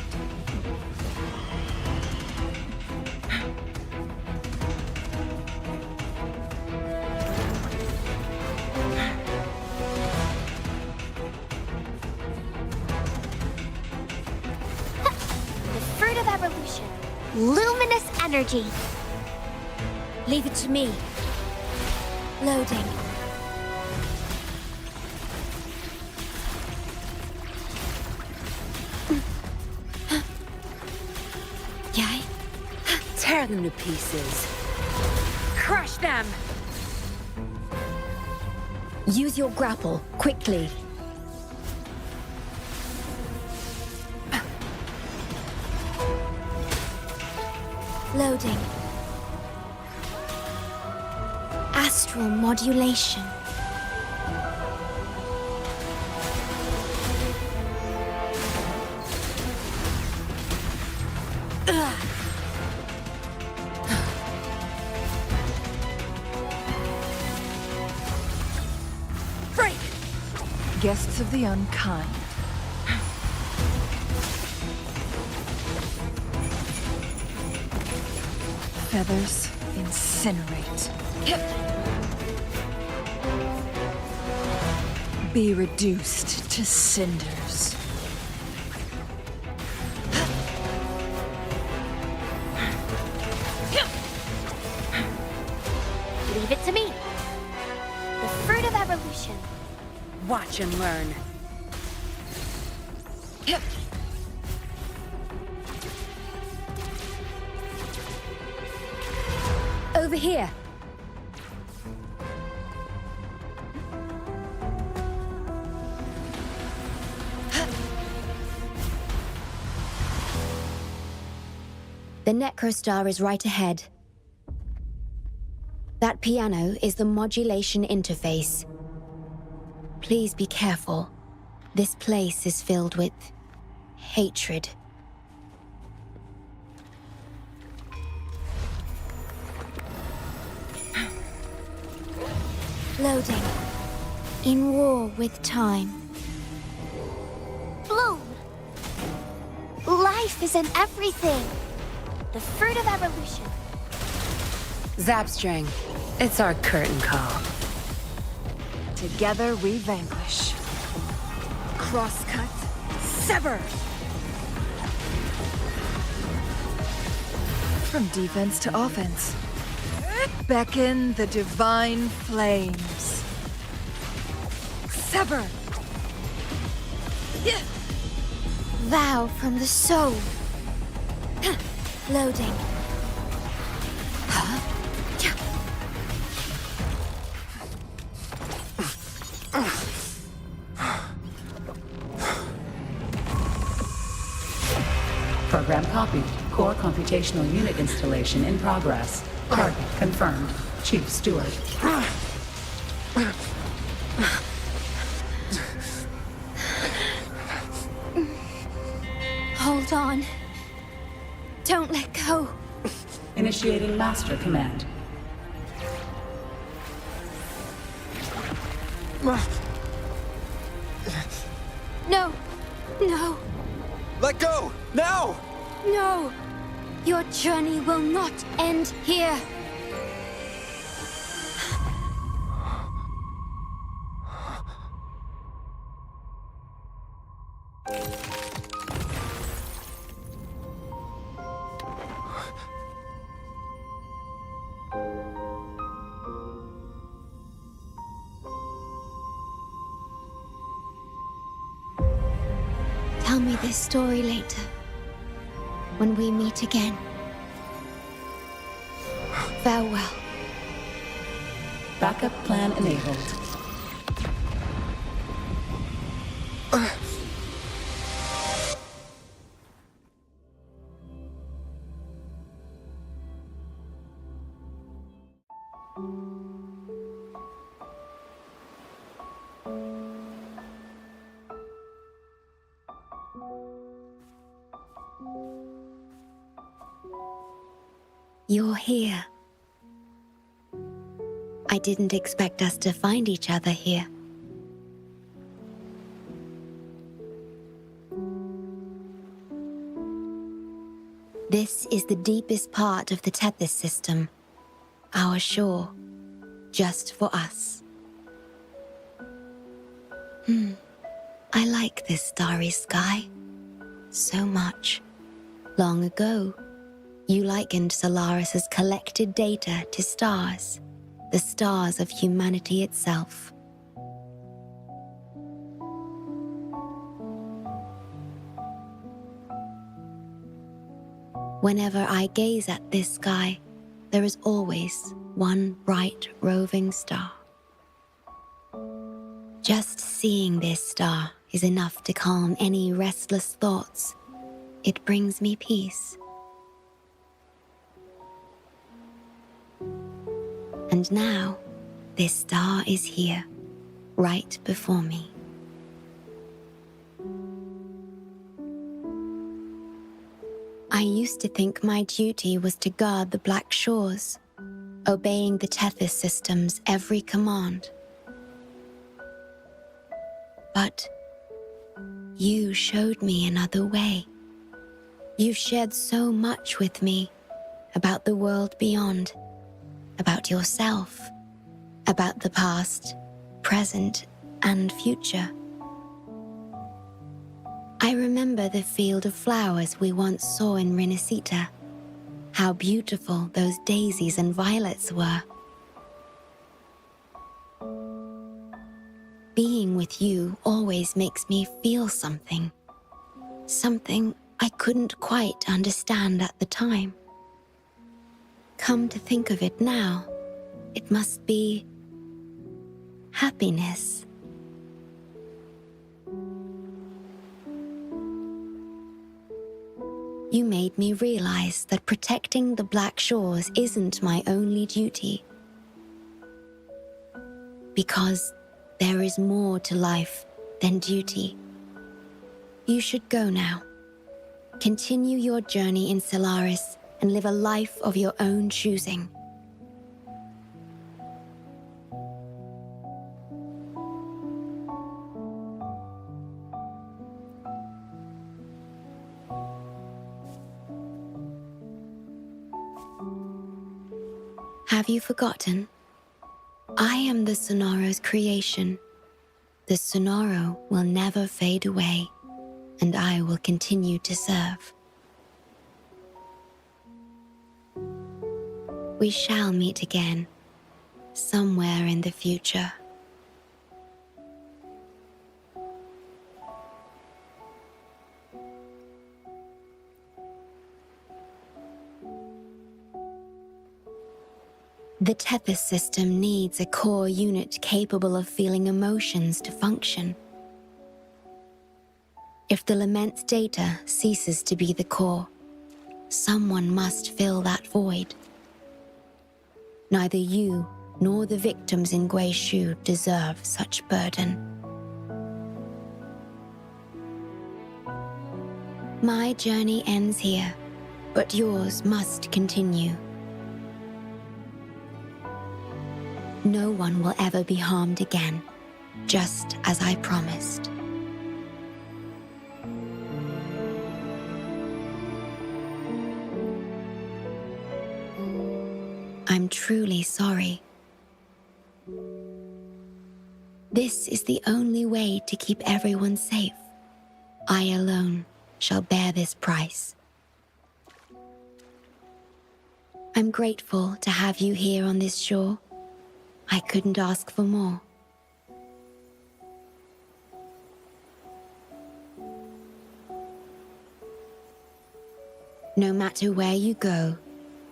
Fruit of evolution. Luminous energy. Leave it to me. Loading. Yay? Tear them to pieces. Crush them! Use your grapple, quickly. Loading. Astral modulation. Break! Guests of the unkind. Feathers incinerate. Be reduced to cinders. Leave it to me. The fruit of evolution. evolution. Watch and learn. Over here. The Necrostar is right ahead. That piano is the modulation interface. Please be careful. This place is filled with hatred. Loading. In war with time. Bloom! Life is in everything. The fruit of evolution. Zapstring. It's our curtain call. Together we vanquish. Crosscut. Sever! From defense to offense. Beckon the divine flames. Sever! Vow from the soul. Loading. Program copied. Core computational unit installation in progress. Target confirmed. Chief Steward. Hold on. Don't let go. Initiating master command. No. No. Let go! Now! No. Your journey will not end here. Tell me this story later, when we meet again. Farewell. Backup plan enabled. You're here. I didn't expect us to find each other here. This is the deepest part of the Tethys system. Our shore, just for us. I like this starry sky so much. Long ago, you likened Solaris's collected data to stars, the stars of humanity itself. Whenever I gaze at this sky, there is always one bright roving star. Just seeing this star is enough to calm any restless thoughts. It brings me peace. And now, this star is here, right before me. I used to think my duty was to guard the Black Shores, obeying the Tethys system's every command. But you showed me another way. You've shared so much with me about the world beyond, about yourself, about the past, present, and future. I remember the field of flowers we once saw in Rinasita, how beautiful those daisies and violets were. Being with you always makes me feel something. Something I couldn't quite understand at the time. Come to think of it now, it must be happiness. You made me realize that protecting the Black Shores isn't my only duty. Because there is more to life than duty. You should go now. Continue your journey in Solaris and live a life of your own choosing. Have you forgotten? I am the Sonoro's creation. The Sonoro will never fade away, and I will continue to serve. We shall meet again, somewhere in the future. The Tethys system needs a core unit capable of feeling emotions to function. If the Lament's data ceases to be the core, someone must fill that void. Neither you nor the victims in Guishu deserve such burden. My journey ends here, but yours must continue. No one will ever be harmed again, just as I promised. I'm truly sorry. This is the only way to keep everyone safe. I alone shall bear this price. I'm grateful to have you here on this shore. I couldn't ask for more. No matter where you go,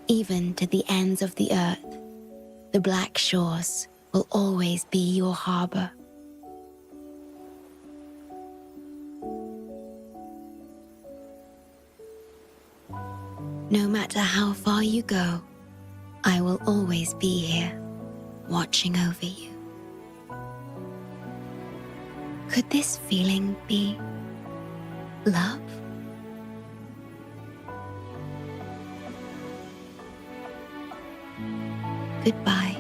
even to the ends of the earth, the Black Shores will always be your harbor. No matter how far you go, I will always be here, watching over you. Could this feeling be love? Goodbye.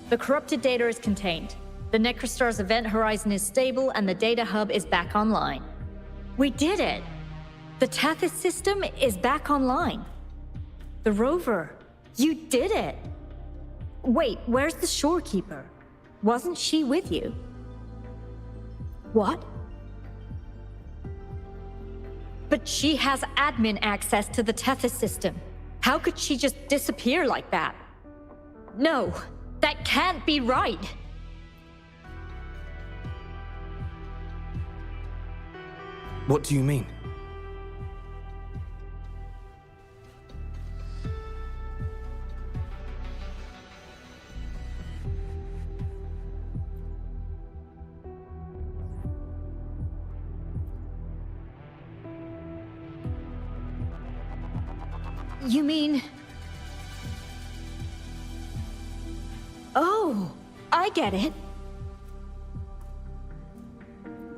The corrupted data is contained. The Necrostar's event horizon is stable and the data hub is back online. We did it! The Tethys system is back online. The rover, you did it! Wait, where's the shorekeeper? Wasn't she with you? What? But she has admin access to the Tethys system. How could she just disappear like that? No, that can't be right! What do you mean? You mean... Oh, I get it.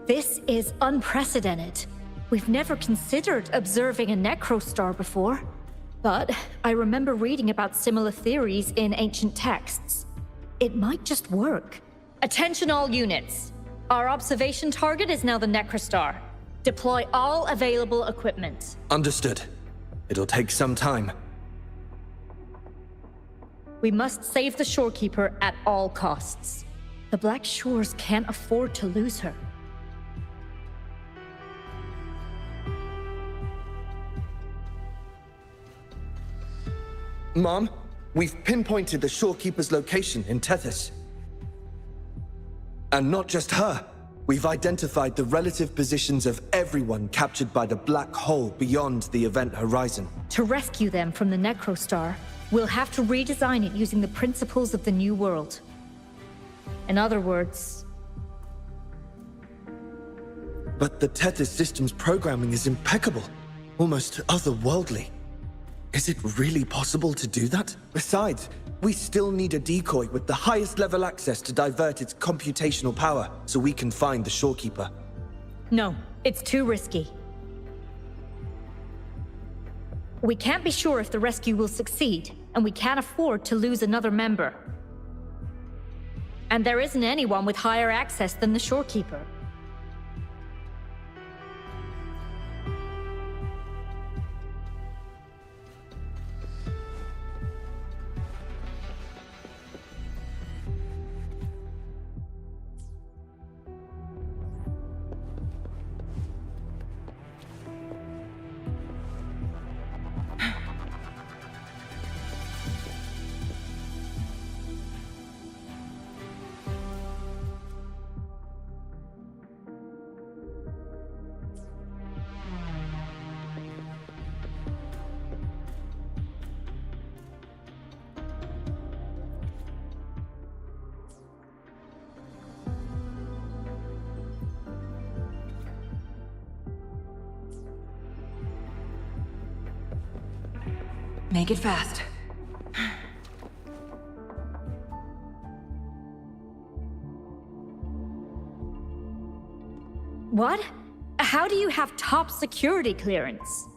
This is unprecedented. We've never considered observing a necrostar before. But I remember reading about similar theories in ancient texts. It might just work. Attention all units. Our observation target is now the necrostar. Deploy all available equipment. Understood. It'll take some time. We must save the Shorekeeper at all costs. The Black Shores can't afford to lose her. Mom, we've pinpointed the Shorekeeper's location in Tethys. And not just her. We've identified the relative positions of everyone captured by the black hole beyond the event horizon. To rescue them from the necrostar, we'll have to redesign it using the principles of the New World. In other words... But the Tethys system's programming is impeccable. Almost otherworldly. Is it really possible to do that? Besides, we still need a decoy with the highest level access to divert its computational power so we can find the Shorekeeper. No, it's too risky. We can't be sure if the rescue will succeed, and we can't afford to lose another member. And there isn't anyone with higher access than the Shorekeeper. Make it fast. What? How do you have top security clearance?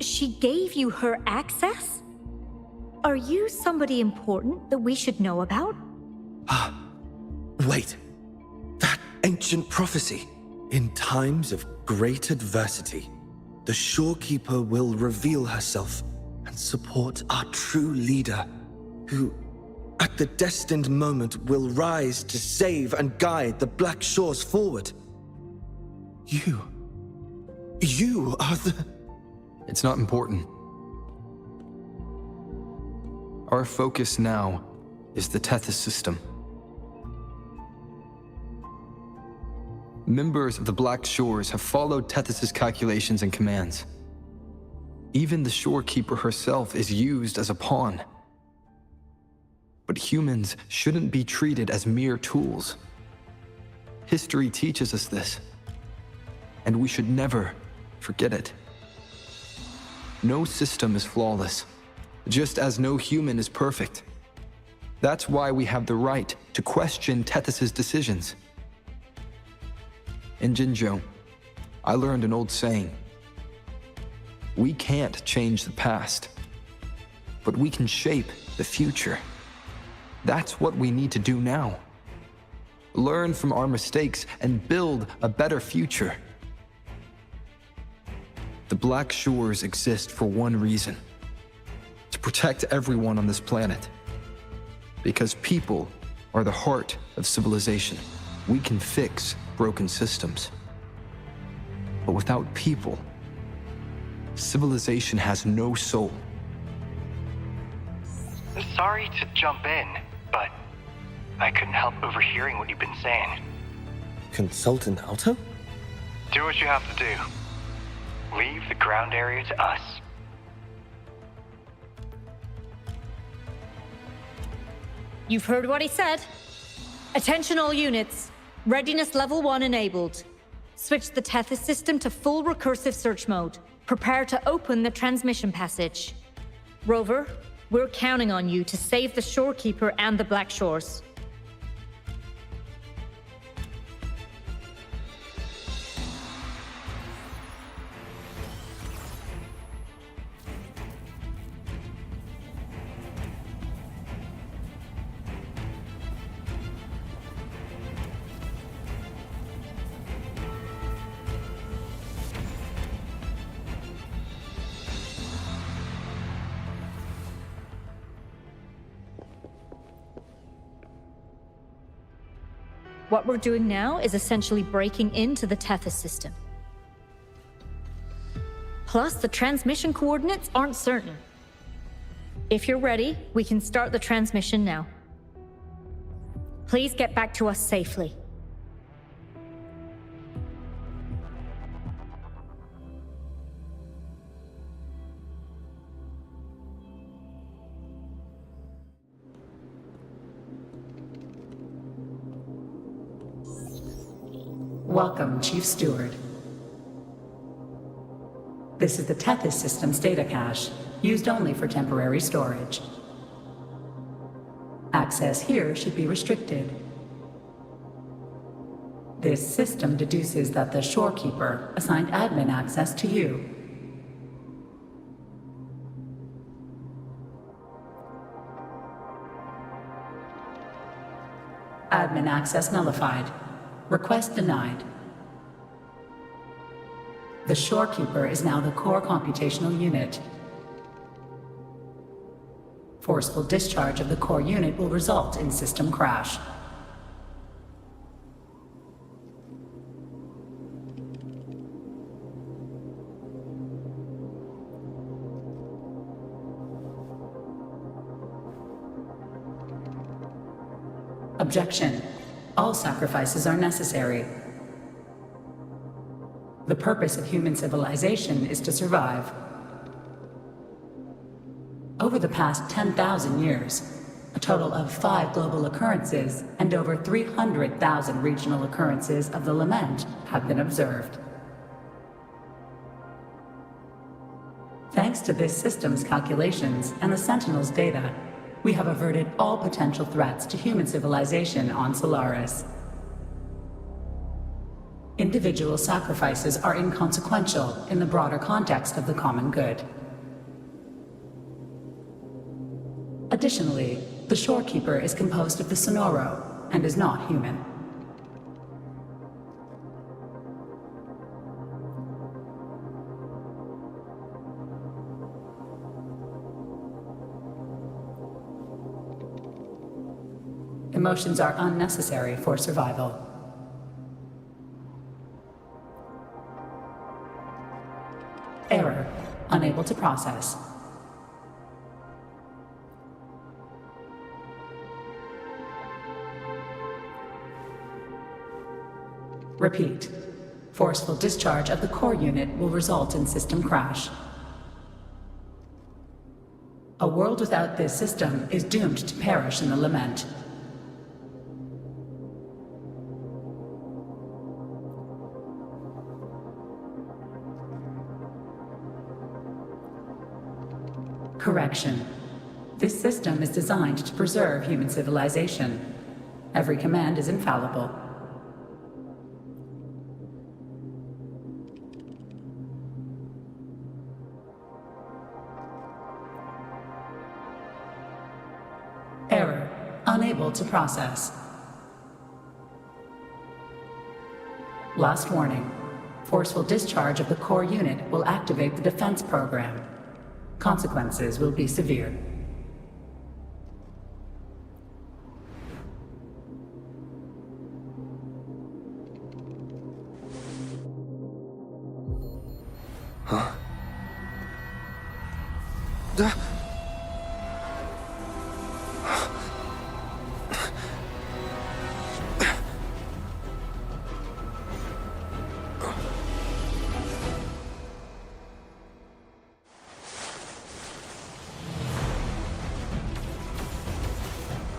She gave you her access? Are you somebody important that we should know about? Wait. That ancient prophecy. In times of great adversity, the Shorekeeper will reveal herself and support our true leader, who, at the destined moment, will rise to save and guide the Black Shores forward. You are the... It's not important. Our focus now is the Tethys system. Members of the Black Shores have followed Tethys' calculations and commands. Even the Shorekeeper herself is used as a pawn. But humans shouldn't be treated as mere tools. History teaches us this, and we should never forget it. No system is flawless, just as no human is perfect. That's why we have the right to question Tethys' decisions. In Jinzhou, I learned an old saying. We can't change the past, but we can shape the future. That's what we need to do now. Learn from our mistakes and build a better future. The Black Shores exist for one reason: to protect everyone on this planet. Because people are the heart of civilization. We can fix broken systems. But without people, civilization has no soul. Sorry to jump in, but I couldn't help overhearing what you've been saying. Consultant Alto? Do what you have to do. Leave the ground area to us. You've heard what he said. Attention all units. Readiness level 1 enabled. Switch the Tethys system to full recursive search mode. Prepare to open the transmission passage. Rover, we're counting on you to save the Shorekeeper and the Black Shores. What we're doing now is essentially breaking into the Tethys system. Plus, the transmission coordinates aren't certain. If you're ready, we can start the transmission now. Please get back to us safely. Welcome, Chief Steward. This is the Tethys System's data cache, used only for temporary storage. Access here should be restricted. This system deduces that the Shorekeeper assigned admin access to you. Admin access nullified. Request denied. The Shorekeeper is now the core computational unit. Forceful discharge of the core unit will result in system crash. Objection. All sacrifices are necessary. The purpose of human civilization is to survive. Over the past 10,000 years, a total of 5 global occurrences and over 300,000 regional occurrences of the lament have been observed. Thanks to this system's calculations and the Sentinel's data, we have averted all potential threats to human civilization on Solaris. Individual sacrifices are inconsequential in the broader context of the common good. Additionally, the Shorekeeper is composed of the Sonoro and is not human. Emotions are unnecessary for survival. Error. Unable to process. Repeat. Forceful discharge of the core unit will result in system crash. A world without this system is doomed to perish in the lament. Correction. This system is designed to preserve human civilization. Every command is infallible. Error. Unable to process. Last warning. Forceful discharge of the core unit will activate the defense program. Consequences will be severe. Huh?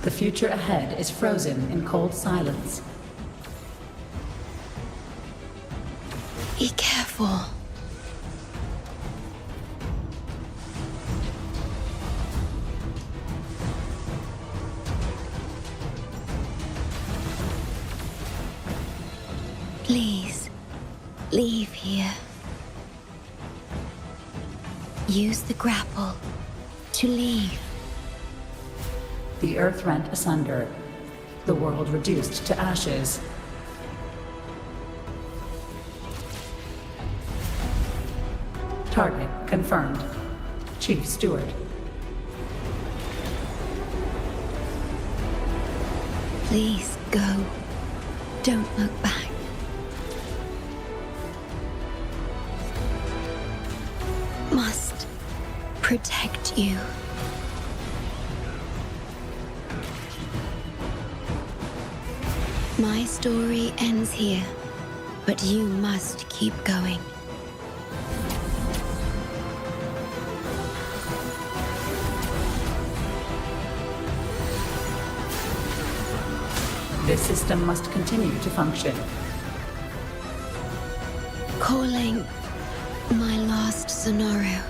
The future ahead is frozen in cold silence. before. Please, leave here. Use the grapple to leave. The earth rent asunder. The world reduced to ashes. Target confirmed. Chief Steward. Please go. Don't look back. Must protect you. My story ends here, but you must keep going. This system must continue to function. Calling my last scenario.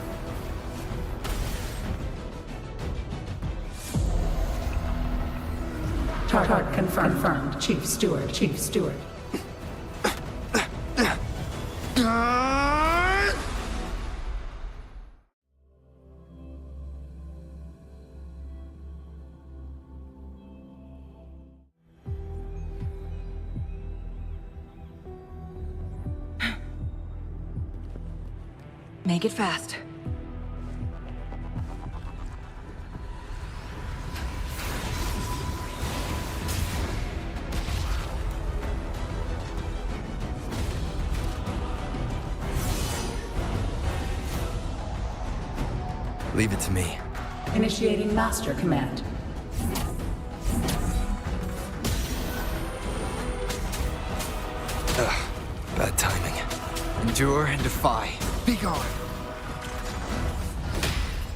Target confirmed. Chief Steward. Chief Steward. Make it fast. Leave it to me. Initiating Master Command. Ugh, bad timing. Endure and defy. Be gone.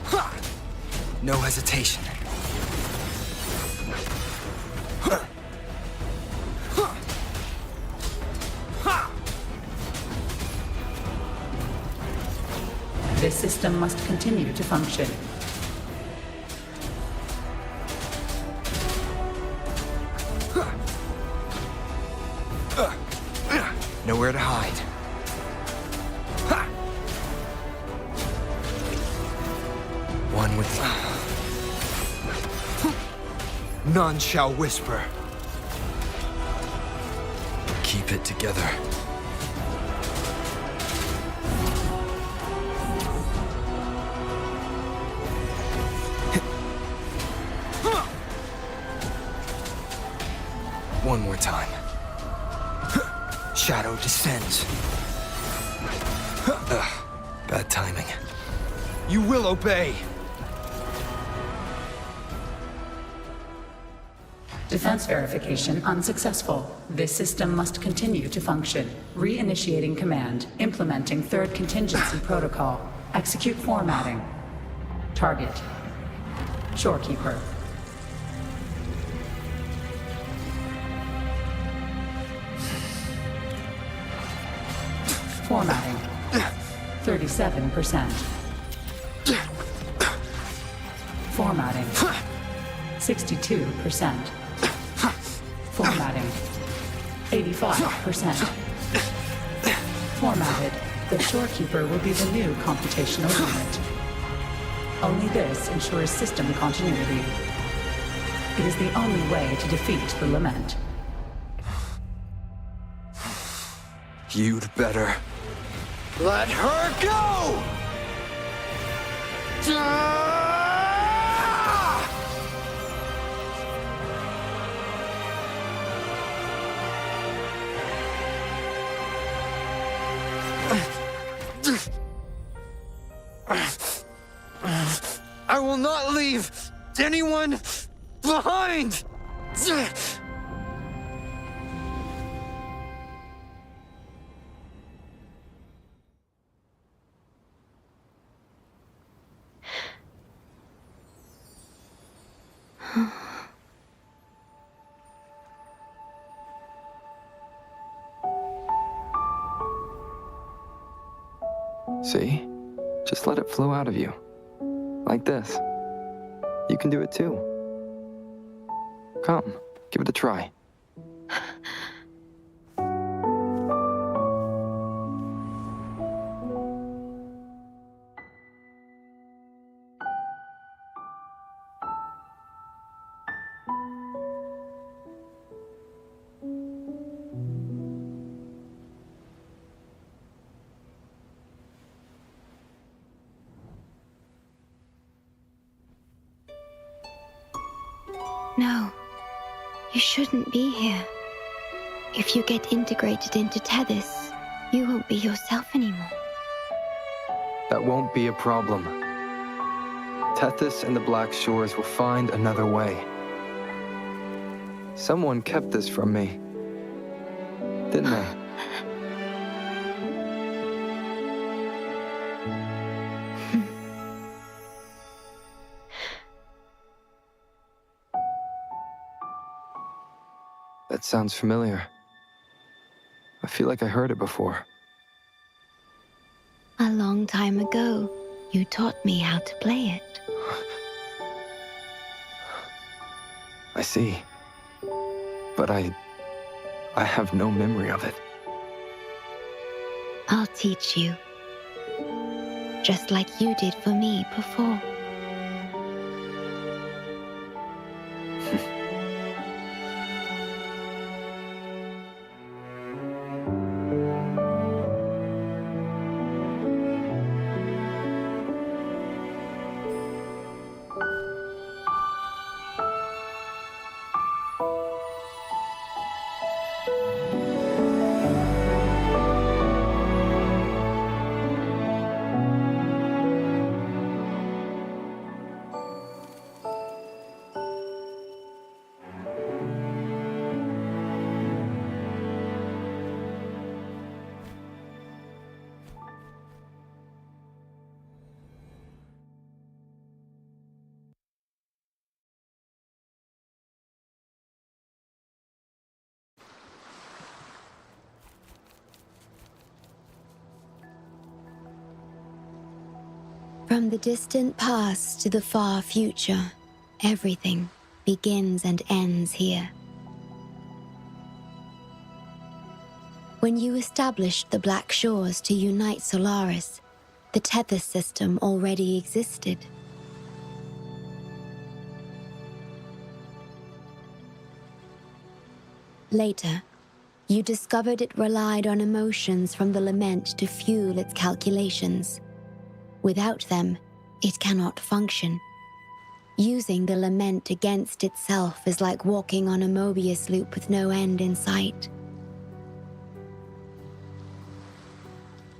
Ha! No hesitation. Ha! Ha! Ha! This system must continue to function. Nowhere to hide. Ha! One with... None shall whisper. Keep it together. One more time. Shadow descends. Ugh, bad timing. You will obey! Defense verification unsuccessful. This system must continue to function. Reinitiating command. Implementing third contingency protocol. Execute formatting. Target. Shorekeeper. Formatting. 37%. Formatting. 62%. Formatting. 85%. Formatted. The Shorekeeper will be the new computational unit. Only this ensures system continuity. It is the only way to defeat the Lament. You'd better... let her go! I will not leave anyone behind! See? Just let it flow out of you. Like this. You can do it too. Come, give it a try. No, you shouldn't be here. If you get integrated into Tethys, you won't be yourself anymore. That won't be a problem. Tethys and the Black Shores will find another way. Someone kept this from me, didn't they? That sounds familiar. I feel like I heard it before. A long time ago, you taught me how to play it. I see. But I have no memory of it. I'll teach you. Just like you did for me before. From the distant past to the far future, everything begins and ends here. When you established the Black Shores to unite Solaris, the Tethys system already existed. Later, you discovered it relied on emotions from the lament to fuel its calculations. Without them, it cannot function. Using the lament against itself is like walking on a Mobius loop with no end in sight.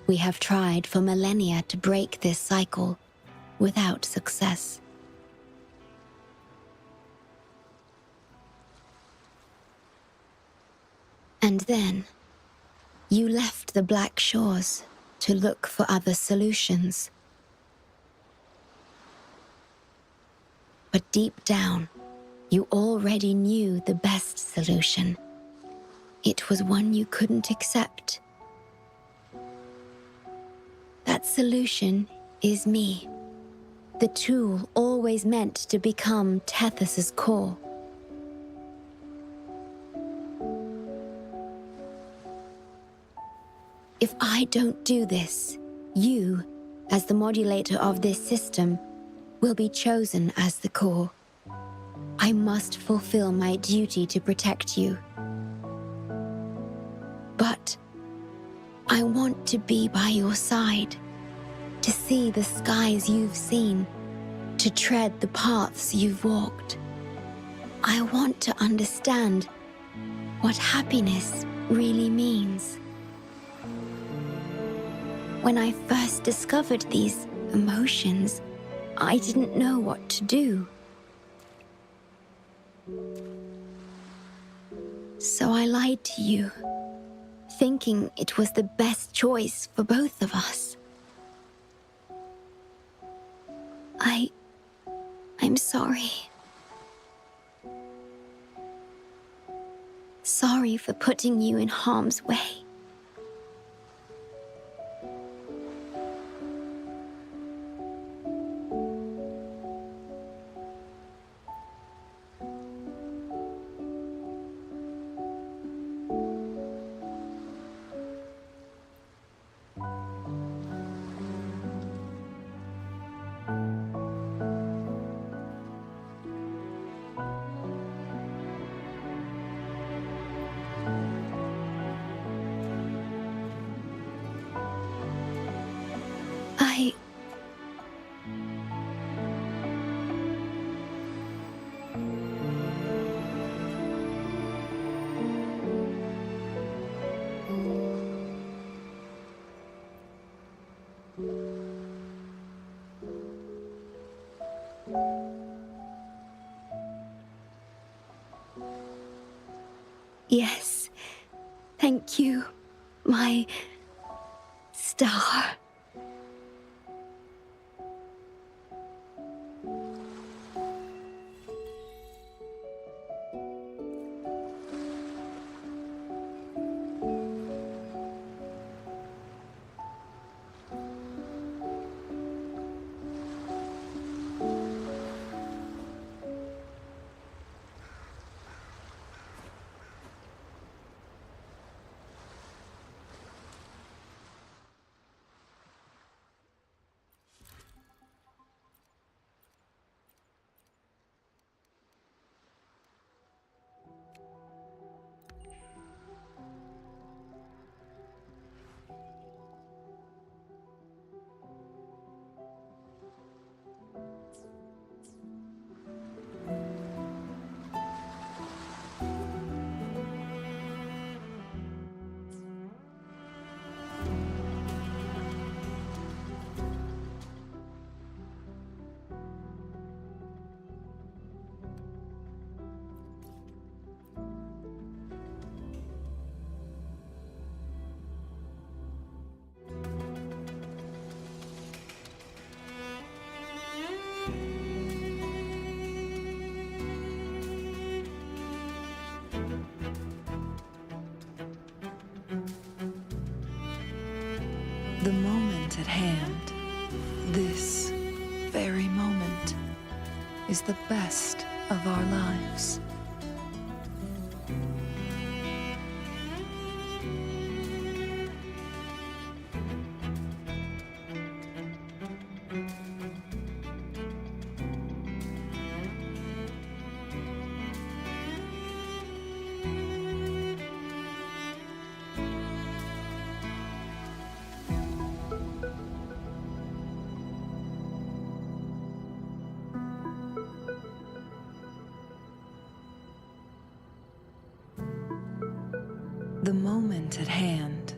We have tried for millennia to break this cycle, without success. And then, you left the Black Shores to look for other solutions. But deep down, you already knew the best solution. It was one you couldn't accept. That solution is me, the tool always meant to become Tethys's core. If I don't do this, you, as the modulator of this system, will be chosen as the core. I must fulfill my duty to protect you. But I want to be by your side, to see the skies you've seen, to tread the paths you've walked. I want to understand what happiness really means. When I first discovered these emotions, I didn't know what to do. So I lied to you, thinking it was the best choice for both of us. I'm sorry. Sorry for putting you in harm's way. Yes. Thank you, my star. The moment at hand, this very moment, is the best of our lives. The moment at hand,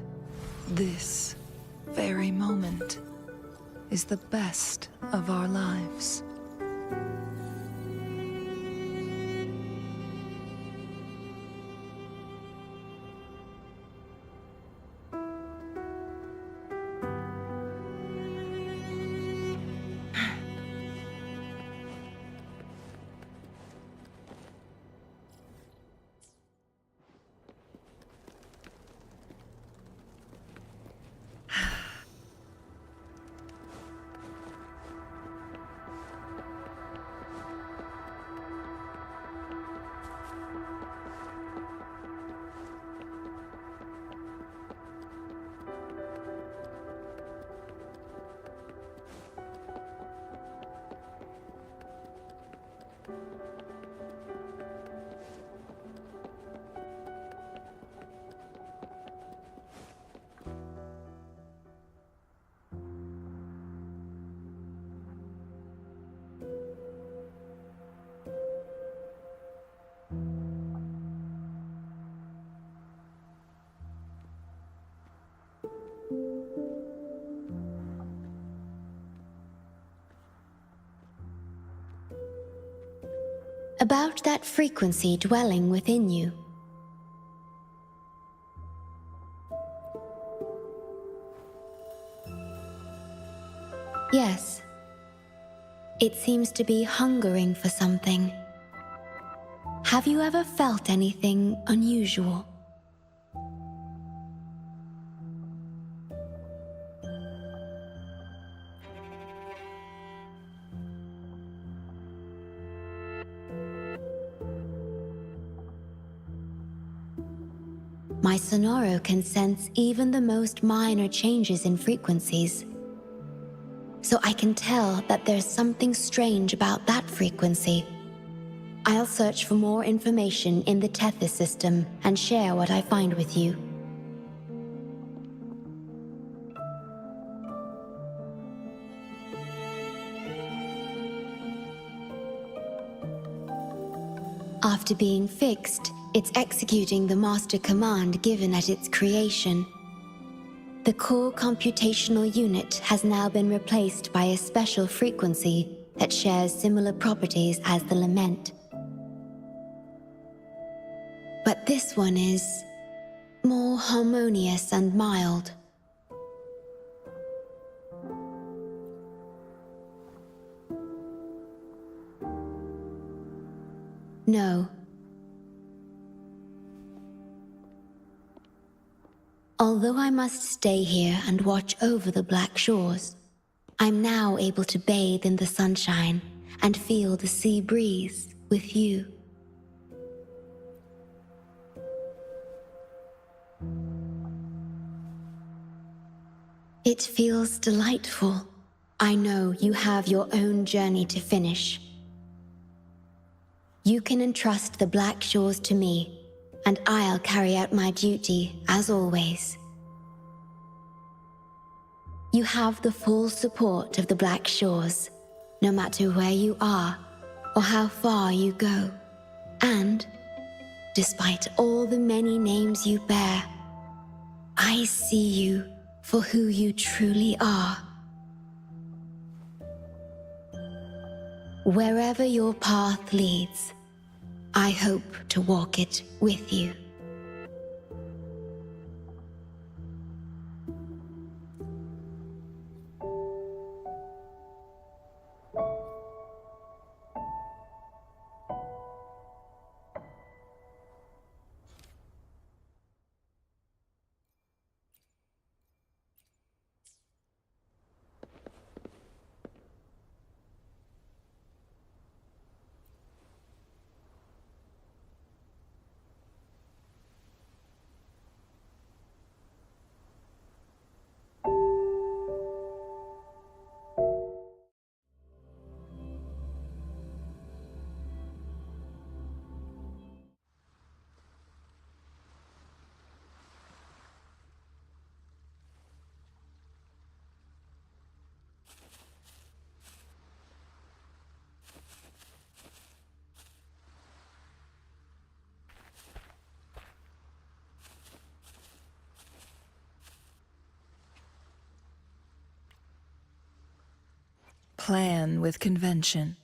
this very moment, is the best of our lives. About that frequency dwelling within you. Yes. It seems to be hungering for something. Have you ever felt anything unusual? My Sonoro can sense even the most minor changes in frequencies. So I can tell that there's something strange about that frequency. I'll search for more information in the Tethys system and share what I find with you. After being fixed, it's executing the master command given at its creation. The core computational unit has now been replaced by a special frequency that shares similar properties as the lament. But this one is more harmonious and mild. No. Although I must stay here and watch over the Black Shores, I'm now able to bathe in the sunshine and feel the sea breeze with you. It feels delightful. I know you have your own journey to finish. You can entrust the Black Shores to me, and I'll carry out my duty, as always. You have the full support of the Black Shores, no matter where you are or how far you go. And, despite all the many names you bear, I see you for who you truly are. Wherever your path leads, I hope to walk it with you. Plan with convention.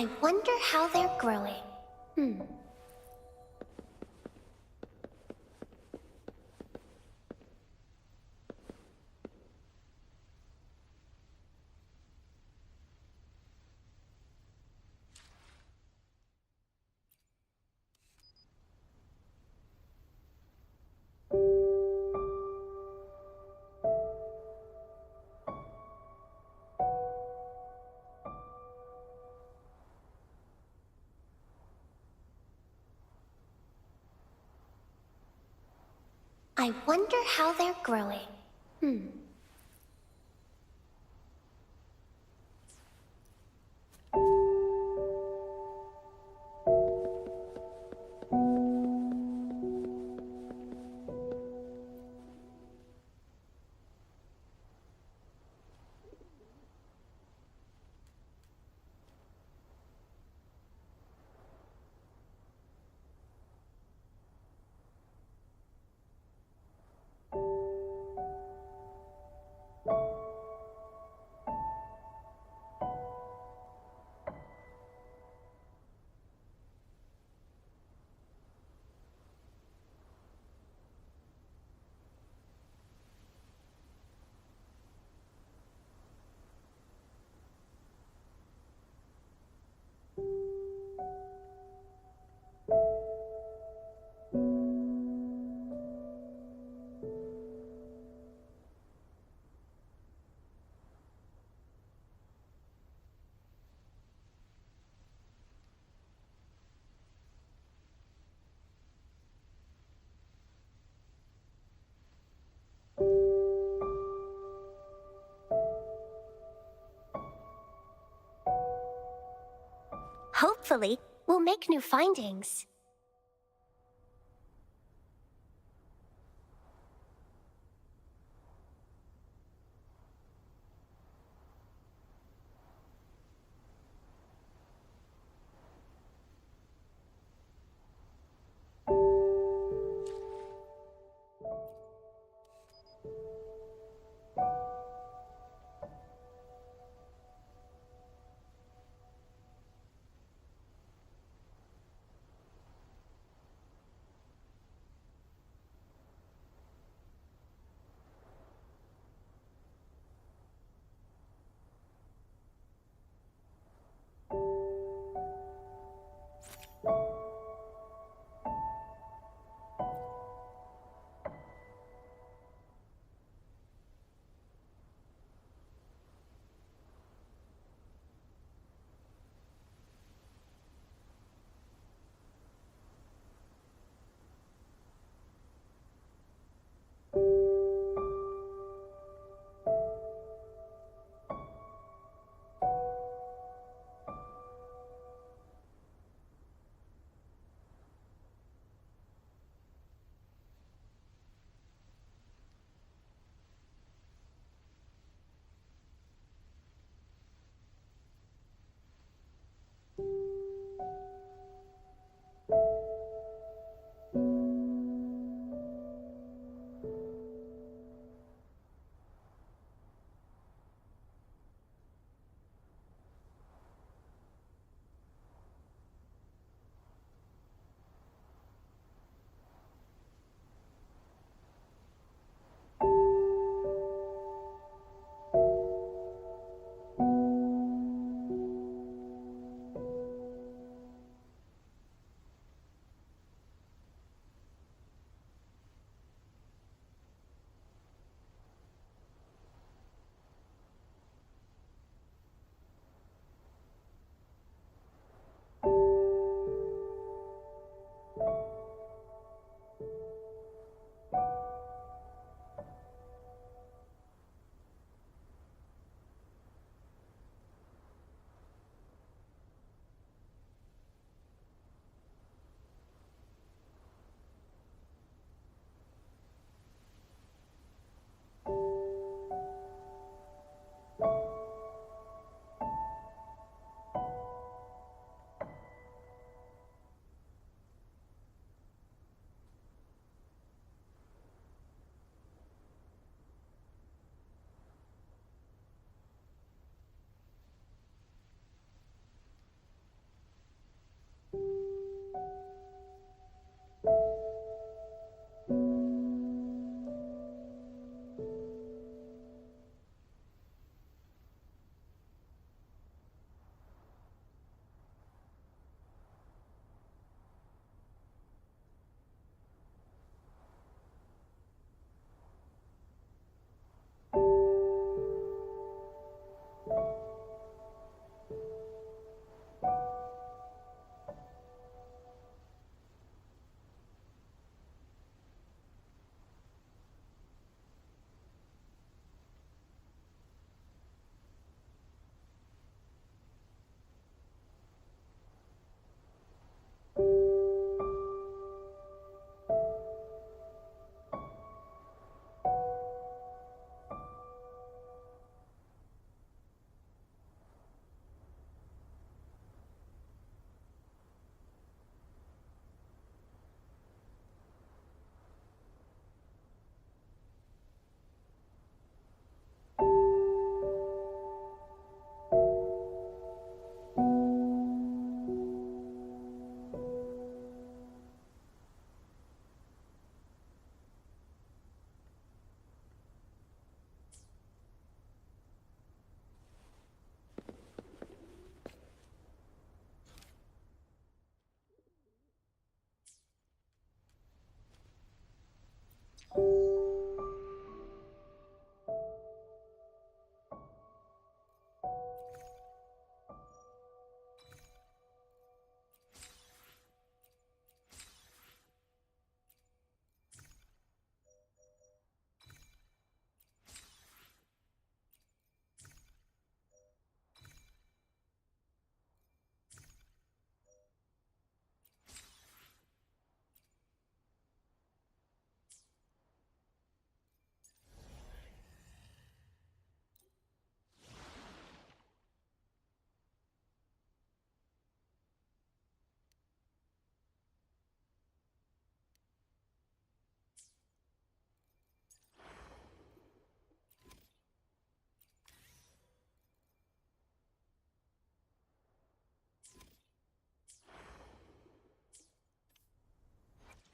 I wonder how they're growing. I wonder how they're growing. Hopefully, we'll make new findings.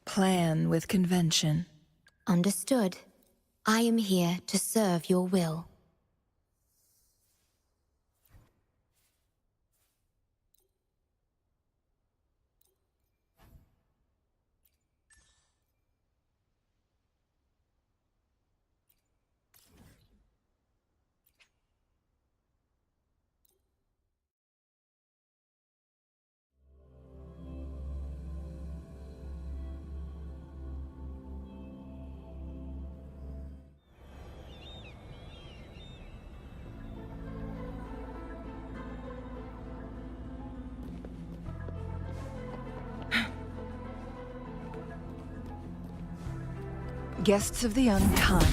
Plan with convention. Understood. I am here to serve your will. Guests of the unkind.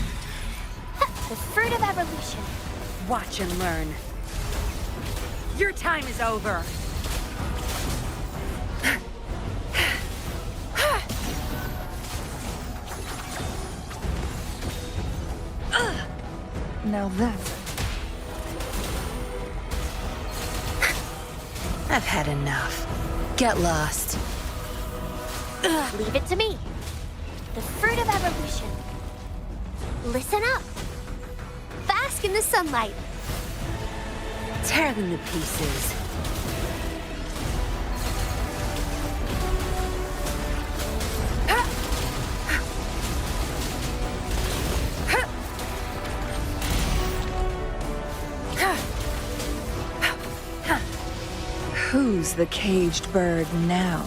The fruit of evolution. Watch and learn. Your time is over. Now that... I've had enough. Get lost. Leave it to me. The fruit of evolution. Listen up. Bask in the sunlight. Tear them to pieces. Who's the caged bird now?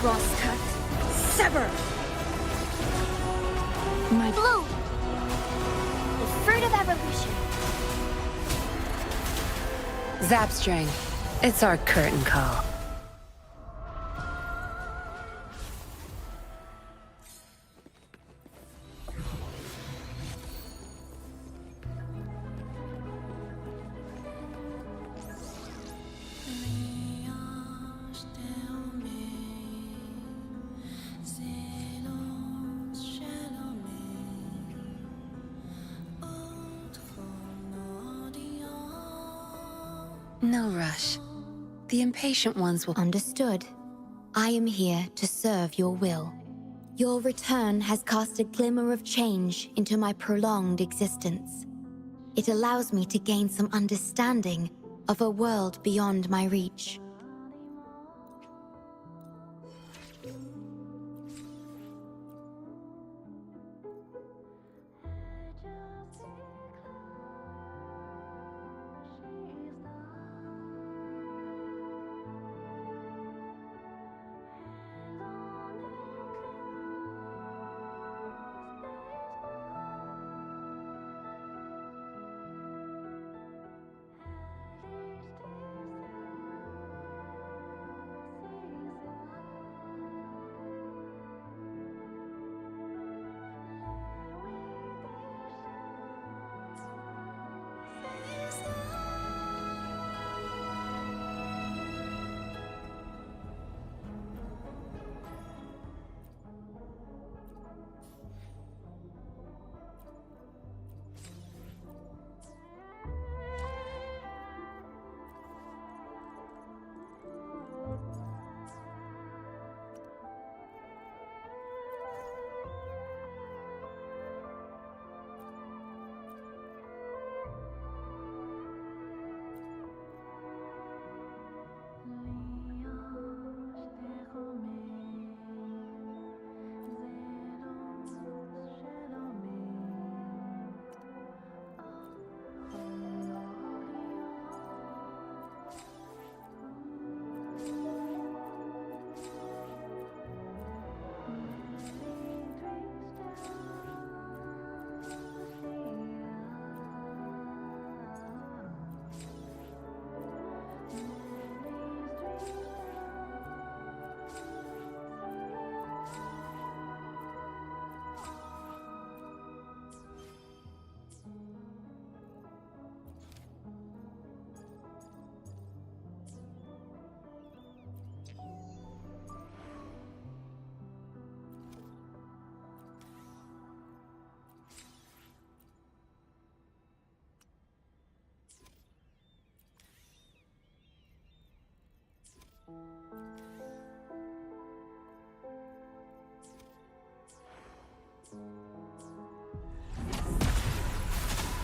Crosscut. Sever. My blue. The fruit of evolution. Zapstring. It's our curtain call. No rush. The impatient ones will... Understood. I am here to serve your will. Your return has cast a glimmer of change into my prolonged existence. It allows me to gain some understanding of a world beyond my reach.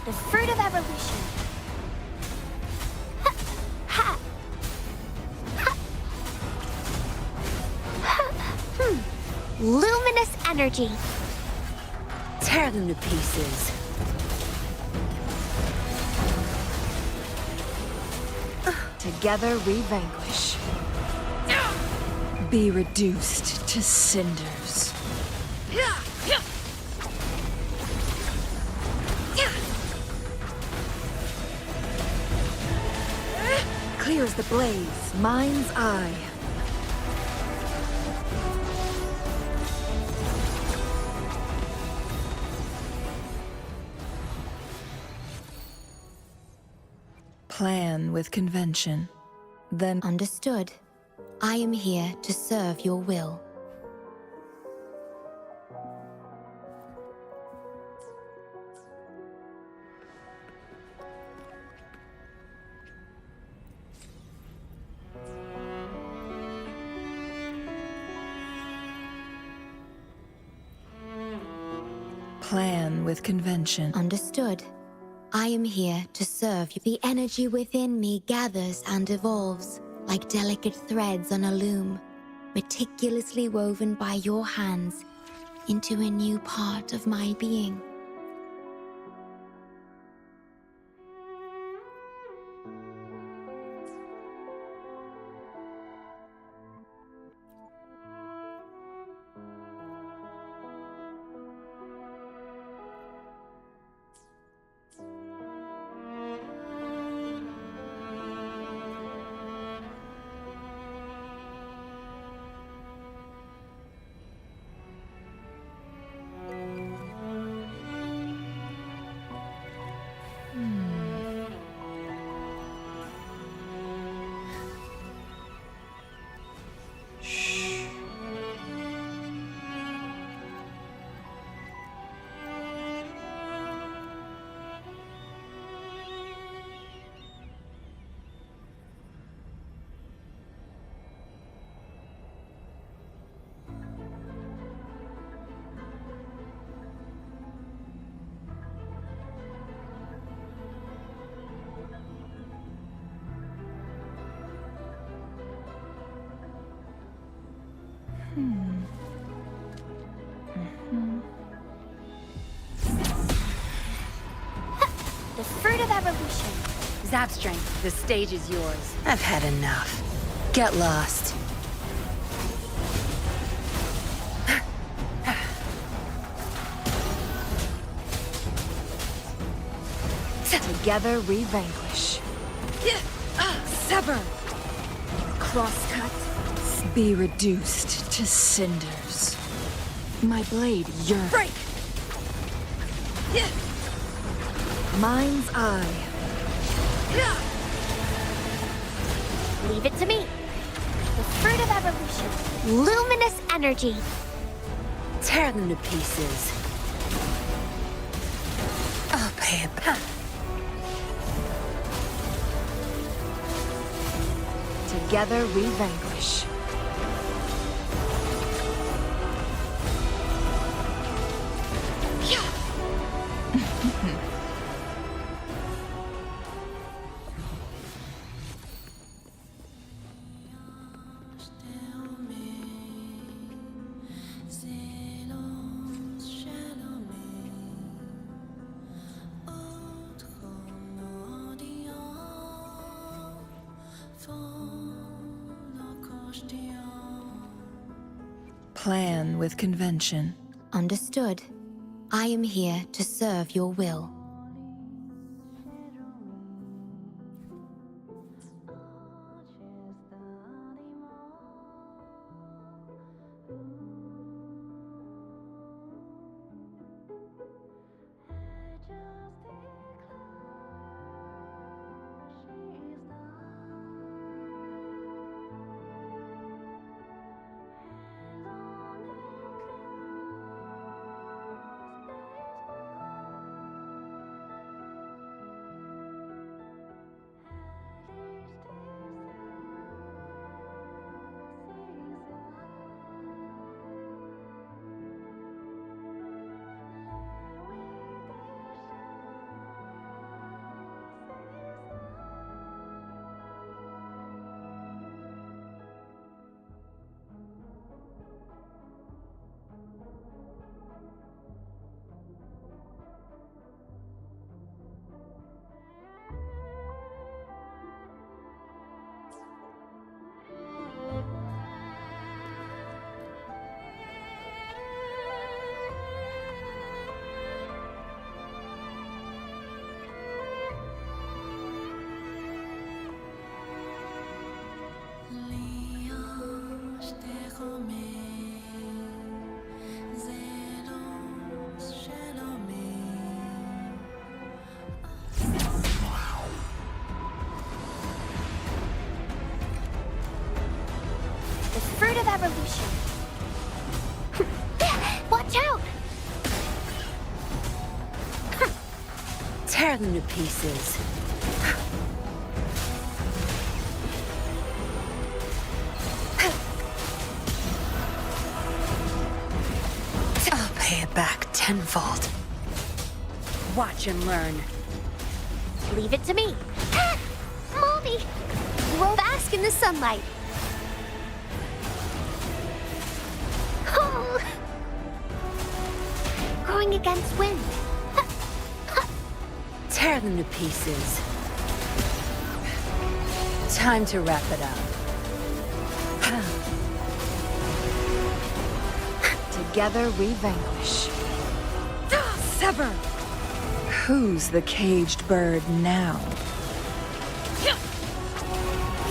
The fruit of evolution. Ha! Ha! Luminous energy. Tear them to pieces. Together we vanquish. Be reduced to cinders. Clear as the blaze, mind's eye. Plan with convention, then Understood. I am here to serve your will. plan with convention. Understood. I am here to serve you. The energy within me gathers and evolves like delicate threads on a loom, meticulously woven by your hands into a new part of my being. The fruit of evolution. Zap strength, the stage is yours. I've had enough. Get lost. Together we vanquish. Sever! Crosscut. Be reduced to cinders. My blade yearns. Break! Mind's eye. Leave it to me. The fruit of evolution. Luminous energy. Tear them to pieces. I'll pay it back. Together we vanquish. Plan with convention. Understood. I am here to serve your will. of evolution. Watch out! Tear them to pieces. I'll pay it back tenfold. Watch and learn. Leave it to me. Mommy! Grow bask in the sunlight. Oh. Growing against wind. Tear them to pieces. Time to wrap it up. Together we vanquish. Sever! Who's the caged bird now?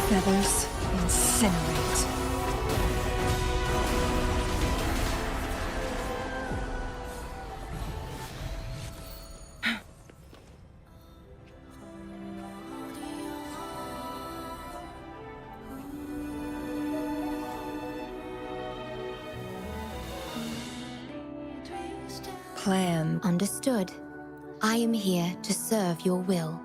Feathers incinerate. Plan. Understood. I am here to serve your will.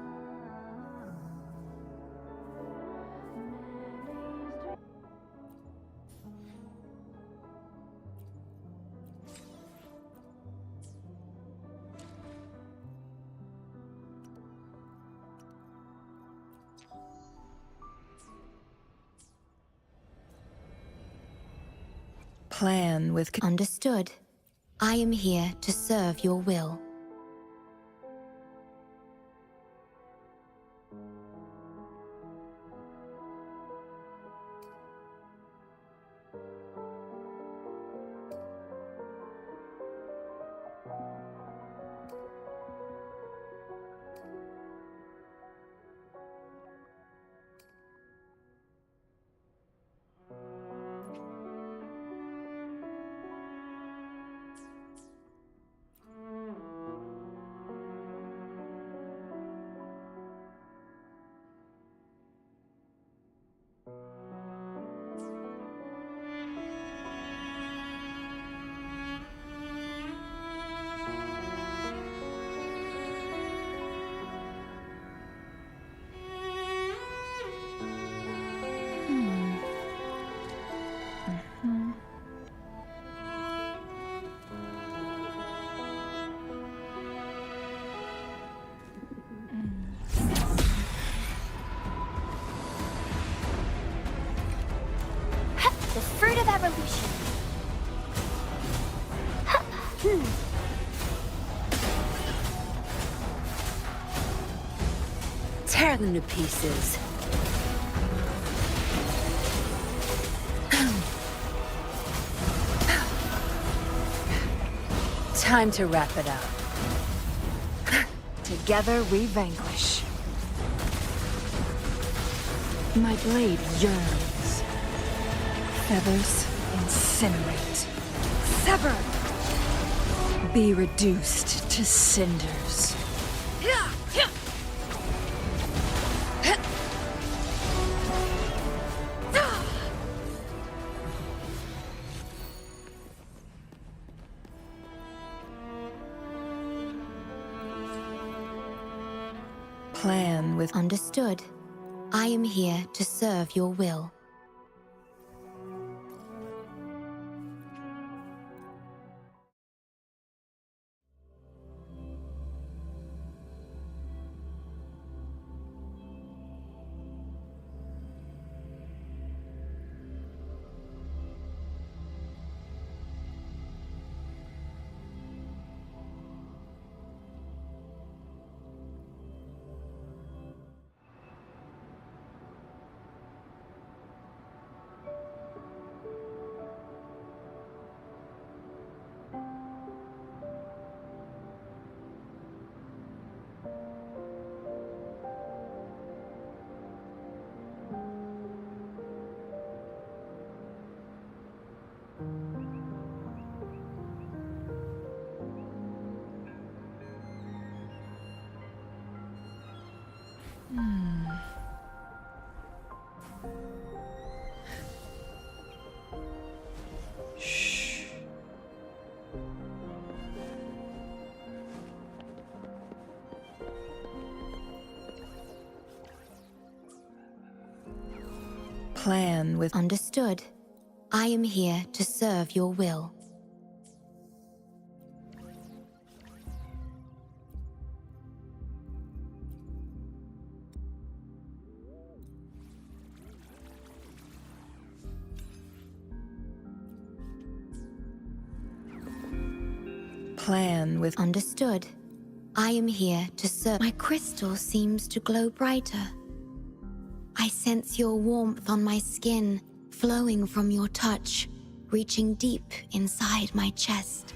Plan with... Understood. I am here to serve your will. The fruit of evolution. Tear them to pieces. Time to wrap it up. Together we vanquish. My blade yearns. Feathers incinerate. Sever! Be reduced to cinders. Plan with... Understood. I am here to serve your will. Plan with... Understood. I am here to serve your will. Plan with... Understood. I am here to serve... My crystal seems to glow brighter. I sense your warmth on my skin, flowing from your touch, reaching deep inside my chest.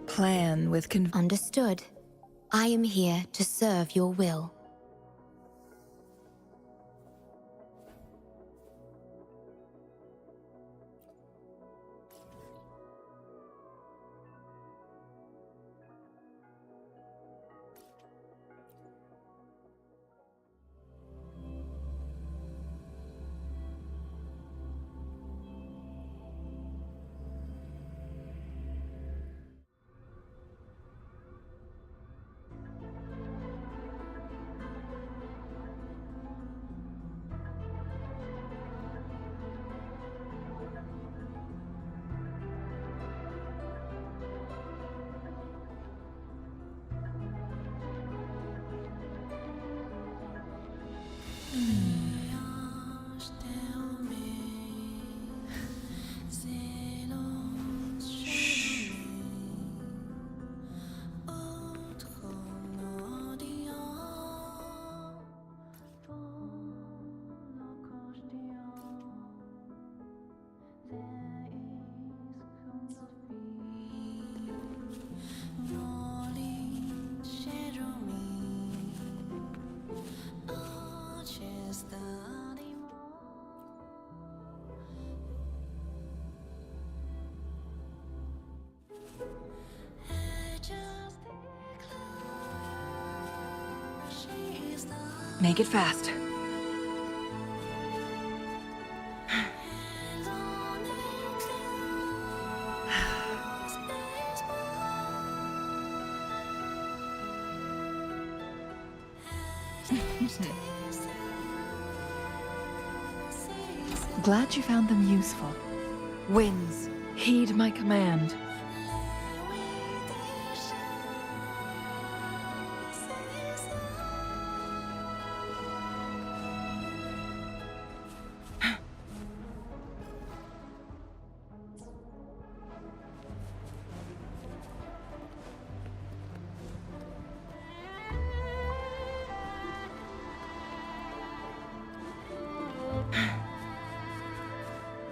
Plan with... Understood. I am here to serve your will. Make it fast. Glad you found them useful. Winds, heed my command.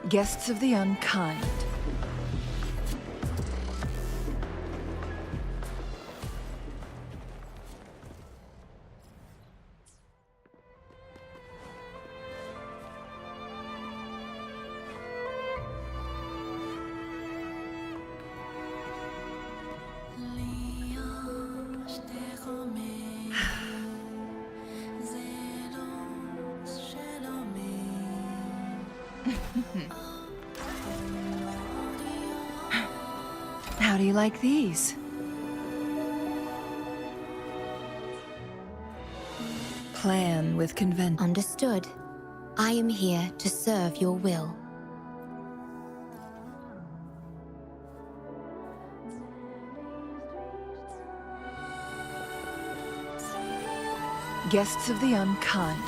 Guests of the unkind. How do you like these? Plan with convention. Understood. I am here to serve your will. Guests of the unkind.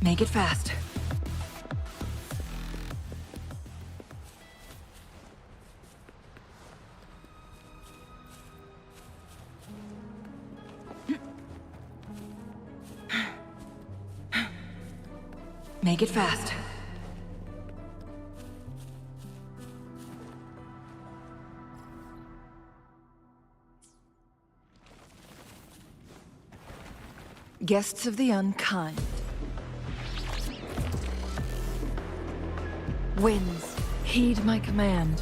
Make it fast. Make it fast. Guests of the unkind. Winds, heed my command.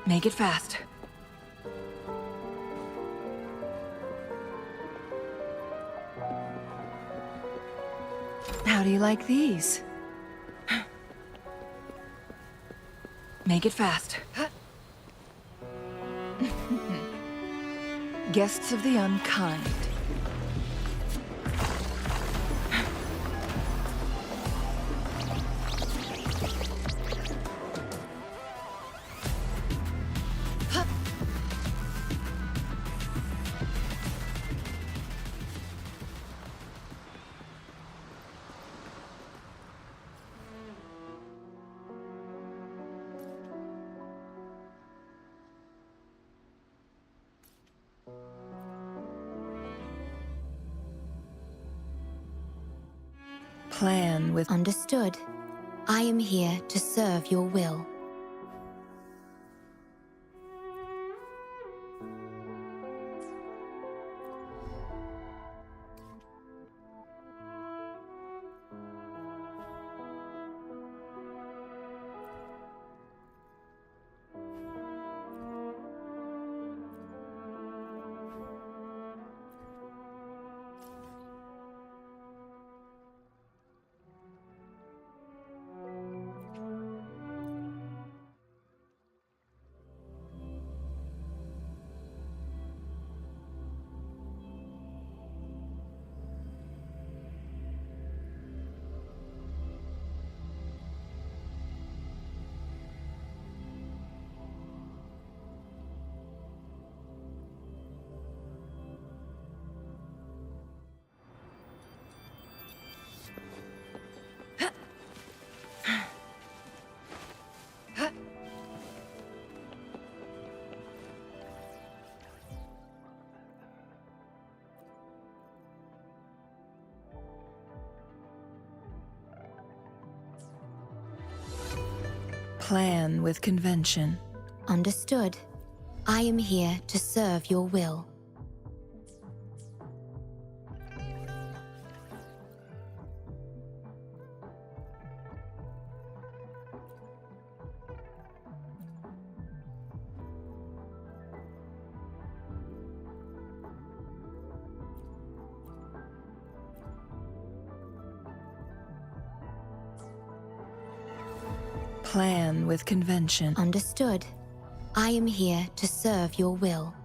Make it fast. How do you like these? Make it fast. Guests of the unkind. Plan with... Understood. I am here to serve your will. Plan with convention. Understood. I am here to serve your will. Plan with convention. Understood. I am here to serve your will.